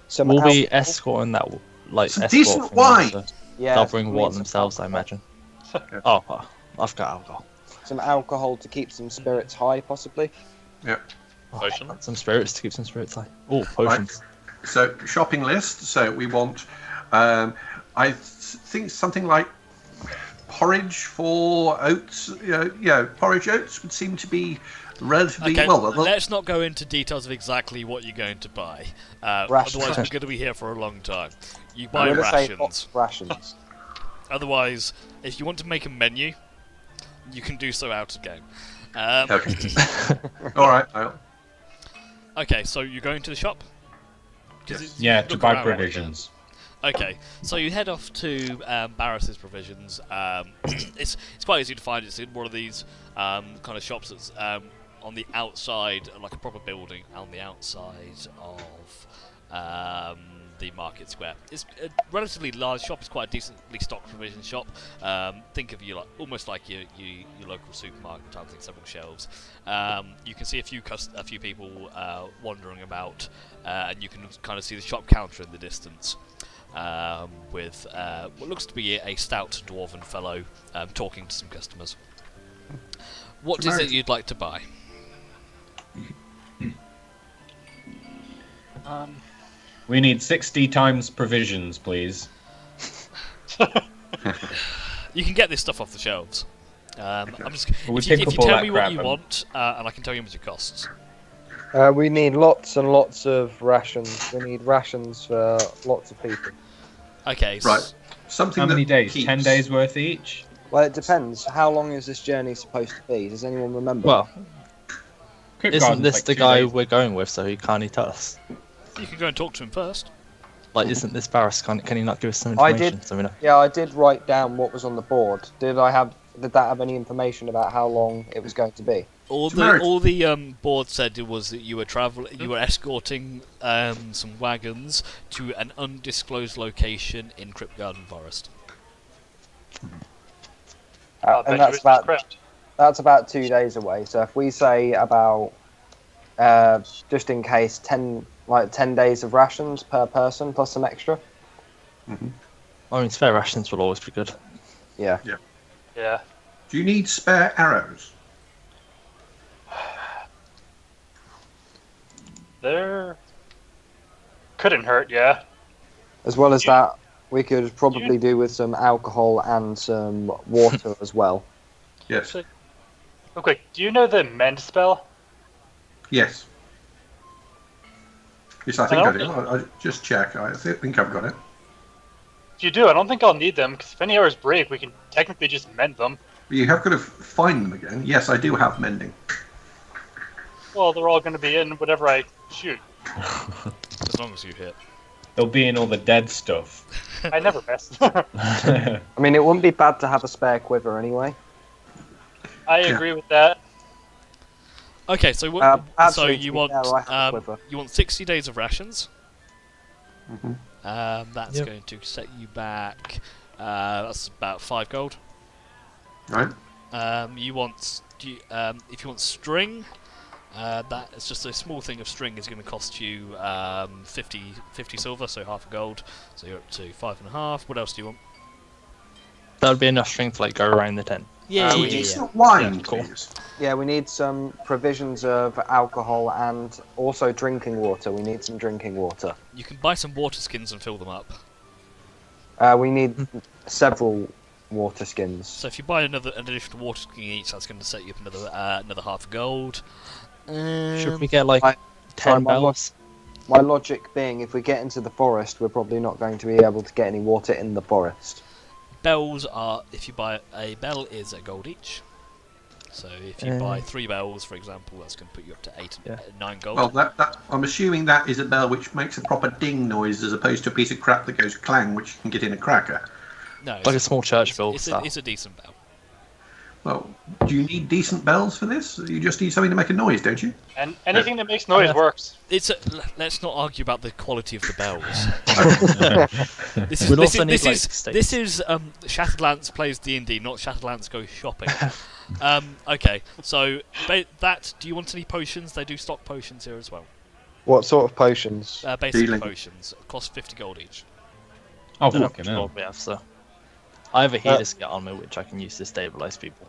some. We'll be alcohol. escorting that, like Some escort decent from wine. there, so Yeah, they'll bring we water need some themselves, I alcohol. imagine. Oh, well, I've got alcohol. Some alcohol to keep some spirits high, possibly. Potion? Some spirits to keep some spirits high. Oh, potions. so shopping list. So we want, think something like porridge for oats. Porridge oats would seem to be relatively Okay, well. let's not go into details of exactly what you're going to buy. Rations. Otherwise, we're going to be here for a long time. You I'm buy gonna say rations. lots of rations. Otherwise, if you want to make a menu, you can do so out of game. Okay. All right. Okay, so you're going to the shop? 'Cause it's- Yeah, you to look buy around. provisions. Okay, so you head off to Barris's Provisions. It's quite easy to find. It's in one of these kind of shops that's on the outside, like a proper building, on the outside of the market square. It's a relatively large shop. It's quite a decently stocked provision shop. Think of you like almost like your local supermarket type thing, several shelves. You can see a few people wandering about, and you can kind of see the shop counter in the distance. With what looks to be a stout dwarven fellow talking to some customers. What is it you'd like to buy? We need 60 times provisions, please. You can get this stuff off the shelves. I'm just, Well, we if you pick up all tell that me what crap you and- want, and I can tell you how much it costs. We need lots and lots of rations. We need rations for lots of people. Okay. Right. Something How many that days? keeps- 10 days worth each? Well, it depends. How long is this journey supposed to be? Does anyone remember? Well, Kryptgarden's isn't this like the 2 guy days. we're going with? So he can't he tell us? You can go and talk to him first. Like, isn't this Barris? Can he not give us some I information? did. So we know. Yeah, I did write down what was on the board. Did that have any information about how long it was going to be? All Samaritan. the board said it was that you were escorting some wagons to an undisclosed location in Kryptgarden Forest. I'll bet And you that's it's about crypt. 2 days away. So if we say about just in case 10 days of rations per person plus some extra. I mean, spare rations will always be good. Yeah. Yeah. Do you need spare arrows? There couldn't hurt, yeah. As well as You- that, we could probably do with some alcohol and some water as well. Yes. Real quick, do you know the mend spell? Yes. Yes, I think I I don't do. I'll just check. I think I've got it. If you do, I don't think I'll need them, because if any arrows break, we can technically just mend them. But you have got to find them again. Yes, I do have mending. Well, they're all going to be in whatever I shoot. As long as you hit. They'll be in all the dead stuff. I never miss. I mean, it wouldn't be bad to have a spare quiver anyway. I agree with that. Okay, so what? So Actually, to you be want fair, I have a quiver. 60 days of rations. Mhm. That's Yep. going to set you back. That's about 5 gold. Right? If you want string, that is just a small thing of string is going to cost you 50 silver, so half a gold. So you're up to 5.5. What else do you want? That would be enough string to like go around the tent. Yeah, We need some wine, Yeah, cool. please. Yeah, we need some provisions of alcohol and also drinking water. We need some drinking water. you can buy some water skins and fill them up. We need several water skins. So if you buy an additional water skin each, that's going to set you up another half a gold. Should we get like I- 10 sorry, my bells? My logic being, if we get into the forest, we're probably not going to be able to get any water in the forest. Bells are, if you buy a bell, is a gold each. So if you buy 3 bells, for example, that's going to put you up to 9 gold. Well, that I'm assuming that is a bell which makes a proper ding noise as opposed to a piece of crap that goes clang, which you can get in a cracker. No, Like a small church bell it's style. a decent bell. Well, do you need decent bells for this? You just need something to make a noise, don't you? And anything that makes noise works. Let's not argue about the quality of the bells. This We'd also need, this like, is stakes. Shattered Lance plays D&D, not Shattered Lance goes shopping. Okay, so do you want any potions? They do stock potions here as well. What sort of potions? Basic Healing. potions cost 50 gold each. Oh, Don't know fucking how much hell. gold we have, so. I have a healer's kit on me, which I can use to stabilize people.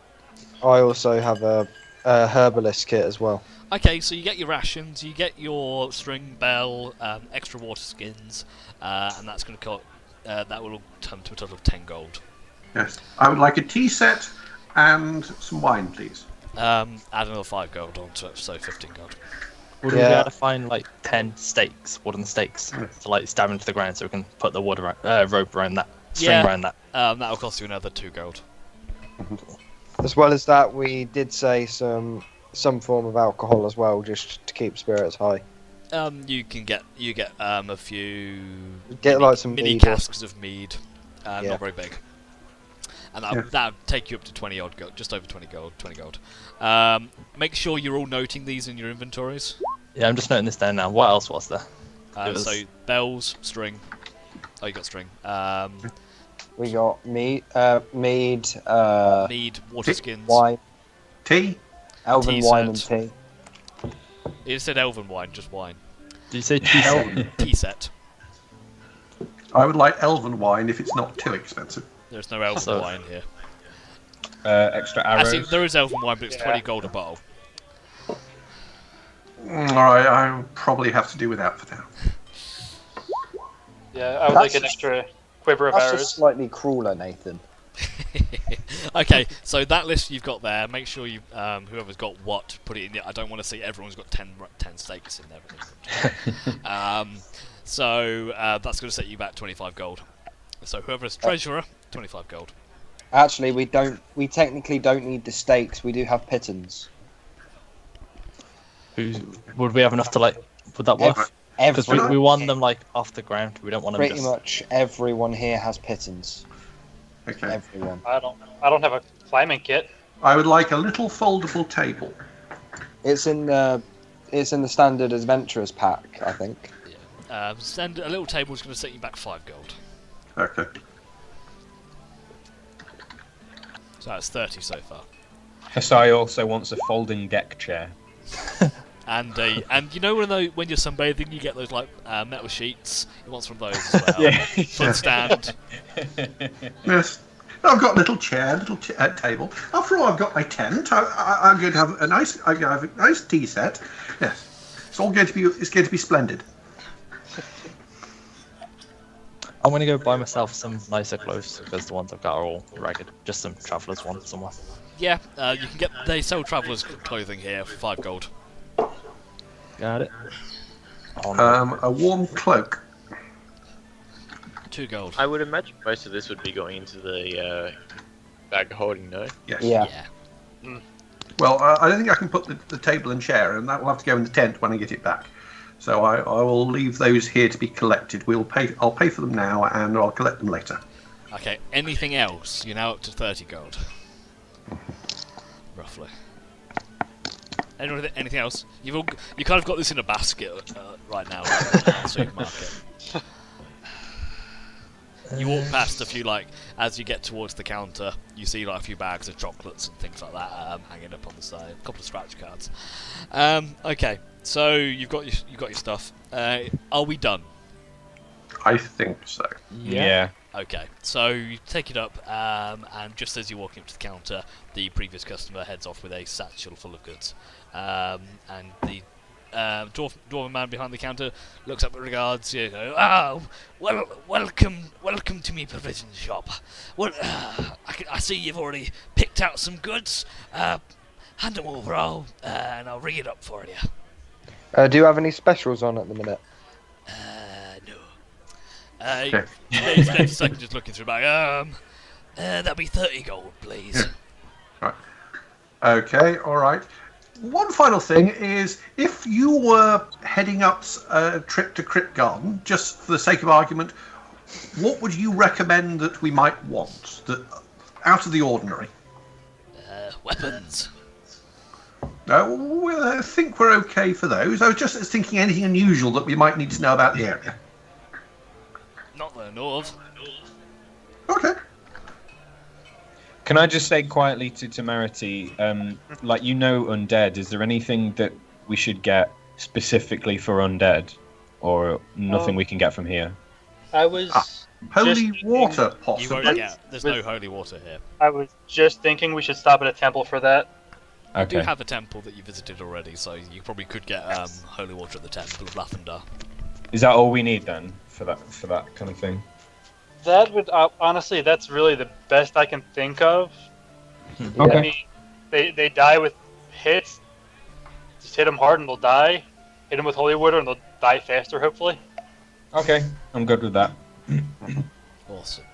I also have a herbalist kit as well. Okay, so you get your rations, you get your string bell, extra water skins, and that's going to cost. That will come to a total of 10 gold. Yes. I would like a tea set and some wine, please. Add another 5 gold onto it, so 15 gold. Would we be Yeah. able to find like 10 stakes, wooden stakes, to like stab into the ground so we can put the wood around, rope around that, string around that? That'll cost you another 2 gold. As well as that, we did say some form of alcohol as well, just to keep spirits high. You get a few Get like some mini mead or casks of mead, Yeah. not very big, and that'll take you up to 20 odd gold, just over 20 gold. Make sure you're all noting these in your inventories. Yeah, I'm just noting this down now. What else was there? Yes. So bells, string. Oh, you got string. We got mead, Mead, water Tea, skins. wine, Tea. elven Tea wine set. and tea. You said elven wine, just wine. Did you say tea? Tea set. I would like elven wine if it's not too expensive. There's no elven So- wine here. Extra arrows. Actually, there is elven wine, but it's Yeah. 20 gold a bottle. All right, I'll probably have to do without for now. Yeah, I would That's like an extra quiver of That's arrows. just slightly crueler, Nathan. Okay, so that list you've got there, make sure you, whoever's got what, put it in there. I don't want to see everyone's got 10 steaks in there. So that's going to set you back 25 gold. So whoever's treasurer, 25 gold. Actually, we technically don't need the stakes. We do have pittance. Would we have enough to would that work? Because we want them off the ground. We don't want them Pretty just. much everyone here has pittance. Okay. Everyone. I don't have a climbing kit. I would like a little foldable table. It's in the standard adventurers pack, I think. Send a little table is going to set you back 5 gold. Okay. So that's 30 so far. Hesai also wants a folding deck chair. And you know when you're sunbathing, you get those metal sheets. He wants one of those as well. Foot stand. Yes. I've got a little chair, little table. After all, I've got my tent. I'm going to have a nice. I'm going to have a nice tea set. Yes. It's all going to be. It's going to be splendid. I'm gonna go buy myself some nicer clothes because the ones I've got are all ragged. Just some traveller's one somewhere. Yeah, you can get. They sell travellers' clothing here for 5 gold. Got it. Oh, no. A warm cloak. 2 gold. I would imagine most of this would be going into the bag of holding, no? Yes. Yeah. Well, I don't think I can put the table and chair, and that will have to go in the tent when I get it back. So I will leave those here to be collected. I'll pay for them now, and I'll collect them later. Okay. Anything else? You're now up to 30 gold. Roughly. Anything else? You kind of got this in a basket right now at the supermarket. You walk past a few, as you get towards the counter, you see a few bags of chocolates and things like that hanging up on the side. A couple of scratch cards. Okay, so you've got your stuff. Are we done? I think so. Yeah. Okay, so you take it up, and just as you're walking up to the counter, the previous customer heads off with a satchel full of goods. And the dwarven man behind the counter looks up with regards. You go, welcome to me provision shop. Well, I see you've already picked out some goods. Hand them over, and I'll ring it up for you. Do you have any specials on at the minute? No. Okay. He spends a second just looking through the bag. That'll be 30 gold, please. Right. Okay. All right. One final thing is, if you were heading up a trip to Kryptgarden, just for the sake of argument, what would you recommend that we might want out of the ordinary? Weapons. Well, I think we're okay for those. I was just thinking anything unusual that we might need to know about the area. Not that I know of. Okay. Can I just say quietly to Temerity, undead, is there anything that we should get specifically for undead? Or nothing we can get from here? I was Holy Just- water, You possibly. won't get. There's no holy water here. I was just thinking we should stop at a temple for that. You do Okay. have a temple that you visited already, so you probably could get holy water at the temple of Lathendar. Is that all we need then for that kind of thing? That would honestly, that's really the best I can think of. Okay. I mean, they die with hits. Just hit them hard and they'll die. Hit them with holy water and they'll die faster, hopefully. Okay, I'm good with that. Awesome.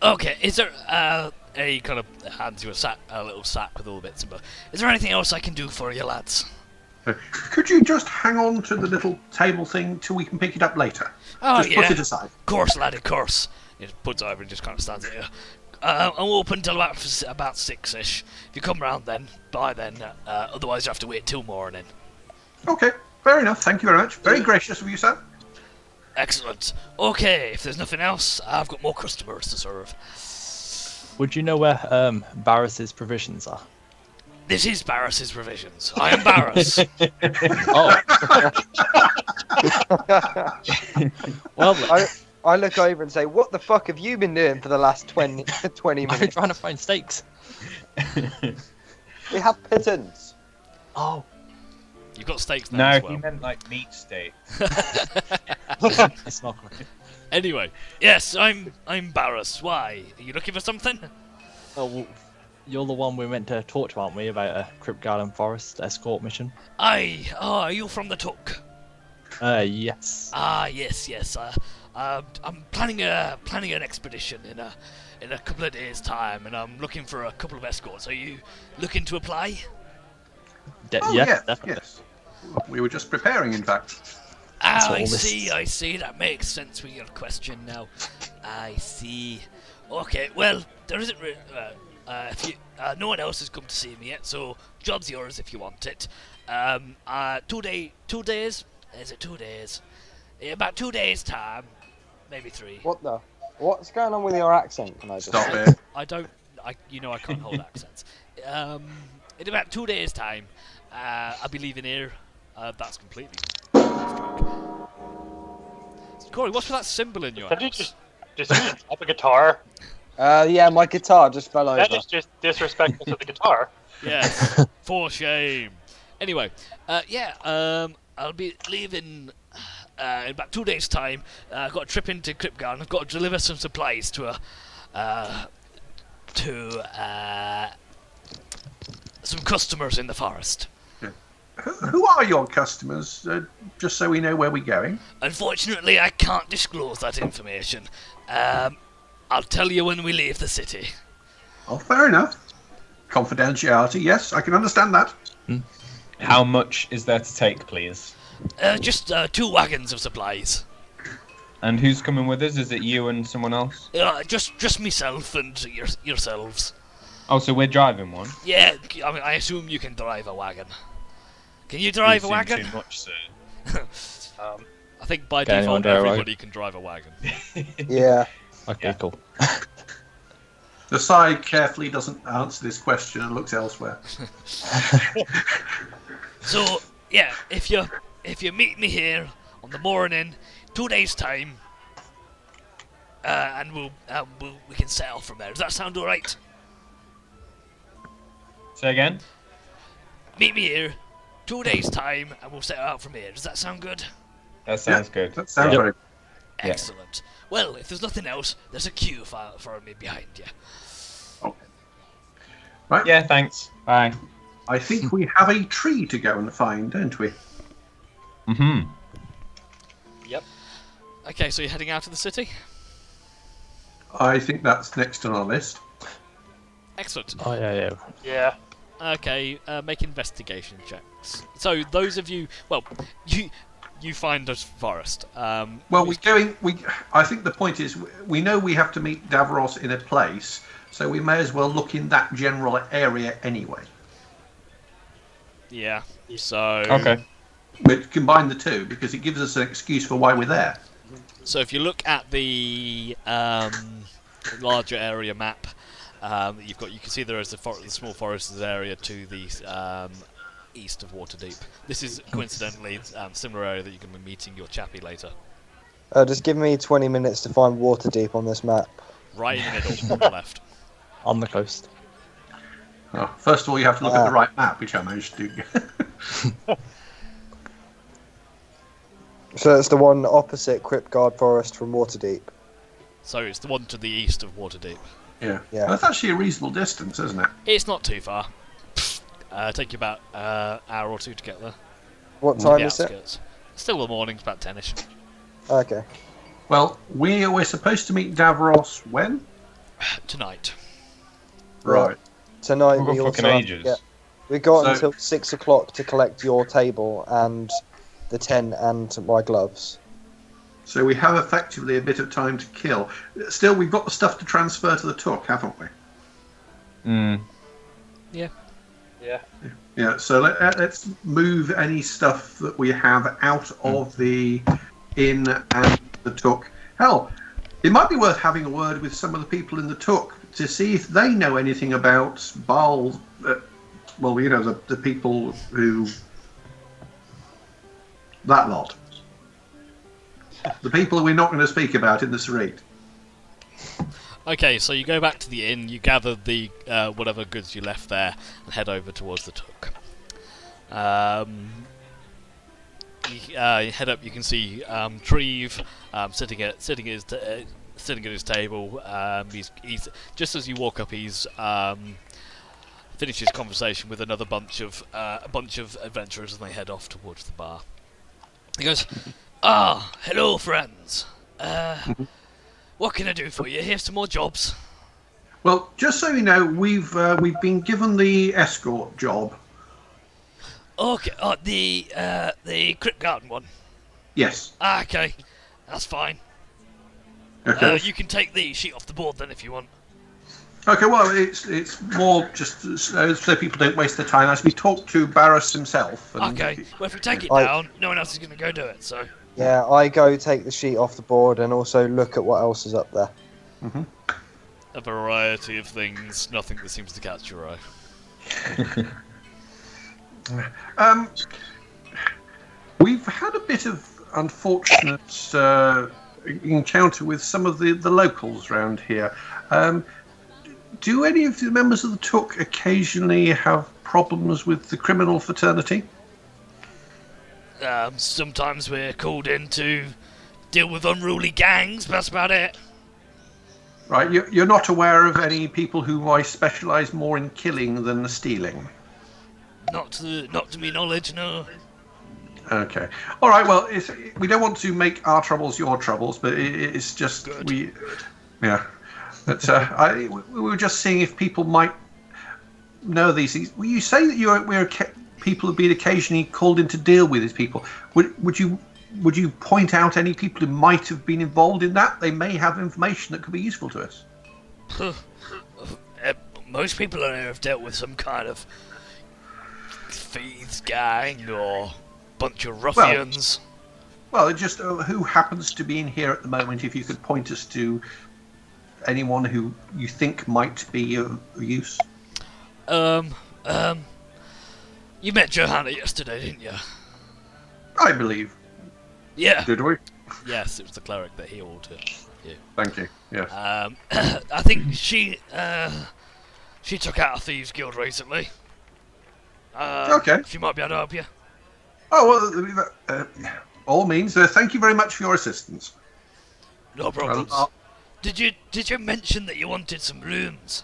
Okay, is there a kind of hands you a little sack with all the bits and bits? Is there anything else I can do for you, lads? Could you just hang on to the little table thing till we can pick it up later? Oh Just yeah, put it aside. of course, lad, of course. He just puts it over and just kind of stands there. I'm open till about 6ish. If you come round then, by then. Otherwise, you have to wait till morning. Okay, fair enough. Thank you very much. Very gracious of you, sir. Excellent. Okay, if there's nothing else, I've got more customers to serve. Would you know where Barris's provisions are? This is Barris's provisions. I am Barris. Oh, well, I look over and say, "What the fuck have you been doing for the last 20 I've been minutes? trying to find steaks. We have pittance." Oh, You've got steaks now No, as well. he meant like meat steak. it's not correct. Anyway, yes, I'm Barris. Why? Are you looking for something? Oh, well, you're the one we meant to talk to, aren't we, about a Kryptgarden forest escort mission? Aye. Oh, are you from the Tuck? Yes. Yes. I'm planning an expedition in a couple of days' time, and I'm looking for a couple of escorts. Are you looking to apply? Oh, yes, yes, definitely. yes. We were just preparing, in fact. Ah, all I this see. is. I see. That makes sense with your question now. I see. Okay. Well, there isn't. No one else has come to see me yet, so job's yours if you want it. 2 days. Is it 2 days? Yeah, about 2 days time, maybe 3. What's going on with your accent? Can I just Stop say? it. I can't hold accents. In about 2 days time, I'll be leaving here. That's completely off track. Corey, what's with that symbol in your Did you house? just drop a guitar? Yeah, my guitar just fell over. That is just disrespectful to the guitar. Yes, for shame. Anyway, I'll be leaving in about 2 days' time. I've got a trip into Kryptgarden. I've got to deliver some supplies to some customers in the forest. Who are your customers? Just so we know where we're going. Unfortunately, I can't disclose that information. I'll tell you when we leave the city. Oh, fair enough. Confidentiality, yes, I can understand that. How much is there to take, please? Just 2 wagons of supplies. And who's coming with us? Is it you and someone else? Just myself and yourselves. Oh, so we're driving one? Yeah, I mean, I assume you can drive a wagon. Can you drive a You seem wagon? Too much, sir. I think by Can anyone default drive a everybody can drive a wagon. Yeah. Okay, Yeah. cool. The side carefully doesn't answer this question and looks elsewhere. So yeah, if you meet me here on the morning, 2 days time, and we can set off from there. Does that sound alright? Say again? Meet me here, 2 days time, and we'll set out from here. Does that sound good? That sounds good. That sounds Yeah. very Yeah. Excellent. Well, if there's nothing else, there's a queue for me behind you. right. Yeah, thanks. Bye. I think we have a tree to go and find, don't we? Mm-hmm. Yep. Okay, so you're heading out of the city? I think that's next on our list. Excellent. Oh, yeah. Yeah. Okay, make investigation checks. So those of you, well, you find a forest. Well, we're going. I think the point is, we know we have to meet Davros in a place, so we may as well look in that general area anyway. Yeah. So Okay. We combine the two because it gives us an excuse for why we're there. So if you look at the larger area map that you've got, you can see there is the small forests area to the east of Waterdeep. This is coincidentally similar area that you're going to be meeting your chappie later. Just give me 20 minutes to find Waterdeep on this map. Right in the middle, on the left. On the coast. Oh, first of all, you have to look at the right map, which I managed to do. So it's the one opposite Kryptgarden Forest from Waterdeep. So it's the one to the east of Waterdeep. Yeah. Yeah. That's actually a reasonable distance, isn't it? It's not too far. Take you about an hour or two to get there. What To time the is it? outskirts. Still the morning, it's about 10ish. Okay. Well, we're supposed to meet Davros when? Tonight. Right. Tonight We've we got also fucking have ages. to get, we got So- until 6 o'clock to collect your table and the tent and my gloves. So we have effectively a bit of time to kill. Still, we've got the stuff to transfer to the Took, haven't we? Mm. Yeah. Yeah, so let's move any stuff that we have out of the inn and the Took. Hell, it might be worth having a word with some of the people in the Took to see if they know anything about Baal. Well, you know, the people who... That lot. The people we're not going to speak about in the Sarit. Okay, so you go back to the inn, you gather the whatever goods you left there, and head over towards the Took. You head up. You can see Treve sitting at his table. He's just as you walk up, he's finished his conversation with another bunch of adventurers, and they head off towards the bar. He goes, hello, friends. What can I do for you? Here's some more jobs. Well, just so you know, we've been given the escort job. Okay, the Kryptgarden one. Yes. Okay, that's fine. Okay. You can take the sheet off the board then if you want. Okay. Well, it's more just so people don't waste their time. As we talk to Barris himself. And Okay. Well, if we take it down, no one else is going to go do it. So. Yeah, I go take the sheet off the board and also look at what else is up there. Mm-hmm. A variety of things. Nothing that seems to catch your eye. We've had a bit of unfortunate encounter with some of the locals around here. Do any of the members of the Took occasionally have problems with the criminal fraternity? Sometimes we're called in to deal with unruly gangs, but that's about it. Right, you're not aware of any people who might specialise more in killing than stealing? Not to me knowledge, no. Okay. All right. Well, we don't want to make our troubles your troubles, but it's just Good. Yeah. But we were just seeing if people might know these things. Well, you say that people have been occasionally called in to deal with these people. Would you point out any people who might have been involved in that? They may have information that could be useful to us. Most people I know have dealt with some kind of thieves gang or bunch of ruffians. Well, just who happens to be in here at the moment? If you could point us to anyone who you think might be of use. You met Johanna yesterday, didn't you? I believe. Yeah. Did we? Yes, it was the cleric that healed you. Thank you. Yes. I think she took out a thieves guild recently. Okay. She might be able to help you. Oh well, all means. Thank you very much for your assistance. No problems. Did you mention that you wanted some rooms?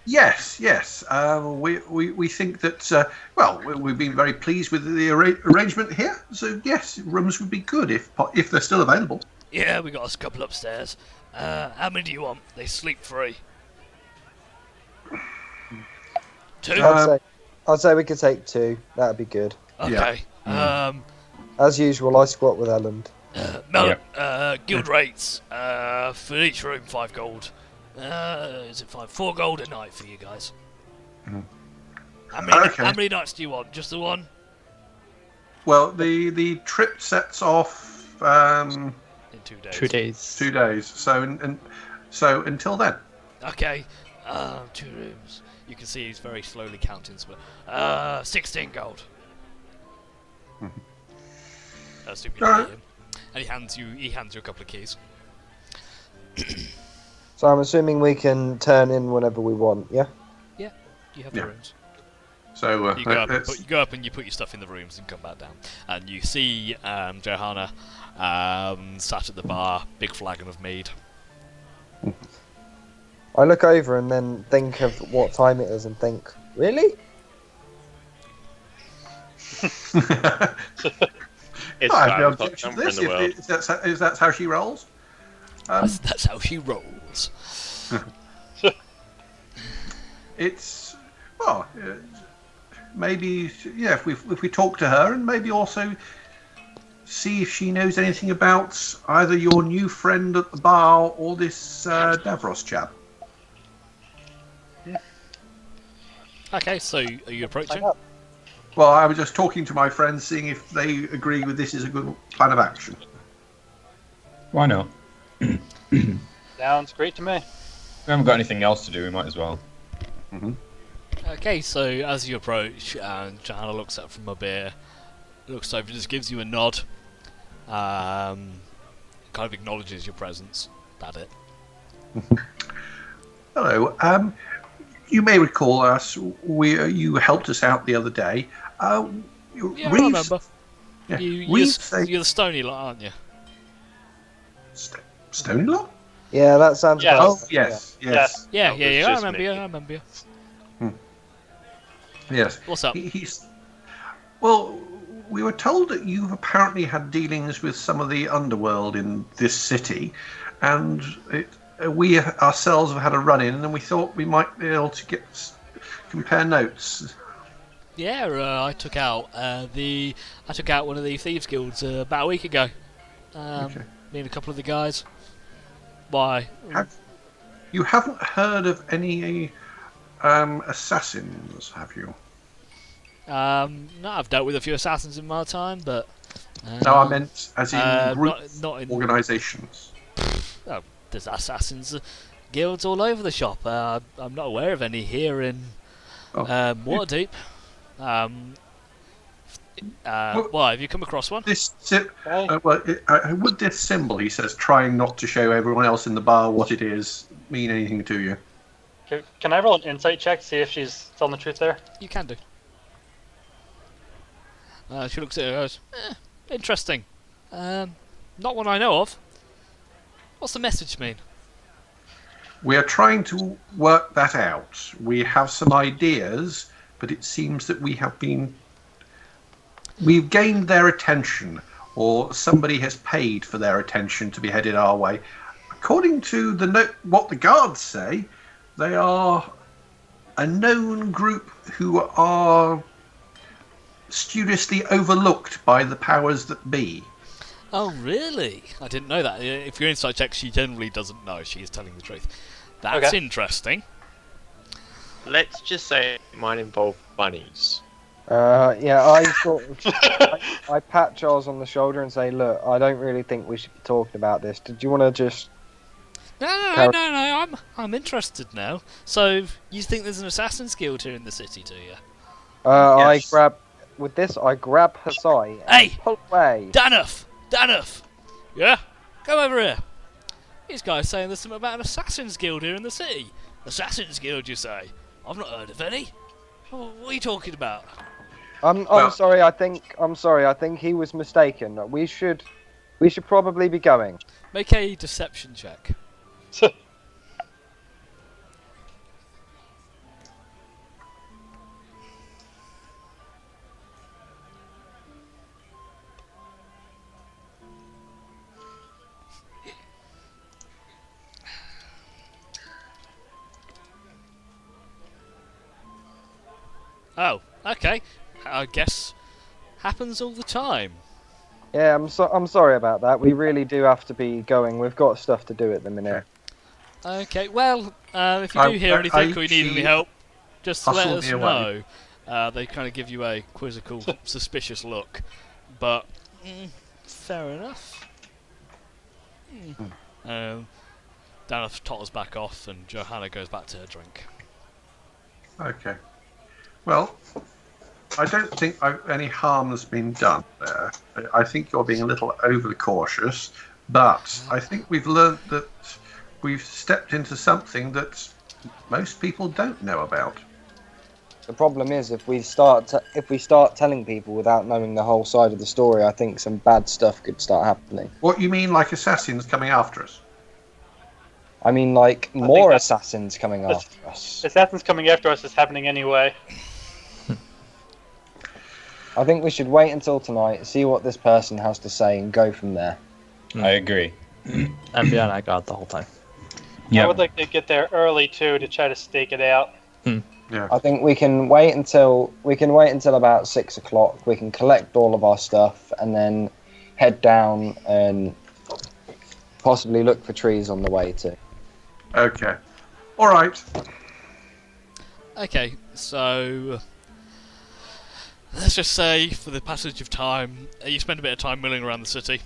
Yes. We think that we've been very pleased with the arrangement here. So yes, rooms would be good if they're still available. Yeah, we got us a couple upstairs. How many do you want? They sleep free. 2? I'd say we could take 2. That'd be good. Okay. Yeah. As usual, I squat with Elland. Guild rates for each room 5 gold. Is it 5? 4 gold a night for you guys. Mm. How many nights do you want? Just the one? Well, the trip sets off In 2 days. 2 days. 2 days. So until then. Okay. 2 rooms. You can see he's very slowly counting. 16 gold. Alright. And he hands you a couple of keys. So I'm assuming we can turn in whenever we want, yeah? Yeah, you have the rooms. So You go up and you put your stuff in the rooms and come back down. And you see Johanna sat at the bar, big flagon of mead. I look over and then think of what time it is and think, really? It's I have no 5 o'clock objection to somewhere in this the world. if that's how she rolls. That's how she rolls. It's maybe if we talk to her and maybe also see if she knows anything about either your new friend at the bar or this Davros chap. Okay, so are you approaching? Well, I was just talking to my friends, seeing if they agree with this is a good plan of action. Why not? Sounds great to me. We haven't got anything else to do. We might as well. Okay, so as you approach, Johanna looks up from her beer, looks over, just gives you a nod, kind of acknowledges your presence. That's it. Hello. You may recall us. You helped us out the other day. Yeah, I remember. Yeah, You're the stony lot, aren't you? Stony Lot? Yeah, that sounds Yes. about Oh, yes. Yeah, That yeah, was yeah. I just remember me. you. I remember you. Yes. What's up? Well, we were told that you've apparently had dealings with some of the underworld in this city, and we ourselves have had a run-in, and we thought we might be able to compare notes. Yeah, I took out one of the thieves guilds about a week ago. Okay. Me and a couple of the guys. Why? You haven't heard of any assassins, have you? No, I've dealt with a few assassins in my time, but No, I meant as in group not in organisations. There's assassins guilds all over the shop. I'm not aware of any here in Waterdeep. Why have you come across one? This Okay. would this symbol, he says, trying not to show everyone else in the bar what it is, mean anything to you? Can I roll an insight check to see if she's telling the truth there? You can do. She looks at it and goes, interesting. Not one I know of. What's the message mean? We are trying to work that out. We have some ideas, but it seems that we've gained their attention, or somebody has paid for their attention to be headed our way. According to what the guards say, they are a known group who are studiously overlooked by the powers that be. Oh, really? I didn't know that. If your insight check, she generally doesn't know. She is telling the truth. That's Okay. interesting. Let's just say it might involve bunnies. I sort of I pat Charles on the shoulder and say, "Look, I don't really think we should be talking about this. Did you want to just?" No. I'm interested now. So you think there's an assassin's guild here in the city, do you? Yes. I grab her side and Hey! pull away. Danoff! Yeah? Come over here. These guys saying there's something about an assassin's guild here in the city. Assassin's guild, you say? I've not heard of any. What are you talking about? I'm sorry. I think he was mistaken. We should probably be going. Make a deception check. Oh, okay. I guess happens all the time. Yeah, I'm sorry about that. We really do have to be going. We've got stuff to do at the minute. Okay, well, if you do hear anything or you need any help, just let hustle us me away. know. They kind of give you a quizzical, suspicious look, but fair enough. Danoff totters back off, and Johanna goes back to her drink. Okay. Well, I don't think any harm has been done there. I think you're being a little overly cautious, but I think we've learnt that we've stepped into something that most people don't know about. The problem is, if we start telling people without knowing the whole side of the story, I think some bad stuff could start happening. What you mean, like assassins coming after us? I mean, like more assassins coming after us. Assassins coming after us is happening anyway. I think we should wait until tonight, see what this person has to say, and go from there. I agree. And be on our guard the whole time. I would like to get there early too to try to stake it out. Yeah. I think we can wait until about 6 o'clock. We can collect all of our stuff and then head down and possibly look for trees on the way too. Okay. All right. Okay, so let's just say, for the passage of time, you spend a bit of time milling around the city.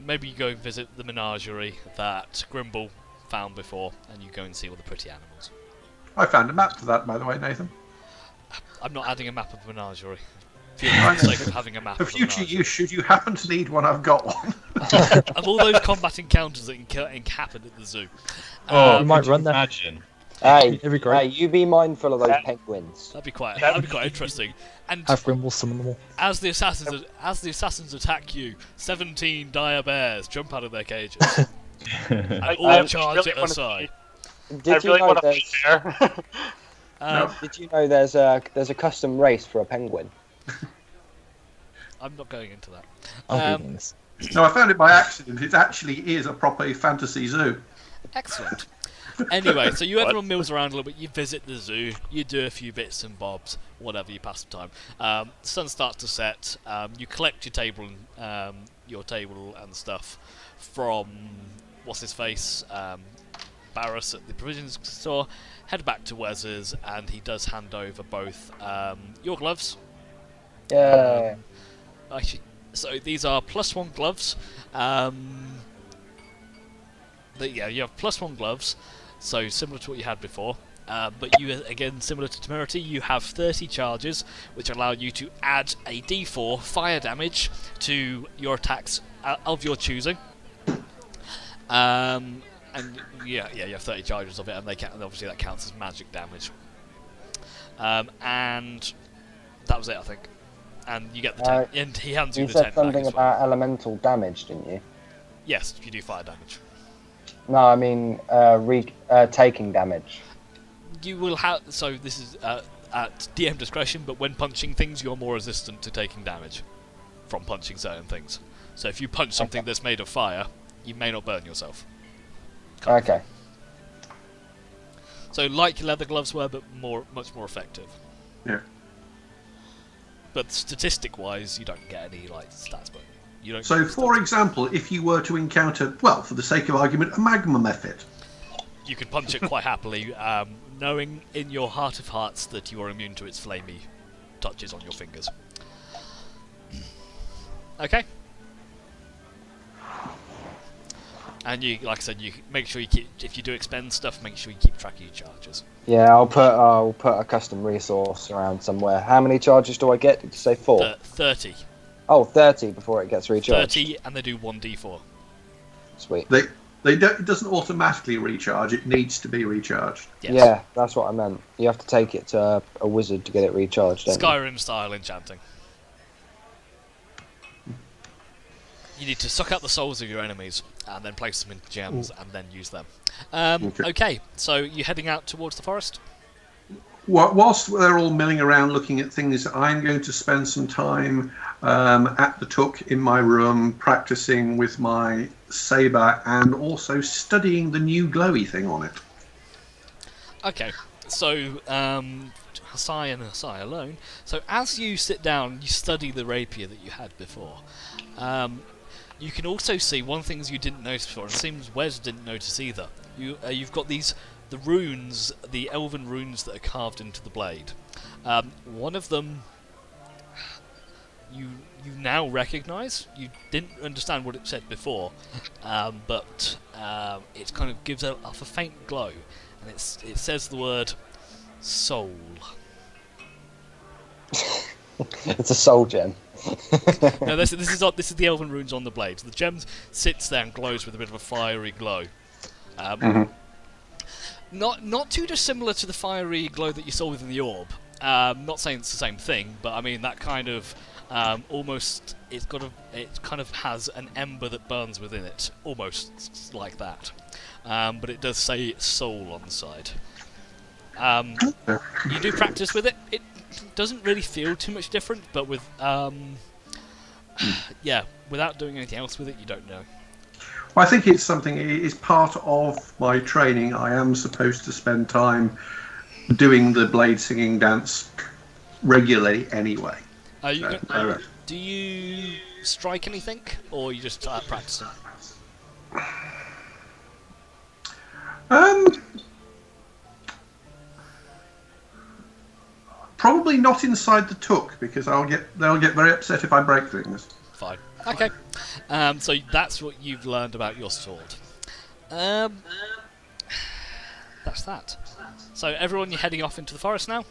Maybe you go and visit the menagerie that Grimble found before, and you go and see all the pretty animals. I found a map for that, by the way, Nathan. I'm not adding a map of the menagerie. For the sake of having a map For of the future menagerie. use, should you happen to need one, I've got one. Of all those combat encounters that can happen at the zoo. Oh, You might could you run there. imagine? Hey, It'd be great. hey, you be mindful of those That- penguins. That'd be quite interesting. And Have Grimble summon them all. as the assassins attack you, 17 dire bears jump out of their cages and I all charge really it wanna aside. I Did you really know want to there's? be there. Did you know there's a custom race for a penguin? I'm not going into that. I'm reading this. No, I found it by accident. It actually is a proper fantasy zoo. Excellent. Anyway, so everyone mills around a little bit. You visit the zoo. You do a few bits and bobs, whatever you pass the time. The sun starts to set. You collect your table and stuff from what's his face, Barris at the provisions store. Head back to Wes's, and he does hand over both your gloves. Yeah. Actually, so these are +1 gloves. You have +1 gloves, so similar to what you had before. But you, again, similar to Temerity, you have 30 charges, which allow you to add a D4 fire damage to your attacks of your choosing. And you have 30 charges of it, and and obviously that counts as magic damage. And that was it, I think. And you get the 10, and he hands you You the 10 said back something as well. about elemental damage, didn't you? Yes, you do fire damage. No, I mean taking damage. You will have. So this is at DM discretion, but when punching things, you're more resistant to taking damage from punching certain things. So if you punch something that's made of fire, you may not burn yourself. Okay. So like your leather gloves were, but much more effective. Yeah. But statistic-wise, you don't get any stats, but you don't. So, for example, if you were to encounter, well, for the sake of argument, a magma mephit, you could punch it quite happily, knowing in your heart of hearts that you are immune to its flamey touches on your fingers. Okay. And you, like I said, you make sure you keep. If you do expend stuff, make sure you keep track of your charges. Yeah, I'll put a custom resource around somewhere. How many charges do I get? Did you say 4? 30. Oh, 30 before it gets recharged. 30, and they do 1d4. Sweet. it doesn't automatically recharge. It needs to be recharged. Yes. Yeah, that's what I meant. You have to take it to a wizard to get it recharged, don't you? Skyrim style enchanting. You need to suck out the souls of your enemies and then place them into gems and then use them. Okay, so you're heading out towards the forest? Whilst they're all milling around looking at things, I'm going to spend some time at the Took in my room practicing with my saber and also studying the new glowy thing on it. Okay, so Hasai and Hasai alone. So as you sit down, you study the rapier that you had before. You can also see one thing you didn't notice before, and it seems Wes didn't notice either. You've got the runes, the elven runes that are carved into the blade. One of them you now recognise. You didn't understand what it said before, but it kind of gives off a faint glow, and it says the word soul. It's a soul gem. No, this is the elven runes on the blade. So the gem sits there and glows with a bit of a fiery glow. Not too dissimilar to the fiery glow that you saw within the orb. Not saying it's the same thing, but I mean that kind of almost it kind of has an ember that burns within it, almost like that. But it does say soul on the side. You do practice with it. It doesn't really feel too much different, but with without doing anything else with it, you don't know. Well, I think it's something. It is part of my training. I am supposed to spend time doing the blade singing dance regularly, anyway. Do you strike anything, or you just practicing? Probably not inside the Took, because they'll get very upset if I break things. Fine. Okay. So that's what you've learned about your sword. That's that. So everyone, you're heading off into the forest now?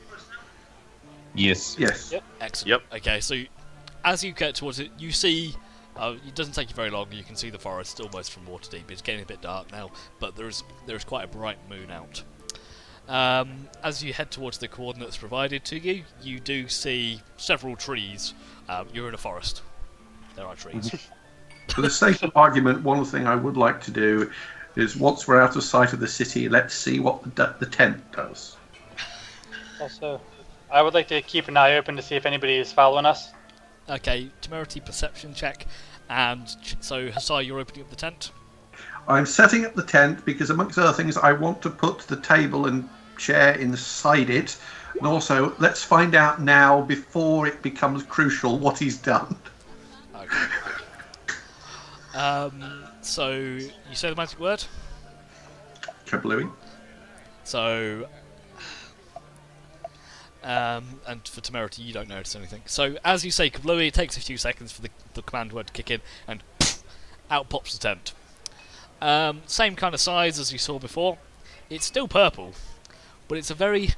Yes. Yes. Yep. Excellent. Okay, so as you get towards it, you see... it doesn't take you very long, you can see the forest almost from Waterdeep. It's getting a bit dark now, but there's quite a bright moon out. As you head towards the coordinates provided to you, you do see several trees. You're in a forest. There are trees. For the sake of argument, one thing I would like to do is, once we're out of sight of the city, let's see what the tent does. Also, I would like to keep an eye open to see if anybody is following us. Okay, temerity perception check, and so Hussar, you're opening up the tent? I'm setting up the tent because, amongst other things, I want to put the table and chair inside it. And also, let's find out now, before it becomes crucial, what he's done. Okay. So, you say the magic word? Kablooey. So, and for temerity, you don't notice anything. So, as you say kablooey, it takes a few seconds for the command word to kick in, and out pops the tent. Same kind of size as you saw before. It's still purple, but it's a very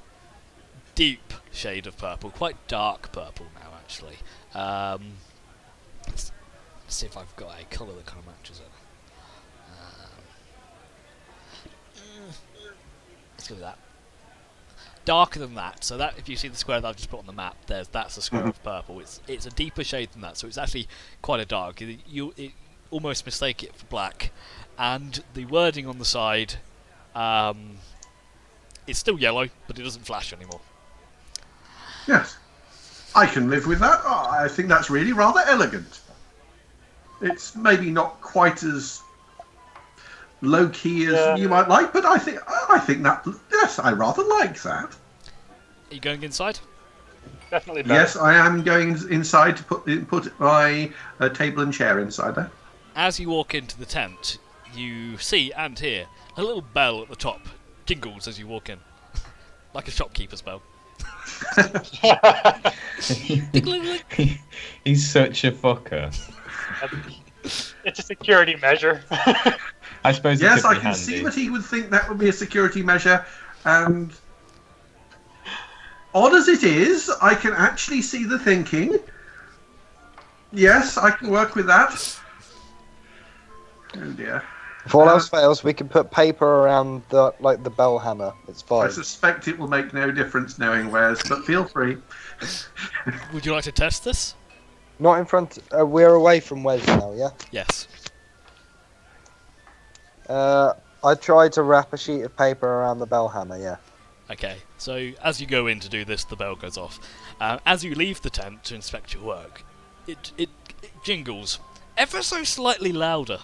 deep shade of purple, quite dark purple now, actually. Let's see if I've got a colour that kind of matches it. Let's go with that. Darker than that, so that if you see the square that I've just put on the map, that's a square of purple. It's a deeper shade than that, so it's actually quite a dark. You almost mistake it for black, and the wording on the side, it's still yellow, but it doesn't flash anymore. Yes. I can live with that. Oh, I think that's really rather elegant. It's maybe not quite as low-key as you might like, but I think that, yes, I rather like that. Are you going inside? Definitely better. Yes, I am going inside to put my table and chair inside there. As you walk into the tent, you see and hear a little bell at the top jingles as you walk in, like a shopkeeper's bell. He's such a fucker. It's a security measure. I suppose. Yes, it could I be can handy. see that he would think that would be a security measure, and odd as it is, I can actually see the thinking. Yes, I can work with that. Oh dear. If all else fails, we can put paper around the bell hammer. It's I fine. suspect it will make no difference knowing where's, but feel free. Would you like to test this? Not in front. We're away from Wes now, yeah. Yes. I tried to wrap a sheet of paper around the bell hammer. Yeah. Okay, so as you go in to do this, the bell goes off. As you leave the tent to inspect your work, it jingles ever so slightly louder.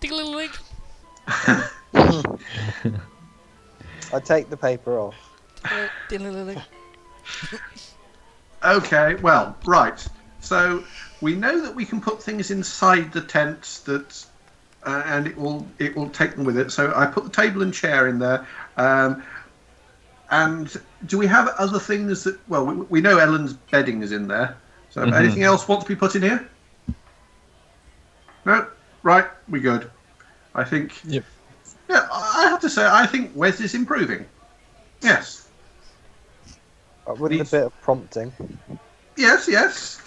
Ding-a-ling-ling. I take the paper off. Ding-a-ling-ling. Okay, well, right. So we know that we can put things inside the tent that, and it will take them with it. So I put the table and chair in there. And do we have other things that? Well, we know Ellen's bedding is in there. So anything else want to be put in here? No. Right, we good. I think. Yep. Yeah, I have to say, I think Wes is improving. Yes. With a bit of prompting. Yes. Yeah, yes.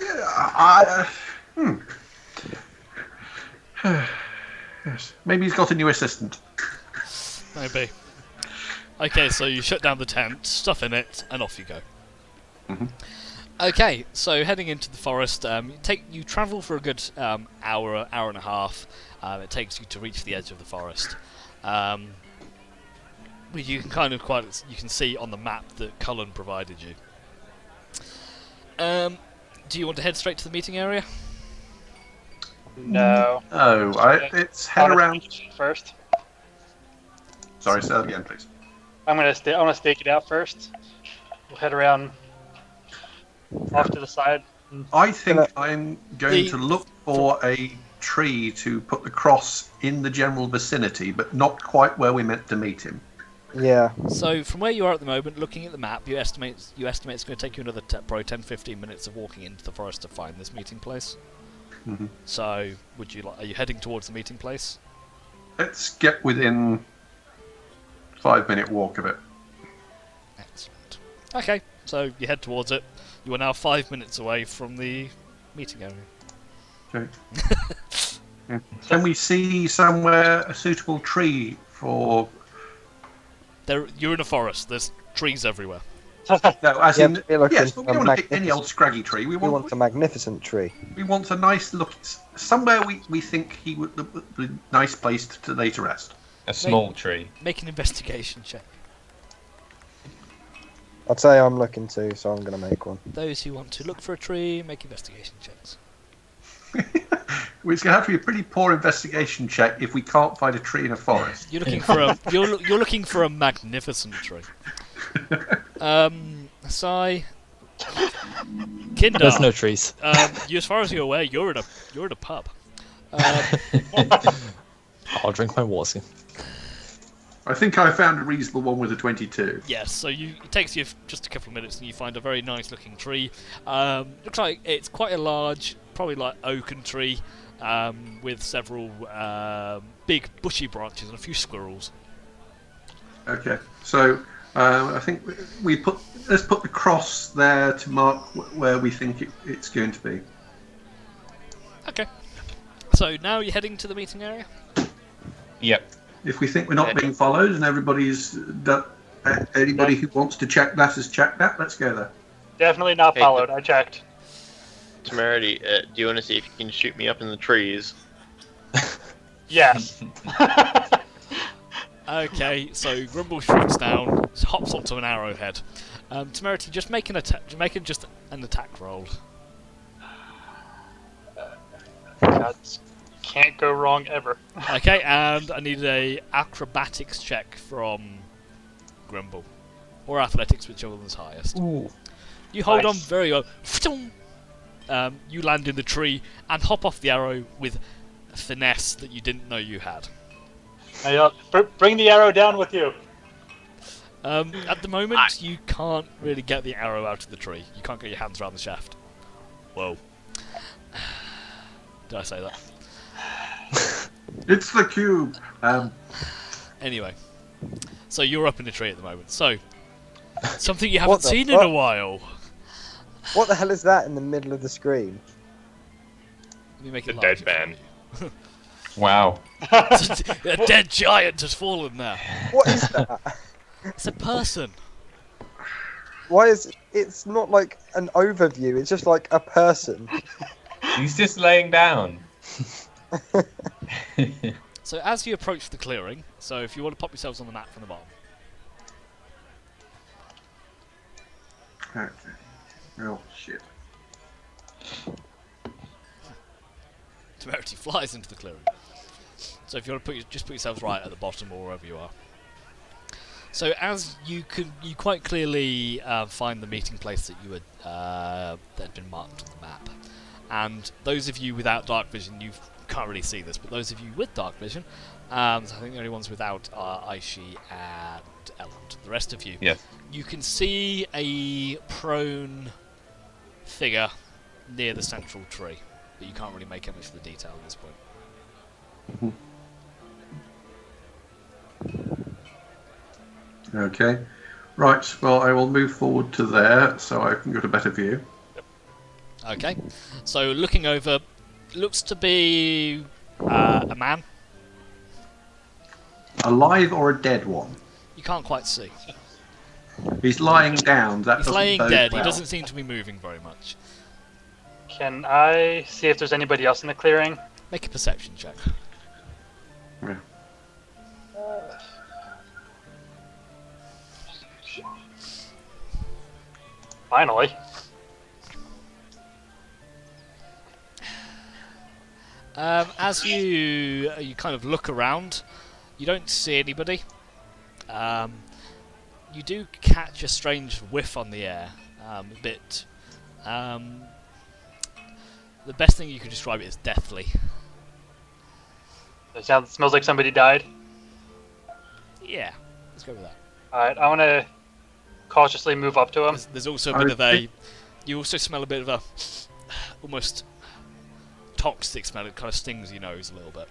Maybe he's got a new assistant. Maybe. Okay, so you shut down the tent, stuff in it, and off you go. Mhm. Okay, so heading into the forest, you travel for a good hour and a half. It takes you to reach the edge of the forest. You can you can see on the map that Cullen provided you. Do you want to head straight to the meeting area? No. Oh, it's head around. First. Sorry, say that again, please. I'm gonna stake it out first. We'll head around off to the side. I think I'm going to look for a tree to put the cross in the general vicinity, but not quite where we meant to meet him. Yeah. So from where you are at the moment, looking at the map, you estimate it's going to take you another probably 10-15 minutes of walking into the forest to find this meeting place. Mhm. So are you heading towards the meeting place? Let's get within 5-minute walk of it. Excellent. Okay, so you head towards it. You are now 5 minutes away from the meeting area. Okay. Yeah. Can we see somewhere a suitable tree for? You're in a forest. There's trees everywhere. No, as Yeah, in we're looking yes, but we for don't want to pick any old magnificent- scraggy tree. We want a magnificent tree. We want a nice look, somewhere we think he would the nice place to lay to rest. A small tree. Make an investigation check. I'd say I'm looking to, so I'm going to make one. Those who want to look for a tree, make investigation checks. It's going to have to be a pretty poor investigation check if we can't find a tree in a forest. You're looking for you're looking for a magnificent tree. Sai, Kindar. There's no trees. As far as you're aware, you're in a pub. I'll drink my water. I think I found a reasonable one with a 22. Yes, so it takes you just a couple of minutes and you find a very nice looking tree. Looks like it's quite a large, probably like oaken tree, with several big bushy branches and a few squirrels. Okay, so I think let's put the cross there to mark where we think it's going to be. Okay. So now you're heading to the meeting area? Yep. If we think we're not being followed and anybody who wants to check that has checked that, let's go there. Definitely not Hey, followed. I checked. Temerity, do you want to see if you can shoot me up in the trees? Yes. Okay, so Grumble shrinks down, hops onto an arrowhead. Temerity, just make an attack. Make it just an attack roll. God, can't go wrong ever. Okay, and I need a acrobatics check from Grumble, or athletics, whichever one's highest. Ooh. You hold on Nice. very well. You land in the tree and hop off the arrow with a finesse that you didn't know you had. Hey, bring the arrow down with you. At the moment, you can't really get the arrow out of the tree. You can't get your hands around the shaft. Whoa. Did I say that? It's the cube. Anyway, so you're up in the tree at the moment. So, something you What haven't the seen in a fuck? while. What the hell is that in the middle of the screen? Let me make The it dead larger for man. you. Wow. A dead giant has fallen there. What is that? It's a person. Why is it's not like an overview? It's just like a person. He's just laying down. So as you approach the clearing, so if you want to pop yourselves on the map from the bottom. Okay. Oh shit. Temerity flies into the clearing. So if you want to just put yourselves right at the bottom or wherever you are. So as you quite clearly find the meeting place that that had been marked on the map, and those of you without dark vision, you can't really see this, but those of you with dark vision, so I think the only ones without are Aishi and Elland. The rest of you, Yes. you can see a prone figure near the central tree, but you can't really make out much of the detail at this point. Okay. Right. Well, I will move forward to there so I can get a better view. Okay, so looking over, looks to be a man. Alive or a dead one? You can't quite see. He's lying down. That He's doesn't laying bode dead. well. He doesn't seem to be moving very much. Can I see if there's anybody else in the clearing? Make a perception check. Yeah. Finally. As you kind of look around, you don't see anybody. You do catch a strange whiff on the air, a bit. The best thing you could describe it is deathly. It smells like somebody died. Yeah, let's go with that. Alright, I want to cautiously move up to him. There's also a bit of a. You also smell a bit of a almost toxic smell. It kind of stings your nose a little bit.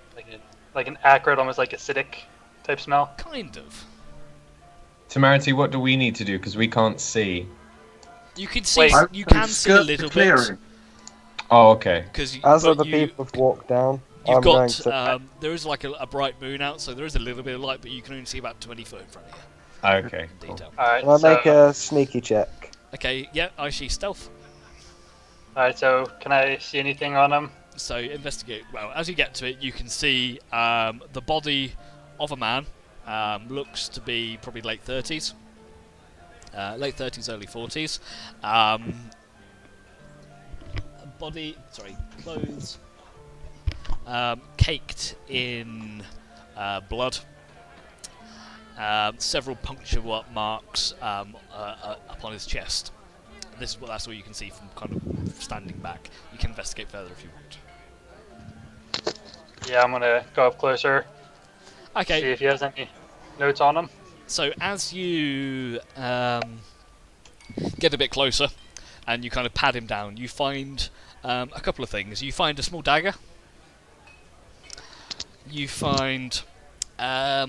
Like an acrid, almost like acidic type smell. Kind of. Temerity, what do we need to do? Because we can't see. You can see. Wait. You can see a little bit. Oh, okay. Because As other people have walked down, You've I'm going got to... there is like a bright moon out, so there is a little bit of light, but you can only see about 20 foot in front of you. Okay. In Cool. detail. Alright, Can I so, make a sneaky check? Okay, yeah, I see stealth. alright, so can I see anything on him? So investigate. Well, as you get to it, you can see the body of a man. Looks to be probably late 30s. Late 30s, early 40s. Clothes. Caked in blood. Several puncture marks upon his chest. That's all you can see from kind of standing back. You can investigate further if you want. Yeah, I'm gonna go up closer, see Okay, if he has any notes on him. so as you get a bit closer and you kind of pat him down, you find a couple of things. You find a small dagger. You find a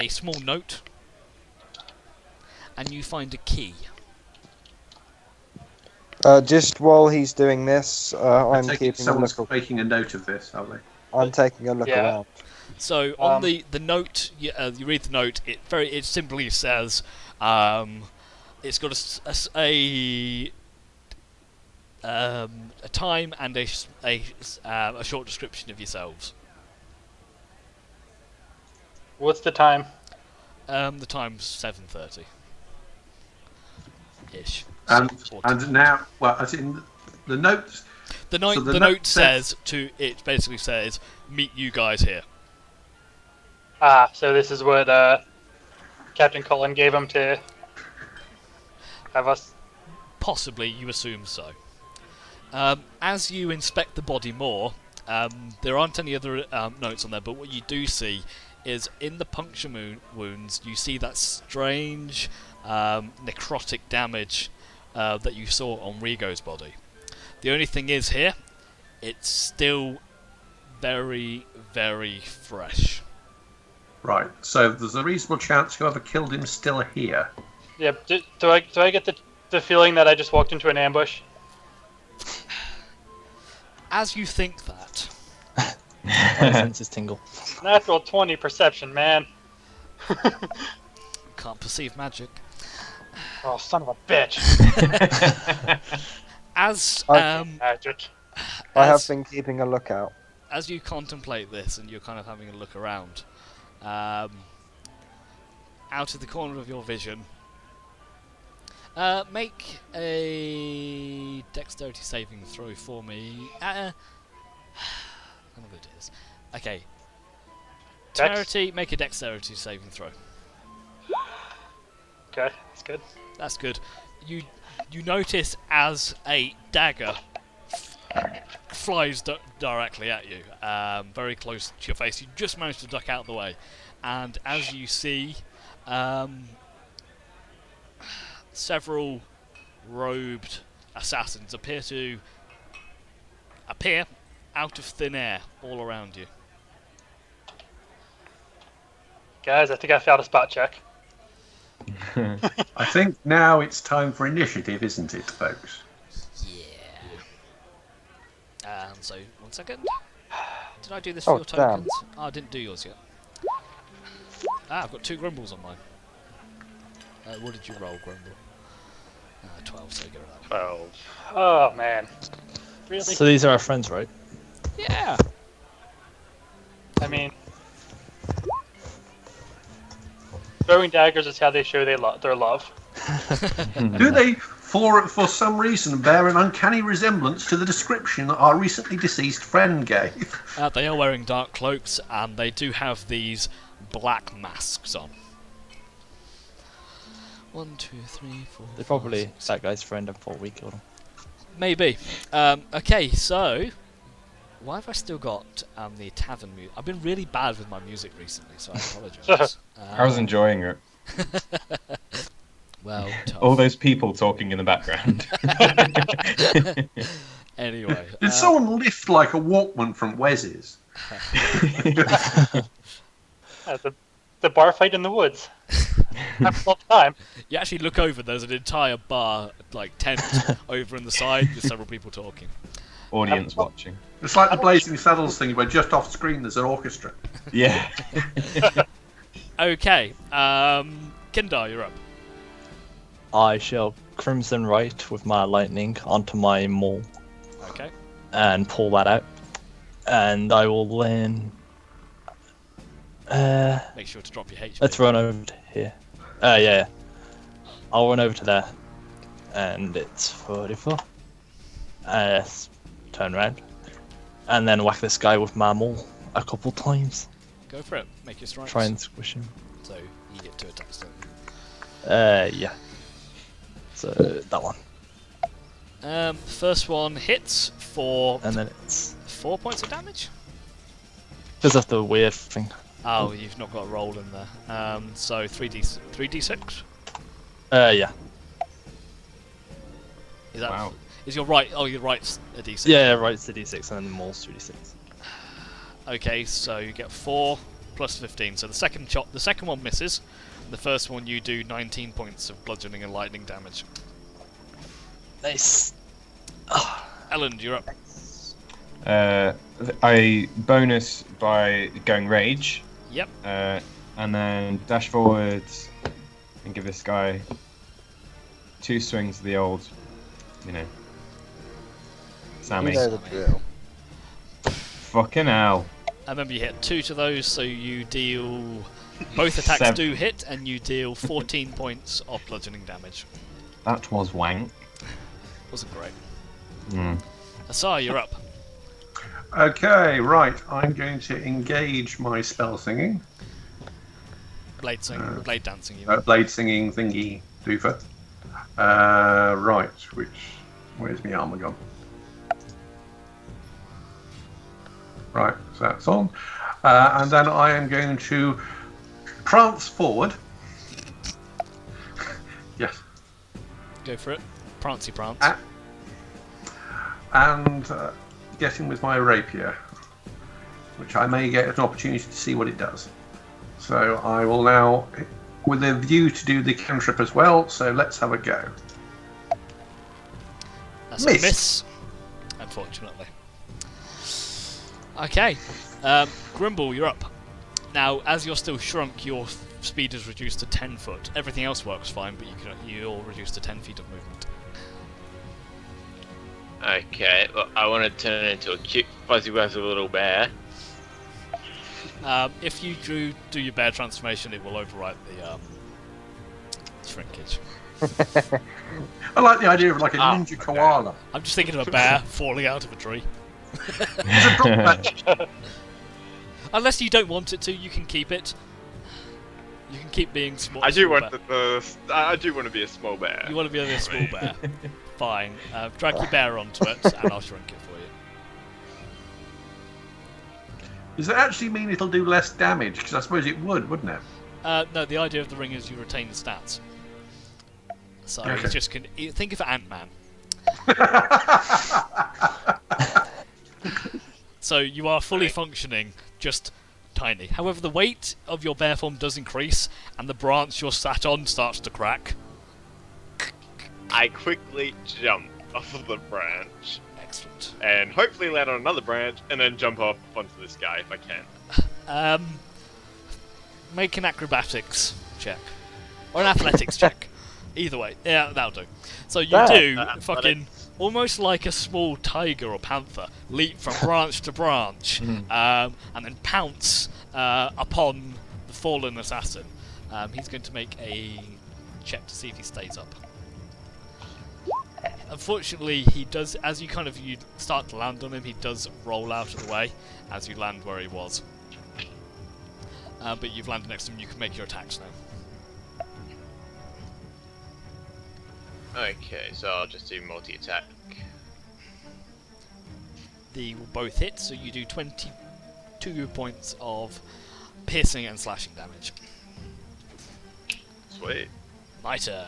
small note. And you find a key. Just while he's doing this, I'm taking keeping a someone's look. making a note of this, are they? I'm taking a look Yeah. around. So on the note, you read the note. It simply says, it's got a time and a short description of yourselves. What's the time? The time's 7:30 ish. And now, well, as in the notes. The note, so the the note note says it basically says, meet you guys here. Ah, so this is what Captain Cullen gave him to have us. Possibly, you assume so. As you inspect the body more, there aren't any other notes on there, but what you do see is in the puncture wounds, you see that strange necrotic damage that you saw on Rigo's body. The only thing is here, it's still very, very fresh. Right, so there's a reasonable chance whoever killed him is still here. Yeah, do I get the feeling that I just walked into an ambush? As you think that, My senses tingle. Natural 20 perception, man. can't perceive magic. Oh, son of a bitch. As Magic. I have as- been keeping a lookout. as you contemplate this and you're kind of having a look around, out of the corner of your vision, make a dexterity saving throw for me. I don't know what it is. Okay. Dex? Temerity, make a dexterity saving throw. Okay, that's good. That's good. You notice as a dagger flies directly at you, very close to your face. You just manage to duck out of the way, and as you see, several robed assassins appear out of thin air all around you. Guys, I think I found a spot check. I think now it's time for initiative, isn't it, folks? Yeah. So, 1 second. Did I do this for Oh, your damn. tokens? Oh, I didn't do yours yet. I've got 2 grumbles on mine. What did you roll, grumble? 12, so go with that. 12. Oh, man. Really? So these are our friends, right? Yeah! I mean, throwing daggers is how they show their love. Do they, for some reason, bear an uncanny resemblance to the description that our recently deceased friend gave? They are wearing dark cloaks, and they do have these black masks on. 1, 2, 3, 4. They're probably 5, 6. that guy's friend and thought we killed him. Maybe. Okay, so Why have I still got the tavern music? I've been really bad with my music recently, so I apologise. I was enjoying it. Well, tough. All those people talking in the background. Anyway. Did someone lift like a Walkman from Wes's? The bar fight in the woods. Happens all the time. You actually look over, there's an entire bar, like tent, over in the side with several people talking. Audience watching. It's like the Blazing Saddles thing where just off screen there's an orchestra. Yeah. Okay, Kindar, you're up. I shall Crimson Right with my lightning onto my maul Okay. and pull that out. And I will then... Make sure to drop your HP. let's run over to here. Yeah. I'll run over to there. And it's 44. Turn around. And then whack this guy with my maul a couple times. Go for it. Make your strikes. Try and squish him. So you get 2 attacks then. Yeah. So that one. First one hits for And then it's 4 points of damage. because of the weird thing. Oh, you've not got a roll in there. So 3d6. Yeah. Is that? Wow. Is your right? Oh, your right's a d6. Yeah, right, it's the d6 and then the maul's 2d6. Okay, so you get 4 plus 15. So the second one misses. The first one you do 19 points of bludgeoning and lightning damage. Nice. Ellen, you're up. I bonus by going rage. Yep. And then dash forwards and give this guy 2 swings of the old, Sammy. You know the drill. Fucking hell. I remember you hit 2 to those, so you deal. Both attacks Seven. do hit, and you deal 14 points of bludgeoning damage. That was wank. Wasn't great. Mm. Asar, you're up. Okay, right. I'm going to engage my spell singing, Blade dancing. You. blade singing thingy doofer. Right, where's my armor gone? Right, so that's on. And then I am going to prance forward. Yes. Go for it. Prancy prance. And get him with my rapier, which I may get an opportunity to see what it does. So I will now, with a view to do the cantrip as well, so let's have a go. That's Missed. a miss, unfortunately. Okay, Grimble, you're up. Now, as you're still shrunk, your speed is reduced to 10 foot. Everything else works fine, but you're reduced to 10 feet of movement. Okay, well, I want to turn into a cute, fuzzy little bear. If you do your bear transformation, it will overwrite the shrinkage. I like the idea of like a ninja koala. I'm just thinking of a bear falling out of a tree. It's a drop match. Unless you don't want it to, you can keep it. You can keep being small. I do want bear. I do want to be a small bear. You want to be a small bear. Fine. Drag your bear onto it, and I'll shrink it for you. Does it actually mean it'll do less damage? Because I suppose it would, wouldn't it? No, the idea of the ring is you retain the stats. So Okay. it's just think of Ant-Man. So you are fully functioning, just tiny. However, the weight of your bear form does increase, and the branch you're sat on starts to crack. I quickly jump off of the branch Excellent. and hopefully land on another branch and then jump off onto this guy if I can. Make an acrobatics check. Or an athletics check. Either way. Yeah, that'll do. So you do fucking almost like a small tiger or panther leap from branch to branch and then pounce upon the fallen assassin. He's going to make a check to see if he stays up. Unfortunately, he does, as you start to land on him, he does roll out of the way as you land where he was. But you've landed next to him, you can make your attacks now. Okay, so I'll just do multi-attack. They will both hit, so you do 22 points of piercing and slashing damage. Sweet. My turn.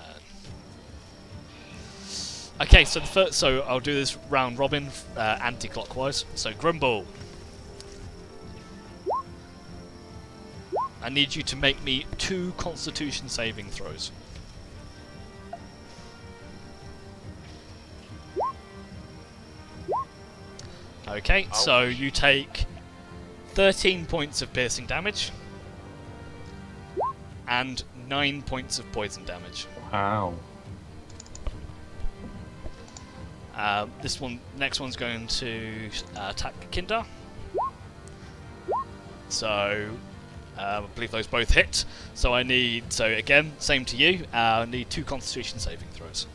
Okay, so I'll do this round robin, anti-clockwise. So Grumble, I need you to make me 2 Constitution saving throws. Okay, so you take 13 points of piercing damage and 9 points of poison damage. Wow. Next one's going to attack Kindar. So, I believe those both hit. So again, same to you. I need 2 Constitution saving throws.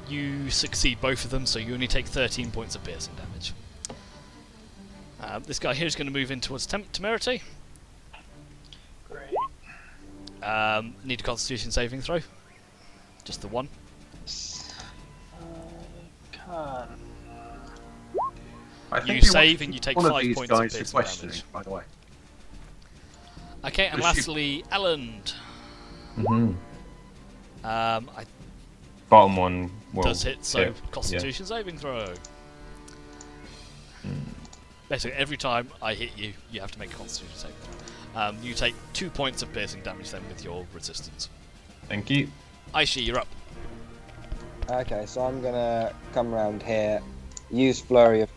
You succeed both of them, so you only take 13 points of piercing damage. This guy here is going to move in towards Temerity. Great. Need a Constitution saving throw. Just the one. Con. I think You we want save to and you keep take one of 5 these points of guys for piercing questioning, damage. by the way. Okay, and Does she- lastly, Elland. Mm-hmm. I Bottom one will does hit, so hit, Constitution saving throw. Basically, every time I hit you, you have to make a Constitution saving throw. You take 2 points of piercing damage then with your resistance. Thank you. Aishi, you're up. Okay, so I'm gonna come around here, use flurry of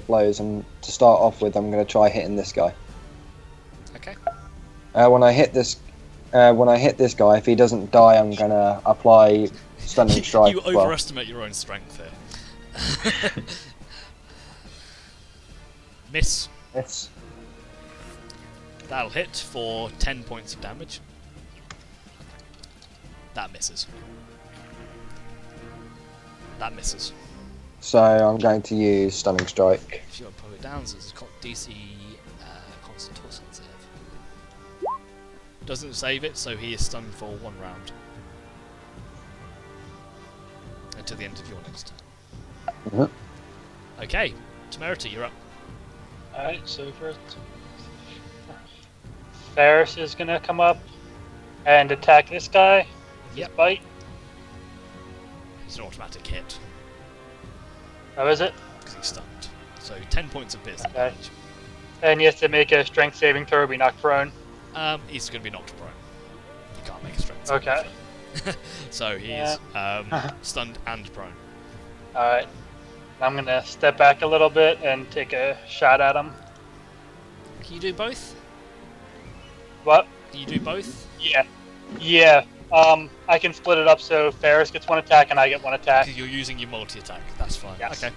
blows, and to start off with, I'm gonna try hitting this guy. Okay. When I hit this guy, if he doesn't die, I'm gonna apply stunning strike. You as well. overestimate your own strength here. Miss. Yes. That'll hit for 10 points of damage. That misses. That misses. So I'm going to use stunning strike. If you want to pull it down, so it's DC Constitution save. Doesn't save it, so he is stunned for 1 round. Until the end of your next turn. Mhm. Okay, Temerity, you're up. Alright, so first, Ferris is gonna come up and attack this guy. Yep. Bite. It's an automatic hit, How is it? because he's stunned. So 10 points of piercing Okay. damage. And he has to make a strength saving throw, be knocked prone. He's going to be knocked prone. You can't make a strength saving Okay. throw. So he's stunned and prone. Alright. I'm gonna step back a little bit and take a shot at him. Can you do both? What? Can you do both? Yeah. Yeah. I can split it up so Ferris gets 1 attack and I get 1 attack. Because you're using your multi-attack. That's fine. Yes. Okay.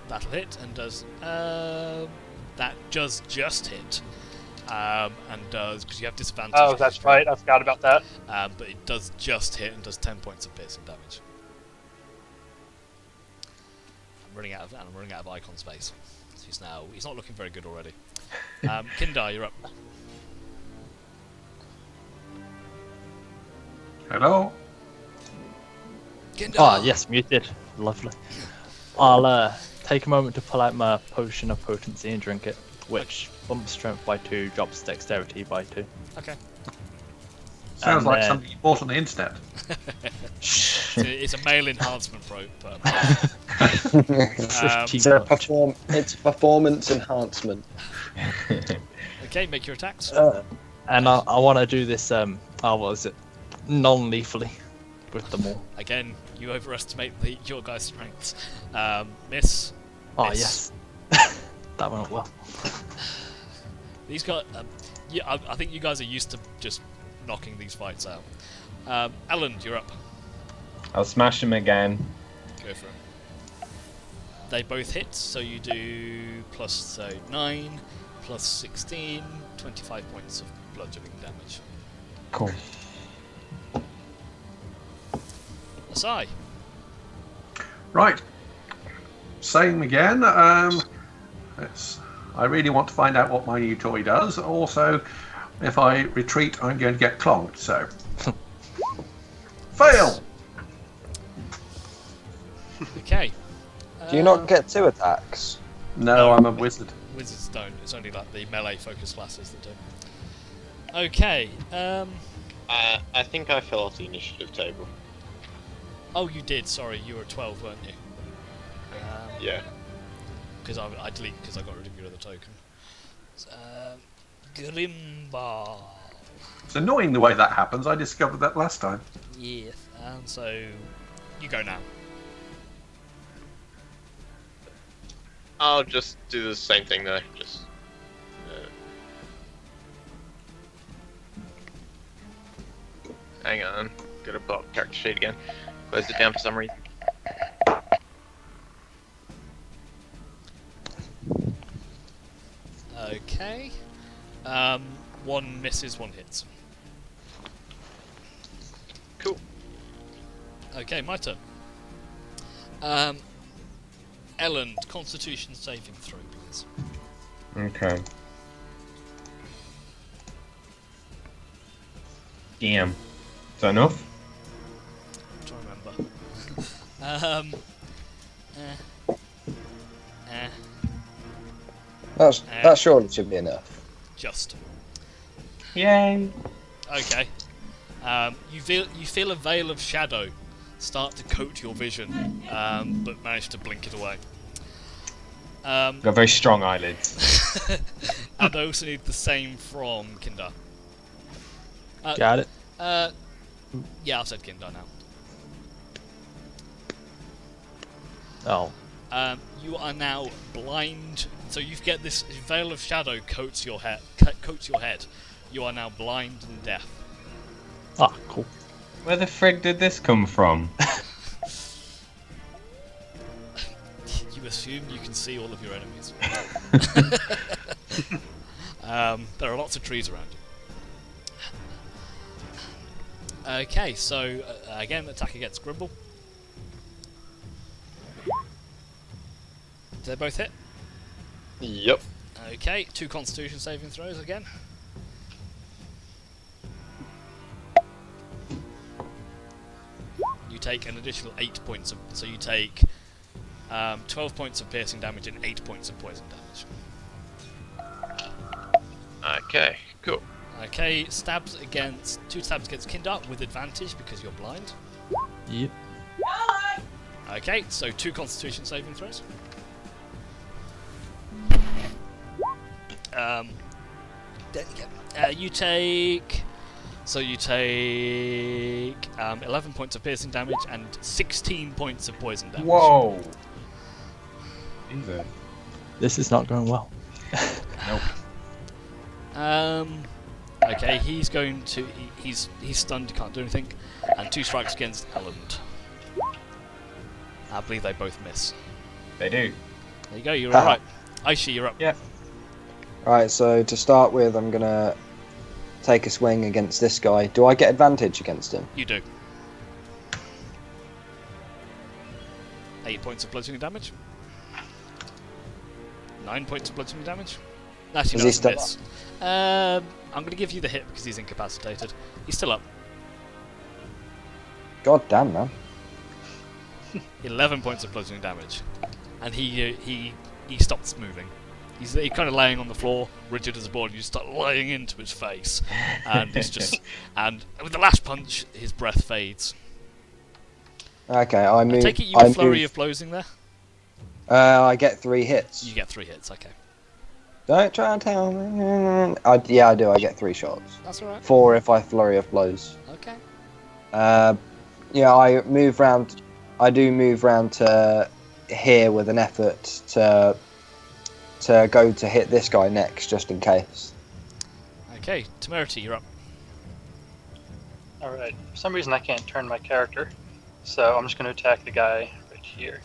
That'll hit and does. That does just hit. And does, because you have disadvantage. Oh, 'cause that's it's prone. right. I forgot about that. But it does just hit and does 10 points of piercing damage. I'm running out of icon space. So he's not looking very good already. Kindar, you're up. Hello? Kindar! Ah, yes, muted. Lovely. I'll take a moment to pull out my potion of potency and drink it, which bumps strength by 2, drops dexterity by 2. Okay. Sounds And like then- something you bought on the internet. It's a male enhancement program. It's a performance enhancement. Okay, make your attacks. And I want to do this, what is it? Non-lethally with them all. Again, you overestimate your guy's strengths. Miss. Oh, Miss. yes. That went well. These guys. Yeah, I think you guys are used to just knocking these fights out. Alan, you're up. I'll smash him again. Go for it. They both hit, so you do plus 9, plus 16, 25 points of bludgeoning damage. Cool. Asai. Right. Same again. I really want to find out what my new toy does. Also, if I retreat, I'm going to get clonked. So Fail! Okay. Do you not get 2 attacks? No, I'm a wizard. Wizards don't. It's only like the melee focused classes that do. Okay. I think I fell off the initiative table. Oh, you did. Sorry, you were 12, weren't you? Yeah. Because I deleted because I got rid of your other token. Grimbar. It's annoying the way that happens. I discovered that last time. Yes. And so you go now. I'll just do the same thing though. Just. Hang on. Gotta pull up character sheet again. Closed it down for some reason. Okay. One misses, one hits. Cool. Okay, my turn. Ellen, Constitution saving throw, please. Okay. Damn. Is that enough? I'm trying to remember. That surely should be enough. Just. Yay. Okay. You feel a veil of shadow start to coat your vision, but manage to blink it away. Got very strong eyelids. And I also need the same from Kindar. Got it. Yeah, I said Kindar now. Oh. You are now blind. So you get this veil of shadow coats your head. You are now blind and deaf. Ah, cool. Where the frig did this come from? You assume you can see all of your enemies. There are lots of trees around you. Okay, so again, attack against Grimble. Do they both hit? Yep. Okay, 2 Constitution saving throws again. You take an additional 8 points of... So you take 12 points of piercing damage and 8 points of poison damage. Okay. Cool. Okay, 2 stabs against Kindar with advantage because you're blind. Yep. Okay, so 2 Constitution saving throws. You take 11 points of piercing damage and 16 points of poison damage. Whoa. Jesus. This is not going well. Nope. Okay, he's going to. He's stunned. Can't do anything. And 2 strikes against Elland. I believe they both miss. They do. There you go. You're all right. Aishi, you're up. Yeah. Right, so to start with, I'm gonna take a swing against this guy. Do I get advantage against him? You do. 8 points of bludgeoning damage. 9 points of bludgeoning damage. Actually, Is no, he it's a still miss. I'm going to give you the hit because he's incapacitated. He's still up. God damn, man. 11 points of bludgeoning damage, and he stops moving. He's kind of laying on the floor, rigid as a board. You start laying into his face, and it's just and with the last punch, his breath fades. Okay, I move. I take it you a flurry of blows in there. I get 3 hits. You get 3 hits. Okay, Don't try and tell me. Yeah, I do. I get 3 shots. that's all right. 4 if I flurry of blows. Okay. Yeah, I move round. I do move round to here with an effort to go to hit this guy next, just in case. Okay, Temerity, you're up. Alright, for some reason I can't turn my character, so I'm just going to attack the guy right here.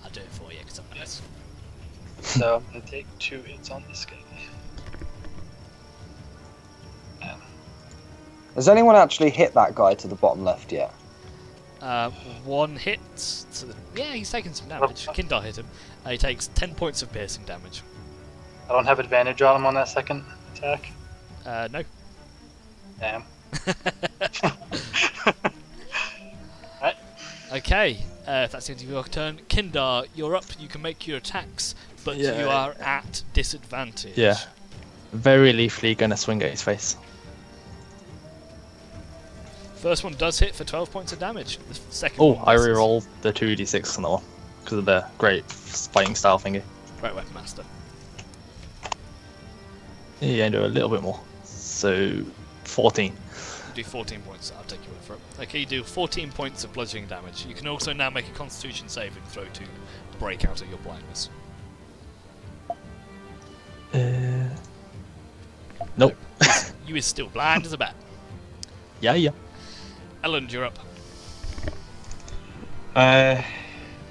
I'll do it for you because I'm nice. So I'm going to take 2 hits on this guy. And Has anyone actually hit that guy to the bottom left yet? 1 hit. Yeah, he's taken some damage. Kindar hit him. He takes 10 points of piercing damage. I don't have advantage on him on that second attack. No. Damn. Okay, if that's the end of your turn, Kindar, you're up. You can make your attacks, but Yeah. you are at disadvantage. Yeah. Very leafly gonna swing at his face. First one does hit for 12 points of damage. The second Oh, one I misses. reroll the 2d6 on that one because of the great fighting style thingy. Great Weapon Master. Yeah, do a little bit more. So 14. You do 14 points. I'll take your word for it. Okay, you do 14 points of bludgeoning damage. You can also now make a Constitution saving throw to break out of your blindness. Nope. You is still blind as a bat. Yeah. Ellen, you're up.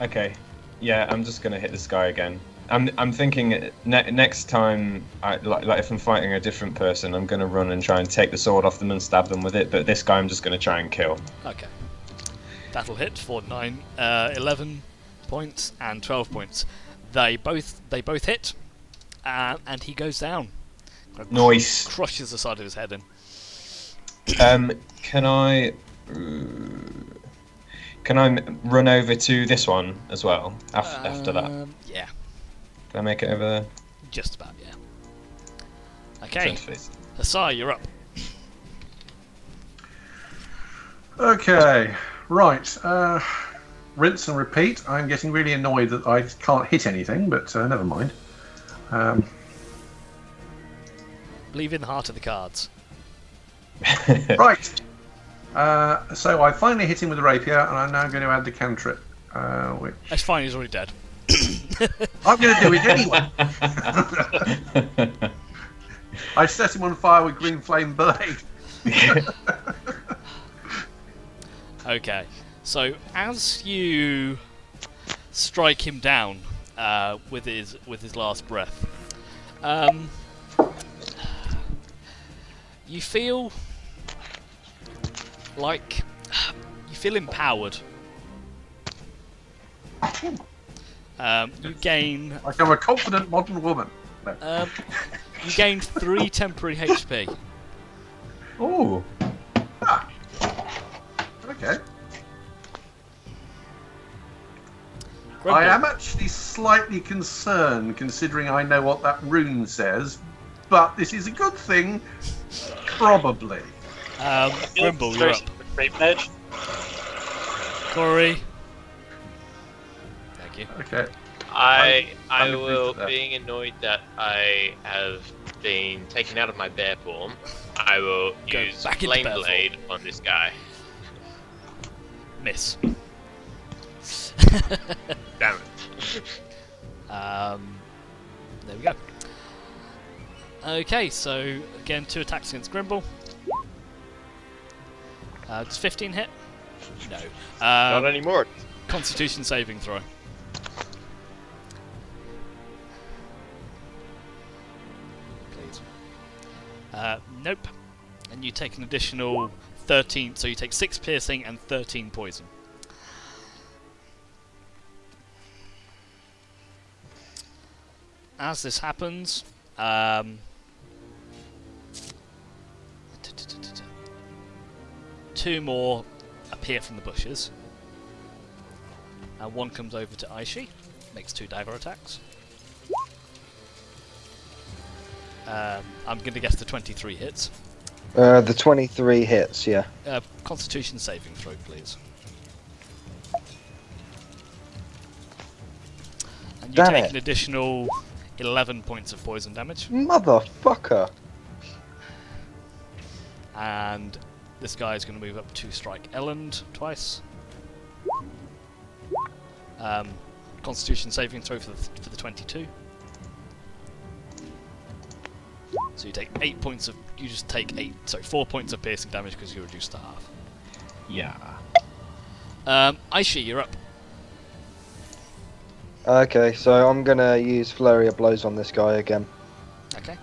Okay. Yeah, I'm just gonna hit this guy again. I'm thinking next time, like if I'm fighting a different person, I'm gonna run and try and take the sword off them and stab them with it. But this guy, I'm just gonna try and kill. Okay. That'll hit for 11 points and 12 points. They both hit, and he goes down. Nice. Crushes the side of his head in. Can I run over to this one as well after that? Yeah, Can I make it over there? just about, yeah. Okay, Perfect. Hasai, you're up. Okay, right. Rinse and repeat. I'm getting really annoyed that I can't hit anything, but never mind. Believe in the heart of the cards. Right. So I finally hit him with the rapier, and I'm now going to add the cantrip. Which That's fine, he's already dead. I'm going to do it anyway. I set him on fire with green flame blade. Okay, so as you strike him down with his last breath, you feel like you feel empowered. You gain Like I'm a confident modern woman. No. you gain 3 temporary HP. Oh. Okay. Grimble, I am actually slightly concerned, considering I know what that rune says, but this is a good thing. Probably. Grimble, you're up. Raven Edge. Corey. Thank you. Okay. I I'm will, agreed to that. being annoyed that I have been taken out of my bear form, I will Go use back into Flame bear Blade on this guy. Miss. Damn it. There we go. Okay, so again, 2 attacks against Grimble. Does 15 hit? No. Not anymore. Constitution saving throw. Please. Nope. And you take an additional 13, so you take 6 piercing and 13 poison. As this happens, two more appear from the bushes, and one comes over to Aishi, makes 2 dagger attacks. I'm going to guess the 23 hits. The 23 hits, yeah. Constitution saving throw, please. And you Damn take it. an additional 11 points of poison damage. Motherfucker. And this guy is going to move up to strike Elland twice. Constitution saving throw for the 22. So you take 8 points of. You just take 4 points of piercing damage because you reduced to half. Yeah. Aishi, you're up. Okay, so I'm gonna use Flurry of Blows on this guy again. Okay.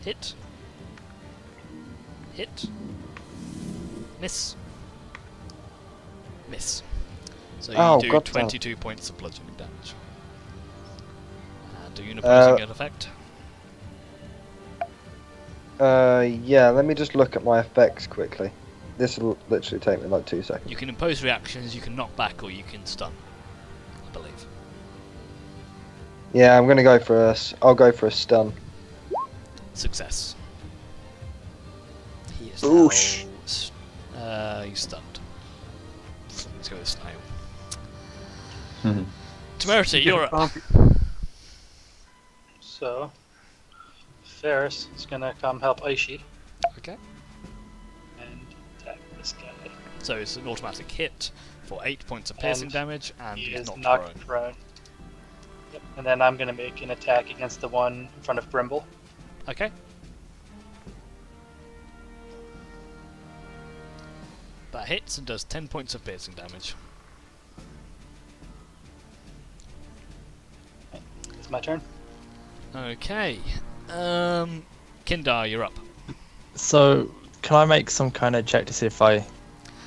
Hit. Hit. Miss. Miss. So you Oh, do God damn. 22 points of bludgeoning damage. And do you opposing an effect? Yeah, let me just look at my effects quickly. This will literally take me like 2 seconds. You can impose reactions, you can knock back, or you can stun, I believe. Yeah, I'm gonna go for I'll go for a stun. Success. He is Boosh. now he's stunned. Let's go with snail. Mhm. Temerity, you're up. So, Ferris is gonna come help Aishi Okay. and attack this guy. So it's an automatic hit for 8 points of piercing And damage, and He he's is knocked knocked prone. prone. Yep. And then I'm gonna make an attack against the one in front of Brimble. Okay. That hits and does 10 points of piercing damage. It's my turn. Okay. Kindar, you're up. So, can I make some kind of check to see if I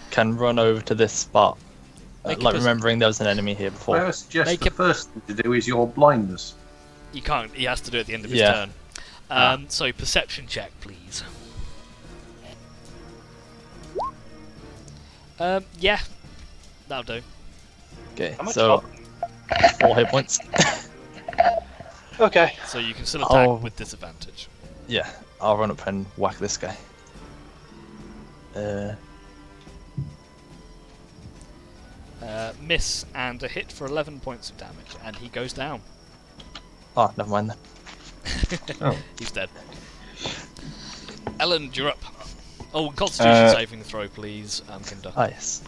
can run over to this spot? Make a Like pers- remembering there was an enemy here before. I would suggest Make the a- first thing to do is your blindness. You can't. He has to do it at the end of his Yeah. turn. So perception check, please. Yeah, that'll do. Okay, How much so health? 4 hit points. Okay. So you can still attack Oh. with disadvantage. Yeah, I'll run up and whack this guy. Miss and a hit for 11 points of damage, and he goes down. Oh, never mind then. Oh. He's dead. Ellen, you're up. Oh, Constitution saving throw, please, Kindar. Ah, yes.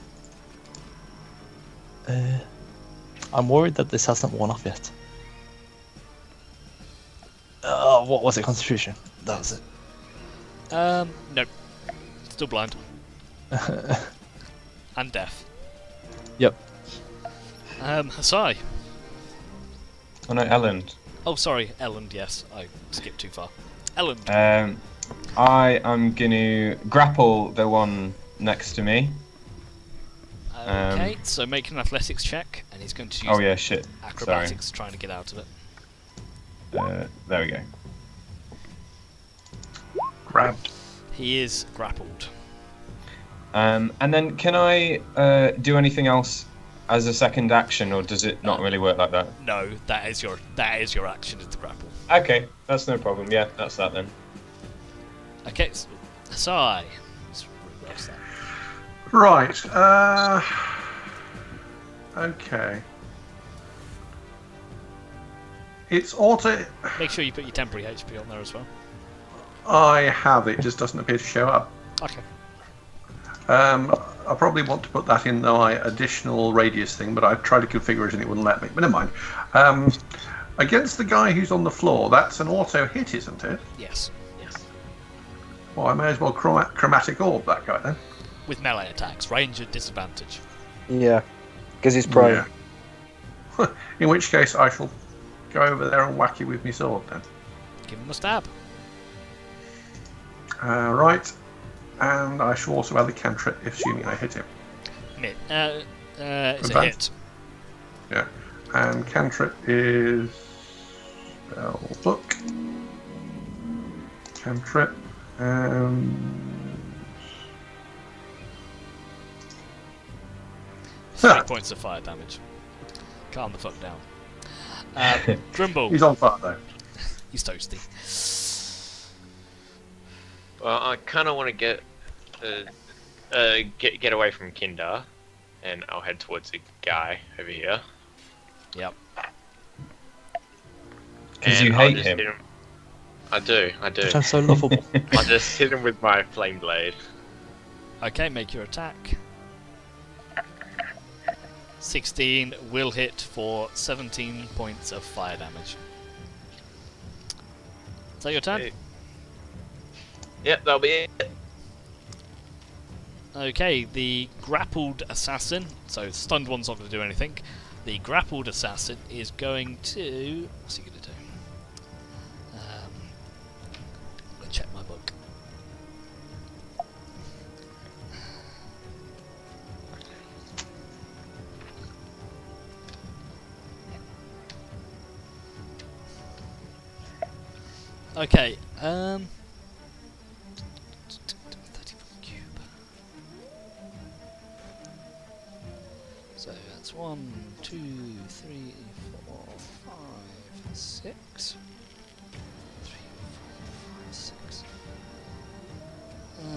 I'm worried that this hasn't worn off yet. Oh, what was it? Constitution. That was it. Nope. Still blind. And deaf. Yep. Hasai. Oh no, Ellen. Oh, sorry, Ellen, yes. I skipped too far. Ellen. I am gonna grapple the one next to me. Okay, so make an athletics check, and he's going to use Oh yeah, shit. acrobatics trying to get out of it. There we go. Grabbed. He is grappled. And then can I do anything else as a second action, or does it not really work like that? No, that is your action is the grapple. Okay, that's no problem. Yeah, that's that then. Okay, so Hasai. Let's reverse that. Right. Okay. It's auto. Make sure you put your temporary HP on there as well. I have it. Just doesn't appear to show up. Okay. I probably want to put that in my additional radius thing, but I tried to configure it and it wouldn't let me. But never mind. Against the guy who's on the floor, that's an auto hit, isn't it? Yes. Well, I may as well chromatic orb that guy then. With melee attacks, range at disadvantage. Yeah, because he's prone. Yeah. In which case, I shall go over there and whack you with my sword then. Give him a stab. Right. And I shall also add the cantrip, assuming I hit him. It's a Advance. hit. Yeah. And cantrip is spell book. Cantrip and 3 points of fire damage. Calm the fuck down. Drimble. he's on fire though. He's toasty. Well, I kind of want to get away from Kindar, and I'll head towards the guy over here. Yep. Because And you I'll hate just him. hit I do. Which I'm so lovable. I'll just hit him with my flame blade. Okay, make your attack. 16 will hit for 17 points of fire damage. Is that your turn? Yep, that'll be it. Okay, the grappled assassin, so stunned one's not going to do anything. The grappled assassin is going to... What's he going to do? I'm going to check my book. Okay, 30 cube. That's 1, 2, 3, 4, 5, 6. 3, 4, 5, 6.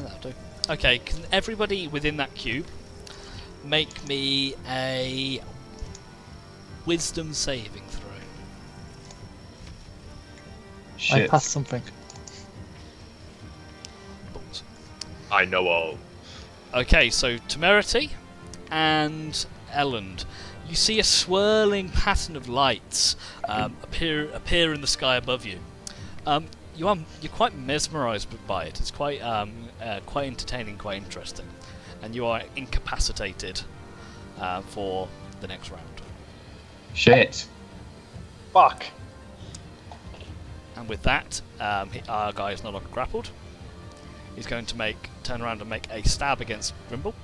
That'll do. Okay, can everybody within that cube make me a wisdom saving throw? I Shit. passed something. Balls. I know all. Okay, so Temerity and Elland, you see a swirling pattern of lights appear in the sky above you. You're quite mesmerised by it. It's quite quite entertaining, quite interesting, and you are incapacitated for the next round. Shit. Fuck. And with that, our guy is no longer grappled. He's going to turn around and make a stab against Grimble.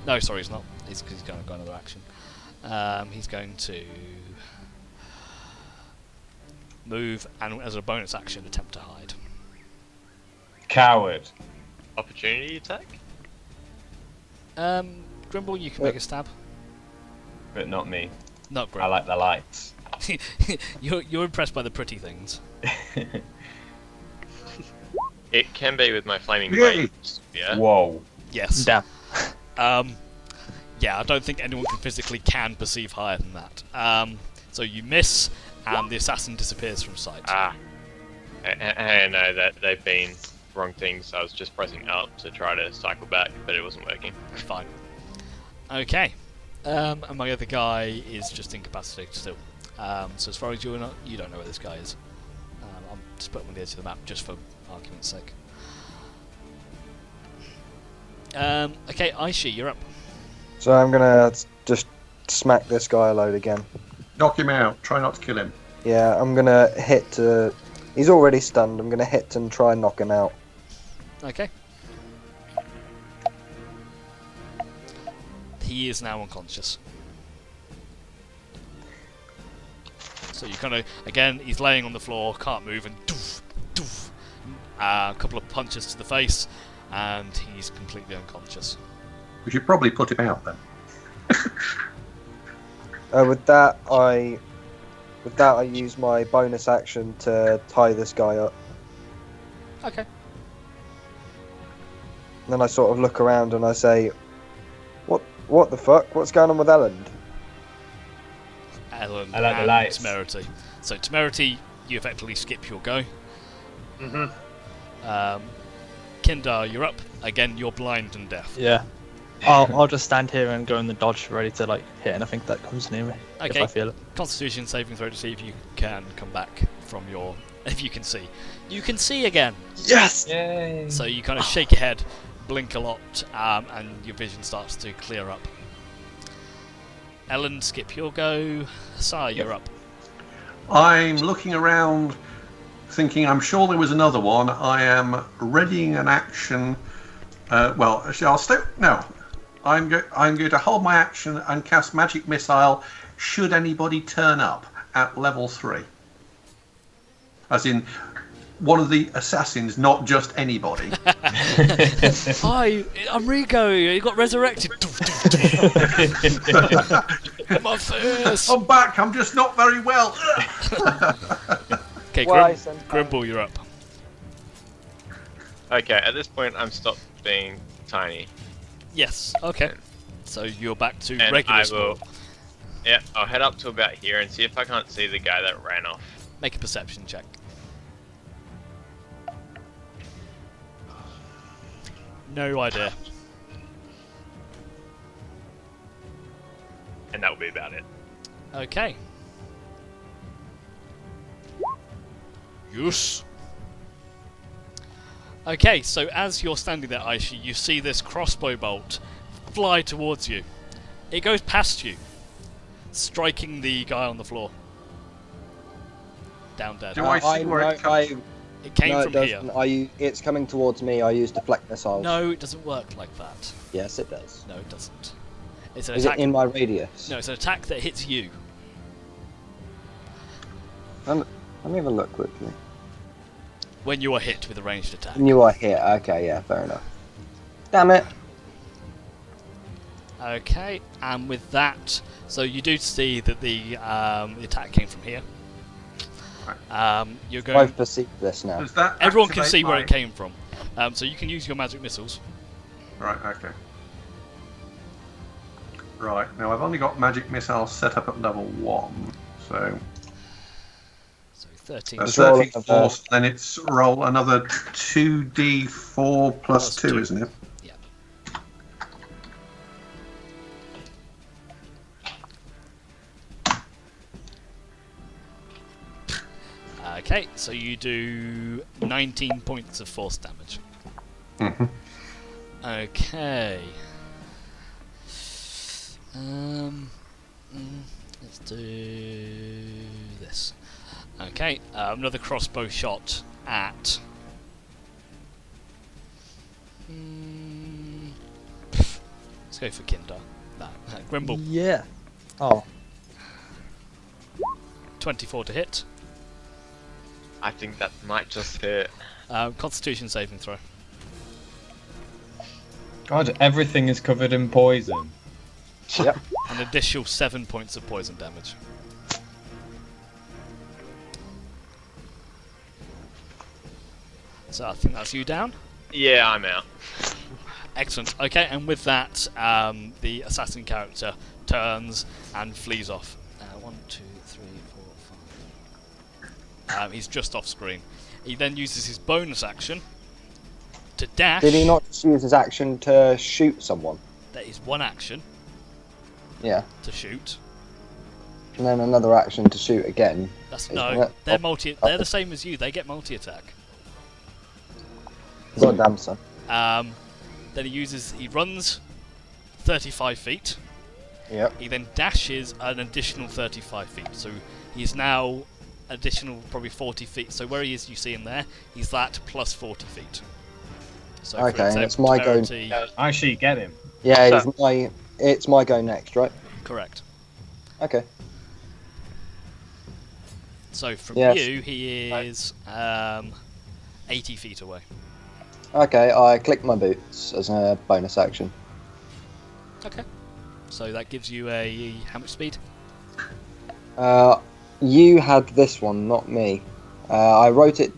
No, sorry, he's not. He's going to go another action. He's going to move and, as a bonus action, attempt to hide. Coward. Opportunity attack? Grimble, you can make a stab. But not me. Not I Grimble. like the lights. You're impressed by the pretty things. It can be with my flaming Yay. blades. Yeah. Whoa. Yes. Damn. Yeah, I don't think anyone can perceive higher than that. So you miss, and the assassin disappears from sight. Ah. I know that they've been wrong things. I was just pressing up to try to cycle back, but it wasn't working. Fine. Okay. And my other guy is just incapacitated still. So as far as you don't know where this guy is. I'm just putting him on the edge of the map just for argument's sake. Okay, Aishi, you're up. So I'm gonna just smack this guy a load again. Knock him out. Try not to kill him. Yeah, I'm gonna hit to... He's already stunned. I'm gonna hit and try and knock him out. Okay. He is now unconscious. So you kind of, again, he's laying on the floor, can't move, and doof, doof. A couple of punches to the face, and he's completely unconscious. We should probably put him out then. With that, I use my bonus action to tie this guy up. Okay. And then I sort of look around and I say, "What the fuck? What's going on with Elland?" Ellen I like the and lights. Temerity. So Temerity, you effectively skip your go. Kindar, you're up. Again, you're blind and deaf. Yeah. I'll just stand here and go in the dodge, ready to like hit anything that comes near me if Okay. I feel it. Constitution saving throw to see if you can come back from your... If you can see. You can see again! Yes. Yay. So you kind of shake your head, blink a lot, and your vision starts to clear up. Ellen, skip your go. Sai, you're up. I'm looking around, thinking I'm sure there was another one. I am readying an action. Well, actually, I'll stay. No, I'm going to hold my action and cast magic missile. Should anybody turn up at level 3, as in one of the assassins, not just anybody. Hi, I'm Rigo. You got resurrected. My face. I'm back. I'm just not very well. Okay, Why, senpai? Grimble, you're up. Okay, at this point, I'm stopped being tiny. Yes. Okay. So you're back to And regular I small. will. Yeah, I'll head up to about here and see if I can't see the guy that ran off. Make a perception check. No idea. And that will be about it. Okay. Yes. Okay, so as you're standing there, Aishi, you see this crossbow bolt fly towards you. It goes past you, striking the guy on the floor. Down dead. Do I see where it comes from? It came no, from it here. doesn't. It's coming towards me. I use deflect missiles. No, it doesn't work like that. Yes, it does. No, it doesn't. It's an Is attack. it in my radius? No, it's an attack that hits you. Let me have a look quickly. When you are hit with a ranged attack. You are here. Okay, yeah, fair enough. Damn it. Okay, and with that, So you do see that the attack came from here. You're going. I've perceived this now. Does that Everyone can activate see where my- it came from. So you can use your magic missiles. Right, okay. Right, now I've only got magic missiles set up at level 1, so So 13. that's Just roll 13 another- force, then it's roll another 2d4 plus Plus 2, two. isn't it? Yeah. Okay, so you do 19 points of force damage. Mm-hmm. Okay. Let's do this. Okay, another crossbow shot at. Let's go for Kinder. Grimble. Yeah. Oh, 24 to hit. I think that might just hit. Constitution saving throw. God, everything is covered in poison. Yep. An additional 7 points of poison damage. So I think that's you down. Yeah, I'm out. Excellent. Okay, and with that, the assassin character turns and flees off. 1, 2, 3, 4, 5. He's just off screen. He then uses his bonus action to dash. Did he not just use his action to shoot someone? That is one action Yeah. to shoot. And then another action to shoot again. That's Isn't no. it? They're multi. They're the same as you. They get multi attack. Goddamn son. Then he runs 35 feet. Yep. He then dashes an additional 35 feet. So he's now additional probably 40 feet. So where he is, you see him there. He's that plus 40 feet. So for Okay, example, it's my go. temerity- I actually get him. Yeah, So- it's my go next, right? Correct. Okay. So from Yes. you, he is 80 feet away. Okay, I click my boots as a bonus action. Okay. So that gives you a how much speed? You had this one, not me. I wrote it.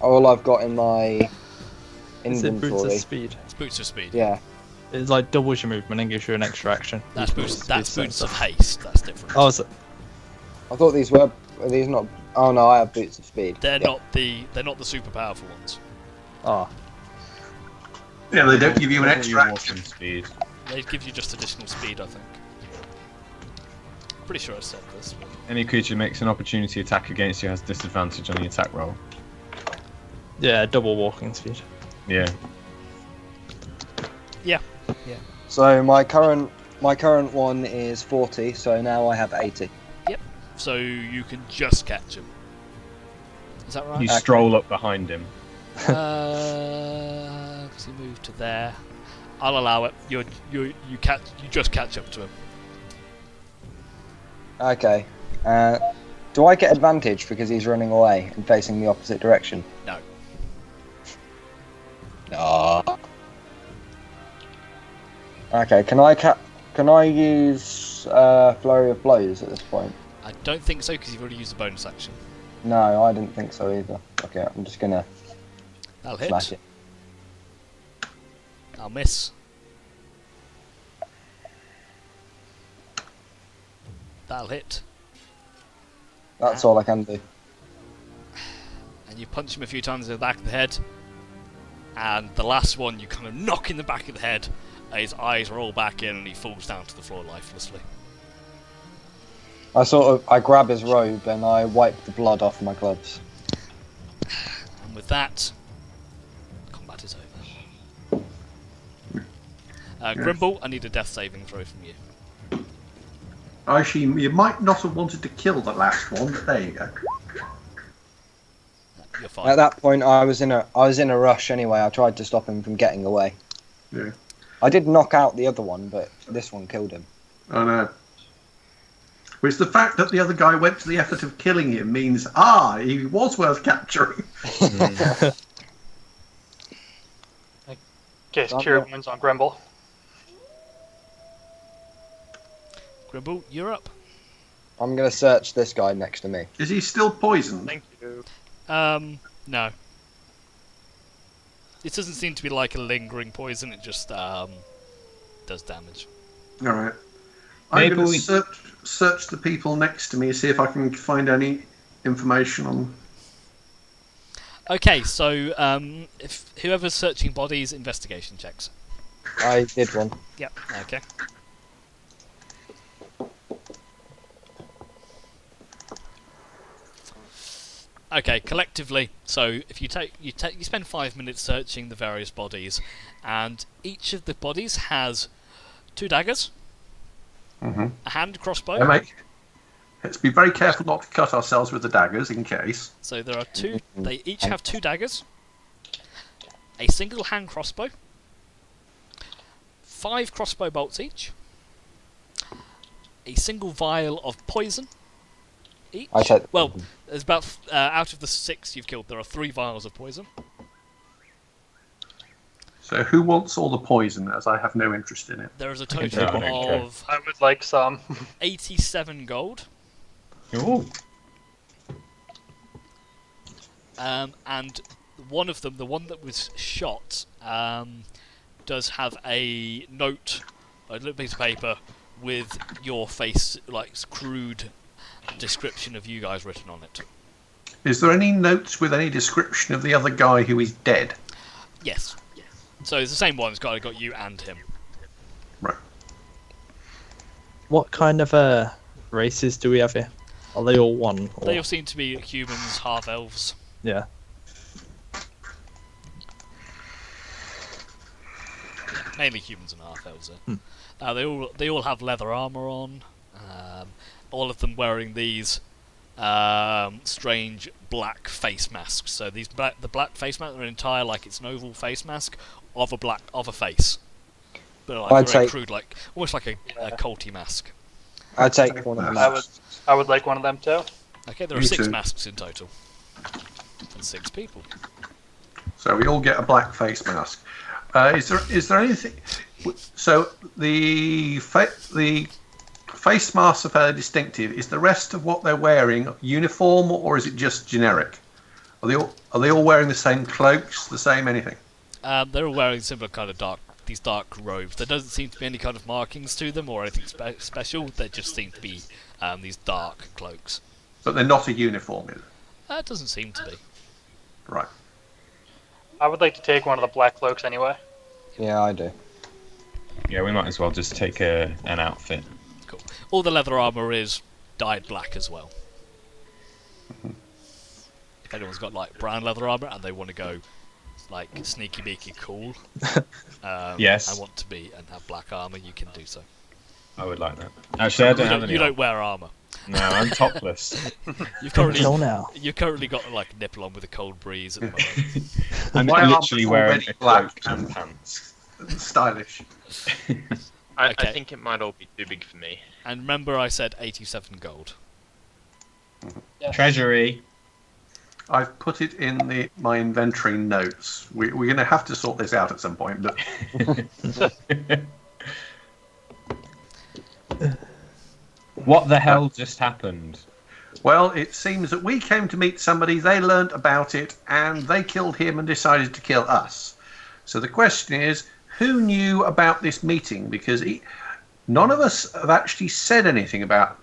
All I've got in my is it boots of inventory. speed? It's boots of speed. Yeah. It's like doubles your movement and gives you an extra action. That's Boots boots. of That's speed, boots so- of haste. That's different. Oh, is it? I thought these were these not. Oh no, I have boots of speed. They're Yeah. not the super powerful ones. Oh, Yeah, they don't give you an Double extra your action. walking speed. They give you just additional speed, I think. Pretty sure I said this. But... Any creature makes an opportunity attack against you has disadvantage on the attack roll. yeah, double walking speed. Yeah. So my current one is 40. So now I have 80. So you can just catch him. Is that right? You stroll up behind him. Because he moved to there. I'll allow it. You just catch up to him. Okay. Do I get advantage because he's running away and facing the opposite direction? No. No. Okay. Can I use flurry of blows at this point? I don't think so because you've already used the bonus action. No, I didn't think so either. Okay, I'm just gonna That'll hit. smash it. I'll miss. That'll hit. That's all I can do. And you punch him a few times in the back of the head. And the last one, you kind of knock in the back of the head. His eyes roll back in and he falls down to the floor lifelessly. I grab his robe and I wipe the blood off my gloves. And with that, combat is over. Grimble, I need a death saving throw from you. Actually, you might not have wanted to kill the last one, but there you go. You're fine. At that point, I was in a rush anyway. I tried to stop him from getting away. Yeah. I did knock out the other one, but this one killed him. I know. Well, it's the fact that the other guy went to the effort of killing him means, he was worth capturing. Case cure wounds on Grimble. Grimble, you're up. I'm going to search this guy next to me. Is he still poisoned? Thank you. No. It doesn't seem to be like a lingering poison, it just does damage. All right. Maybe I'm going we- to search the people next to me, see if I can find any information on. Okay, so if whoever's searching bodies, investigation checks. I did one. Yep. Okay. Okay, collectively. So if you spend 5 minutes searching the various bodies, and each of the bodies has 2 daggers, Mm-hmm. a hand crossbow. Yeah, mate. Let's be very careful not to cut ourselves with the daggers in case. So there are 2. They each have 2 daggers, a single hand crossbow, 5 crossbow bolts each, a single vial of poison each. I take- Well, there's about out of the 6 you've killed, there are 3 vials of poison. So who wants all the poison, as I have no interest in it? There is a can total take one extra. of I would like some. 87 gold, Ooh. and one of them, the one that was shot, does have a note, a little piece of paper with your face, like crude description of you guys written on it. Is there any notes with any description of the other guy who is dead? Yes. So it's the same one. It's got you and him. Right. What kind of races do we have here? Are they all one? Or... They all seem to be humans, half elves. Yeah. Mainly humans and half elves. They all have leather armor on. All of them wearing these strange black face masks. So the black face masks are entire, like it's an oval face mask of a face, but like I'd very say- crude, like almost like a culty mask. I'd take one of them. I would like one of them too. Okay, there are Me 6 too. masks in total, and 6 people. So we all get a black face mask. Is there anything? So the face masks are fairly distinctive. Is the rest of what they're wearing uniform, or is it just generic? Are they all wearing the same cloaks, the same anything? They're all wearing similar kind of these dark robes. There doesn't seem to be any kind of markings to them or anything special. They just seem to be these dark cloaks. But they're not a uniform, is it? It doesn't seem to be. Right. I would like to take one of the black cloaks anyway. Yeah, I do. Yeah, we might as well just take an outfit. Cool. All the leather armor is dyed black as well. If anyone's got like brown leather armor and they want to go like sneaky beaky cool, Yes. I want to be and have black armor, you can do so. I would like that. Actually, I don't have any. You don't wear armor. No, I'm topless. You've Kill currently now. you've currently got like a nipple on with a cold breeze at the moment. I'm My armor's literally wearing already a black cloak and and- pants. Stylish. I Okay. think it might all be too big for me. And remember, I said 87 gold. Treasury. I've put it in my inventory notes. We're going to have to sort this out at some point. But What the hell just happened? well, it seems that we came to meet somebody. They learnt about it, and they killed him and decided to kill us. So the question is, who knew about this meeting? Because none of us have actually said anything about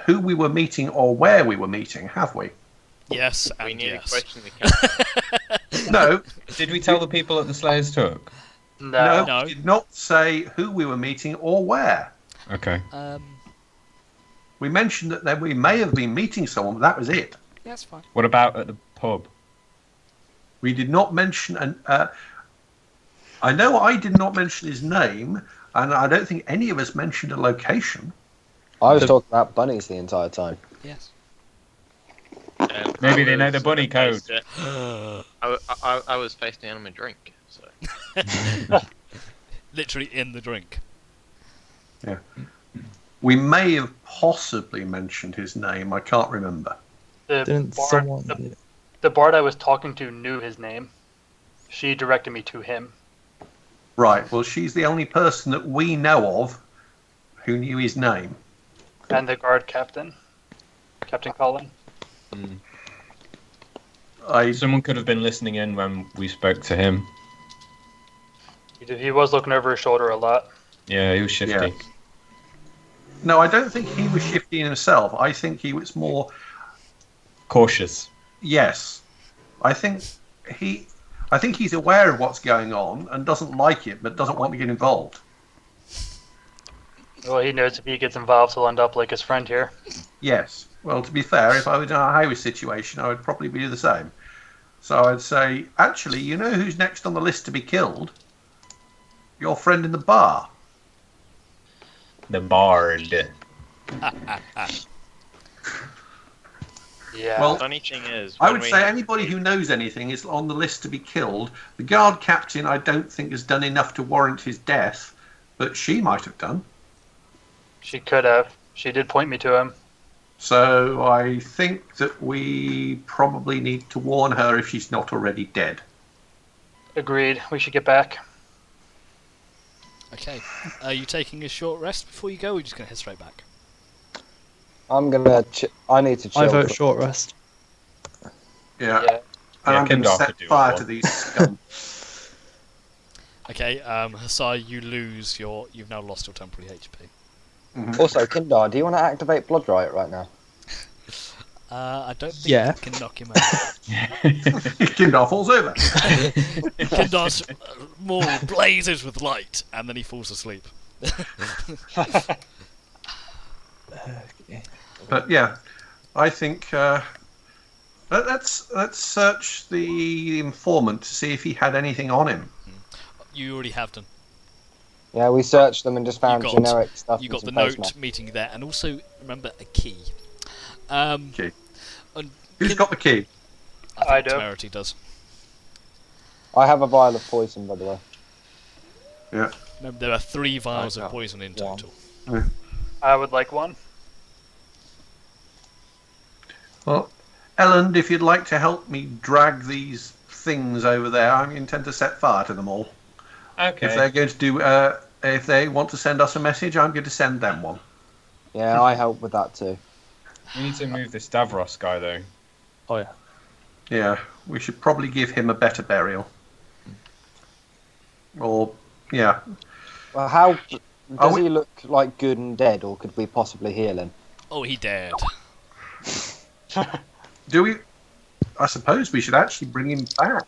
who we were meeting or where we were meeting, have we? Yes, We and need yes. to question the council. No, Did we tell the people at the Slayers Took? no, No. we did not say who we were meeting or where. Okay. We mentioned that we may have been meeting someone, but that was it. Yeah, that's fine. What about at the pub? We did not mention I know I did not mention his name, and I don't think any of us mentioned a location. I was talking about bunnies the entire time. Yes. Maybe they know the bunny code. I was face down on my drink. So. Literally in the drink. We may have possibly mentioned his name. I can't remember. Didn't someone? The bard I was talking to knew his name. She directed me to him. Right. Well, she's the only person that we know of who knew his name. And the guard captain, Captain Colin. Someone could have been listening in when we spoke to him. He was looking over his shoulder a lot. Yeah, he was shifty. Yeah. No, I don't think he was shifty in himself. I think he was more Cautious. yes. I think he's aware of what's going on and doesn't like it, but doesn't want to get involved. Well, he knows if he gets involved, he'll end up like his friend here. Yes. Well, to be fair, if I was in a highway situation, I would probably be the same. So I'd say, actually, you know who's next on the list to be killed? Your friend in the bar. The bard. Yeah. Well, Funny thing is, I when would say anybody who knows anything is on the list to be killed. The guard captain, I don't think, has done enough to warrant his death, but she might have done. She could have. She did point me to him. So I think that we probably need to warn her if she's not already dead. Agreed. We should get back. Okay. Are you taking a short rest before you go, or are you just going to head straight back? I'm gonna. I need to chill. I vote for- short rest. Yeah. Yeah. And I'm going to Kindar set could do fire it to one. these scum. Okay, Hasai, you've now lost your temporary HP. Also, Kindar, do you want to activate Blood Riot right now? I don't think Yeah. you can knock him out. Kindar falls over. Kindar's more blazes with light, and then he falls asleep. But yeah, I think let's search the informant to see if he had anything on him. You already have done. Yeah, we searched them and just found got- generic stuff. You and got the some note face masks. meeting you there, and also remember a key. Key. And Who's got the key? I I think do. Temerity does. I have a vial of poison, by the way. Yeah. Remember, there are 3 vials I of got poison in one. total. I would like one. Well, Ellen, if you'd like to help me drag these things over there, I intend to set fire to them all. Okay. If they're going to do, if they want to send us a message, I'm going to send them one. Yeah, I help with that too. We need to move this Davros guy, though. Oh yeah. Yeah, we should probably give him a better burial. Or, yeah. Well, how does we- he look like good and dead, or could we possibly heal him? Oh, he dared. Do we? I suppose we should actually bring him back.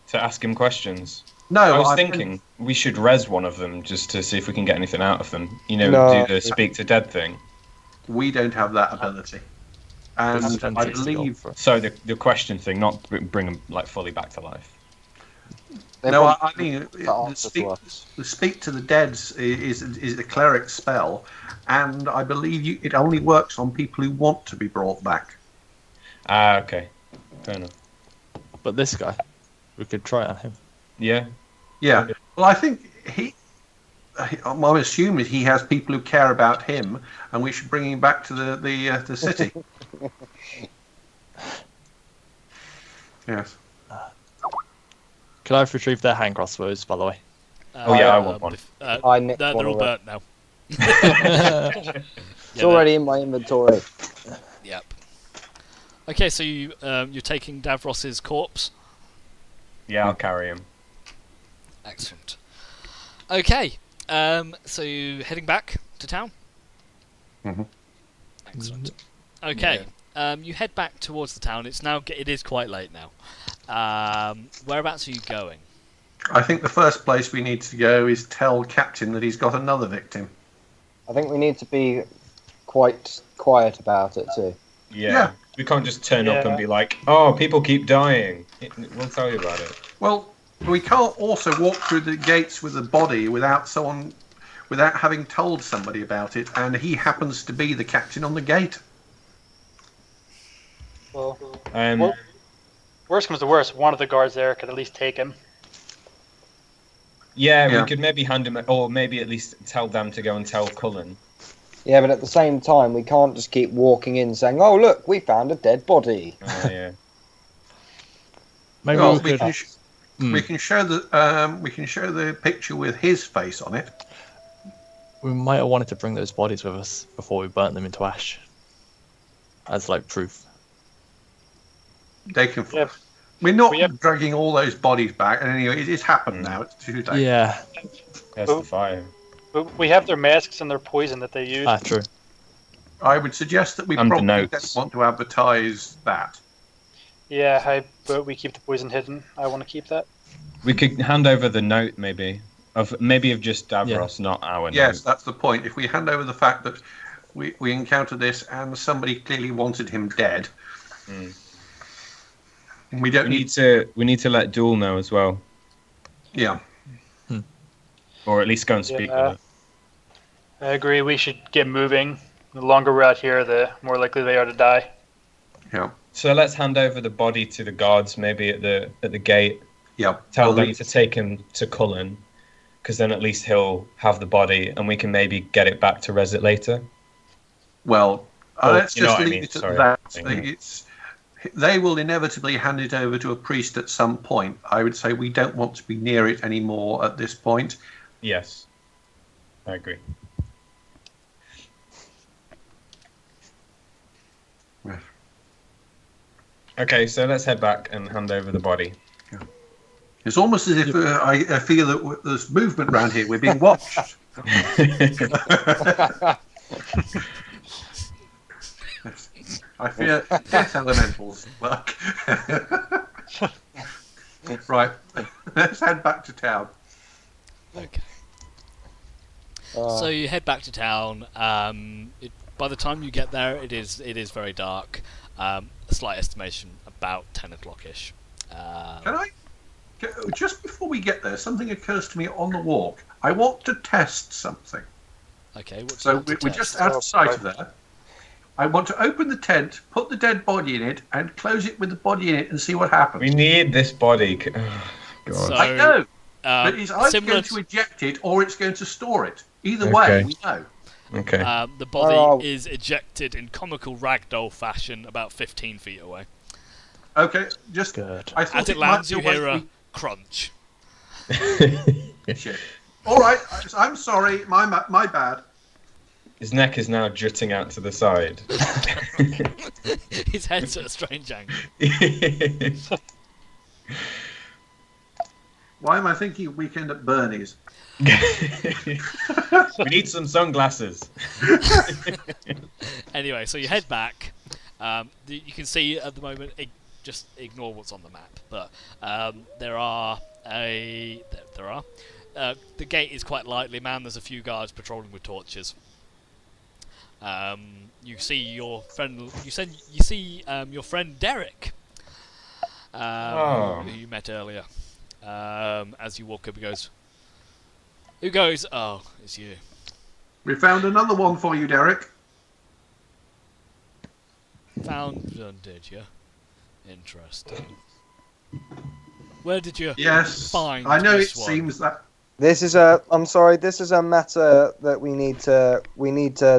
To ask him questions. No, I was I thinking we should res one of them just to see if we can get anything out of them. You know, No. do the speak to dead thing. We don't have that ability. And Doesn't I tend to go believe... for it. So the question thing, not bring them like fully back to life. They No, want I mean, to the answer speak, to us. the speak to the dead is the cleric spell, and I believe it only works on people who want to be brought back. Ah, okay. Fair enough. But this guy, we could try on him. Yeah. Yeah. Well, I think I'm assuming he has people who care about him, and we should bring him back to the city. Yes. Could I have retrieved their hand crossbows, by the way? Oh, yeah, I want one. I nicked they're one all away. burnt now. It's already in my inventory. Yep. Okay, so you're taking Davros's corpse. Yeah, I'll carry him. Excellent. Okay, so you heading back to town? Mhm. Excellent. Okay, you head back towards the town. It is quite late now. Whereabouts are you going? I think the first place we need to go is tell Captain that he's got another victim. I think we need to be quite quiet about it too. Yeah. Yeah. We can't just turn up Yeah. and be like, oh, people keep dying. We'll tell you about it. Well, we can't also walk through the gates with a body without having told somebody about it, and he happens to be the captain on the gate. Well, Um, worst comes to worst, one of the guards there could at least take him. yeah, Yeah. we could maybe hand him, or maybe at least tell them to go and tell Cullen. Yeah, but at the same time, we can't just keep walking in saying, "Oh, look, we found a dead body." Oh, yeah. Maybe Well, we could. we can show the picture with his face on it. We might have wanted to bring those bodies with us before we burnt them into ash. As like proof. They can. Yeah. We're not We have- dragging all those bodies back, and anyway, it's happened now. It's too late. Yeah. There's Oh. the fire. But we have their masks and their poison that they use. True. I would suggest that we And the probably don't notes. want to advertise that. Yeah, but we keep the poison hidden. I want to keep that. We could hand over the note, maybe of just Davros, not our Yes, note. that's the point. If we hand over the fact that we encountered this and somebody clearly wanted him dead, we don't We need to let Duel know as well, Yeah. or at least go and speak Yeah. with it. I agree. We should get moving. The longer we're out here, the more likely they are to die. Yeah. So let's hand over the body to the guards, maybe at the gate. Yeah. Tell them to take him to Cullen, because then at least he'll have the body, and we can maybe get it back to Resit later. Well, Well, let's you know just what I leave mean, it at sorry. that. They will inevitably hand it over to a priest at some point. I would say we don't want to be near it anymore at this point. Yes, I agree. Right. Okay, so let's head back and hand over the body. It's almost as if I feel that there's movement around here. We're being watched. I fear death elementals work. Right, let's head back to town. Okay. So you head back to town. By the time you get there, it is very dark. A slight estimation, about 10 o'clock ish. Just before we get there, something occurs to me on the walk. I want to test something. Okay. What do you So want to we're test? just out of sight of there. I want to open the tent, put the dead body in it, and close it with the body in it and see what happens. We need this body. Oh, God. So, I know, but it's either similar going to eject it or it's going to store it. Either Okay. way, we know. Okay. the Where are body we? is ejected in comical ragdoll fashion about 15 feet away. Okay, just Good. I thought As it might lands, be you way hear a we- crunch. Shit. All right, I'm sorry. My bad. His neck is now jutting out to the side. His head's at a strange angle. Why am I thinking weekend at Bernie's? We need some sunglasses. Anyway, so you head back. You can see at the moment. Just ignore what's on the map, but there are. The gate is quite lightly manned. There's a few guards patrolling with torches. You see your friend. You see your friend Derek, who you met earlier. As you walk up, he goes. Who goes? Oh, it's you. We found another one for you, Derek. Found one, did you? Interesting. Where did you Yes, find I know. It this one? seems that. This is a. I'm sorry. This is a matter that we need to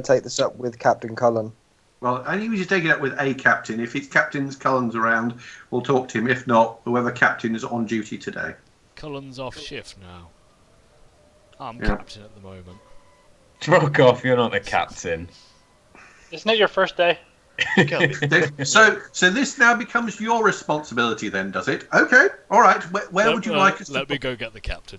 take this up with Captain Cullen. Well, I need you to take it up with a captain. If it's Captain Cullen's around, we'll talk to him. If not, whoever captain is on duty today. Cullen's off shift now. I'm Yeah. captain at the moment. Fuck off, you're not the captain. Isn't it your first day? So this now becomes your responsibility, then, does it? Okay, all right. Where would you like us to? Let me go get the captain.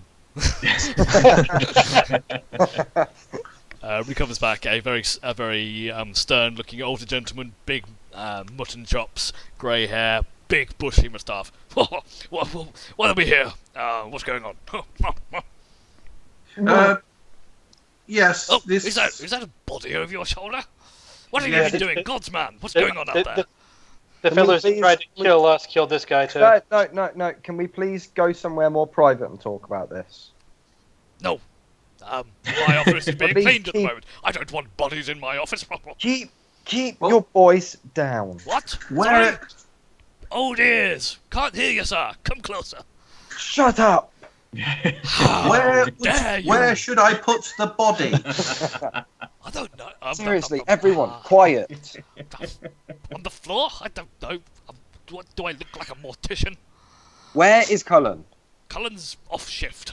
He comes back, a very stern-looking older gentleman, big mutton chops, grey hair, big bushy moustache. What are we here? What's going on? Yes. Oh, this is that a body over your shoulder? What are Yeah, you doing, God's man? What's going on up there? The Can we fellows that please- tried to kill us killed this guy too. No. Can we please go somewhere more private and talk about this? No. My office is being Please cleaned at the keep- moment. I don't want bodies in my office. Keep Well- your voice down. What? Where? Sorry? Old ears. Can't hear you, sir. Come closer. Shut up. Where? dare you? Where should I put the body? I don't know. Seriously, everyone, quiet. On the floor? I don't know. Do I look like a mortician? Where is Cullen? Cullen's off shift.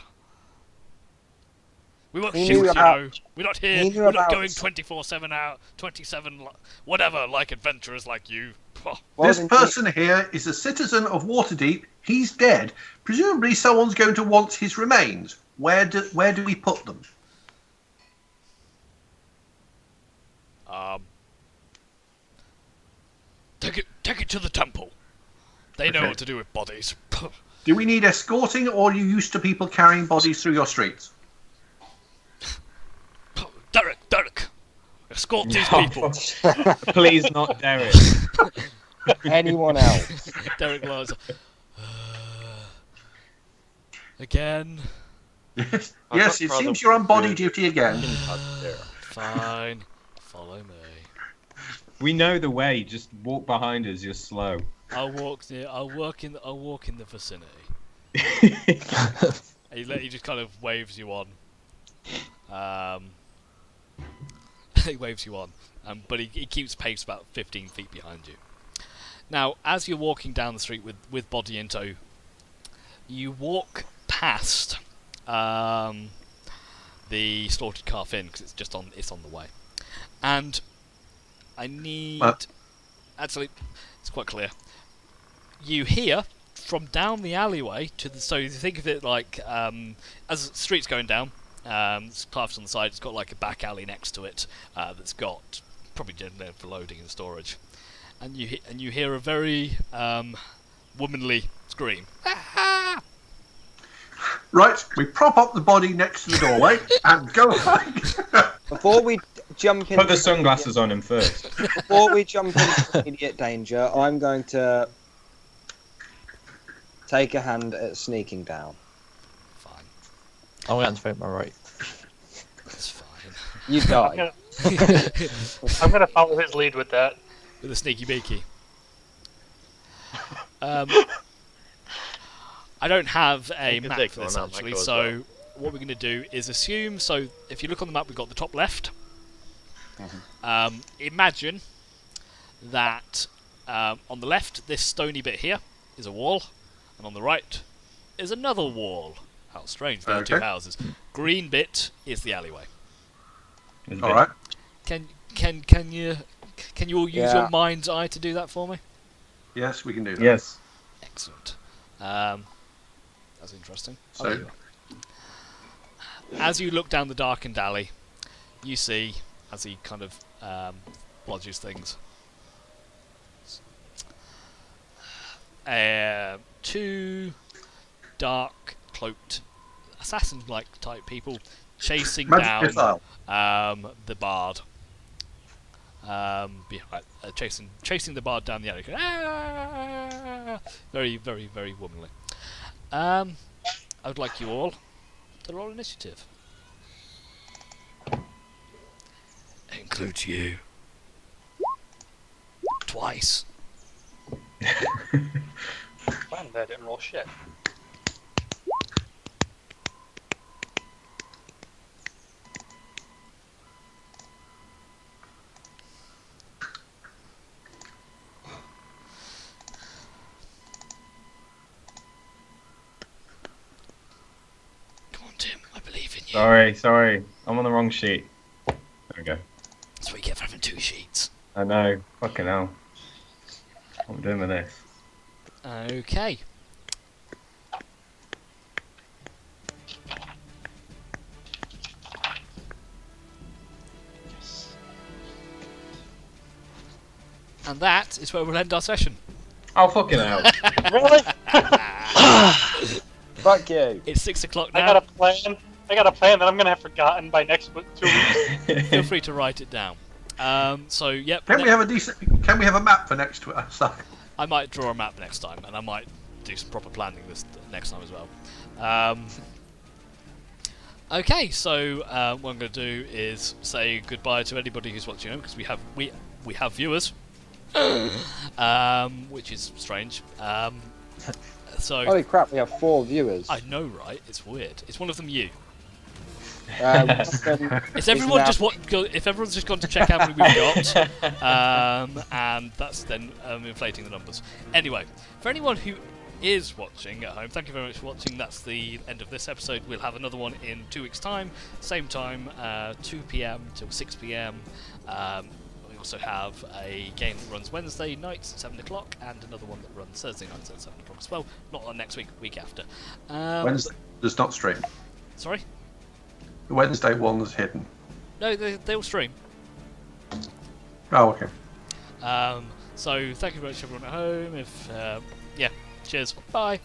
We won't He shoot, knew you about- know. We're not here. he knew We're not about- going 24/7 out, 27, whatever, like adventurers like you. Well, This then person here is a citizen of Waterdeep. He's dead. Presumably, someone's going to want his remains. Where do we put them? Take it to the temple. They know Okay. what to do with bodies. Do we need escorting, or are you used to people carrying bodies through your streets? Derek, escort these people. Please, not Derek. anyone else. Derek lies. Again. Yes, I'd yes. It rather seems you're on body do- duty again. Fine. Follow me. We know the way. Just walk behind us. You're slow. I'll walk in the vicinity. He just kind of waves you on. He waves you on, but he keeps pace about 15 feet behind you. Now, as you're walking down the street with body in tow, you walk past the slaughtered calf inn because it's on the way, and I need actually it's quite clear. You hear from down the alleyway to the so you think of it like as the street's going down. Calf's on the side. It's got like a back alley next to it that's got probably generated for loading and storage, and you hear a very womanly scream. Right, we prop up the body next to the doorway and go. Before we jump in, Put the sunglasses on him first. before we jump into immediate danger, I'm going to take a hand at sneaking down. Fine, I'm going to take my right. that's fine. You die. I'm gonna follow his lead with that. With a sneaky beaky. I don't have a You can map take for this one out, actually, Michael, as so what we're going to do is assume. So if you look on the map, we've got the top left. Imagine that on the left, this stony bit here is a wall, and on the right is another wall. How strange! There are two Okay. houses. Green bit is the alleyway. All right. Can you all use Yeah. your mind's eye to do that for me? Yes, we can do that. Yes. Excellent. That's interesting. So- I'll do that. As you look down the darkened alley, you see, as he kind of blodges things, two dark cloaked assassin-like type people chasing Magic down missile. the bard. Chasing the bard down the alley. Ah! Very, very, very womanly. I would like you all to roll initiative. Includes you. Twice. Man, that didn't roll shit. Come on, Tim. I believe in you. Sorry. I'm on the wrong sheet. There we go. That's what you get for having two sheets. I know. Fucking hell. What am I doing with this? Okay. And that is where we'll end our session. Oh, fucking hell. Really? Fuck you. It's 6 o'clock I now. got a plan. I got a plan that I'm gonna have forgotten by next 2 weeks. Feel free to write it down. Yep. Can we have a decent? Can we have a map for next to us? I might draw a map next time, and I might do some proper planning this next time as well. Okay, so what I'm going to do is say goodbye to anybody who's watching, because we have viewers, which is strange. So Holy crap, we have 4 viewers. I know, right? It's weird. Is one of them you? Is Everyone's just gone to check how many we've got, and that's then inflating the numbers. Anyway, for anyone who is watching at home, thank you very much for watching. That's the end of this episode. We'll have another one in 2 weeks' time, same time, 2 p.m. till 6 p.m. We also have a game that runs Wednesday nights at 7 o'clock, and another one that runs Thursday nights at 7 o'clock as well. Not on next week, week after. Wednesday does not stream. Sorry? The Wednesday one's hidden. No, they'll stream. Oh, okay. So thank you very much everyone at home. Cheers. Bye.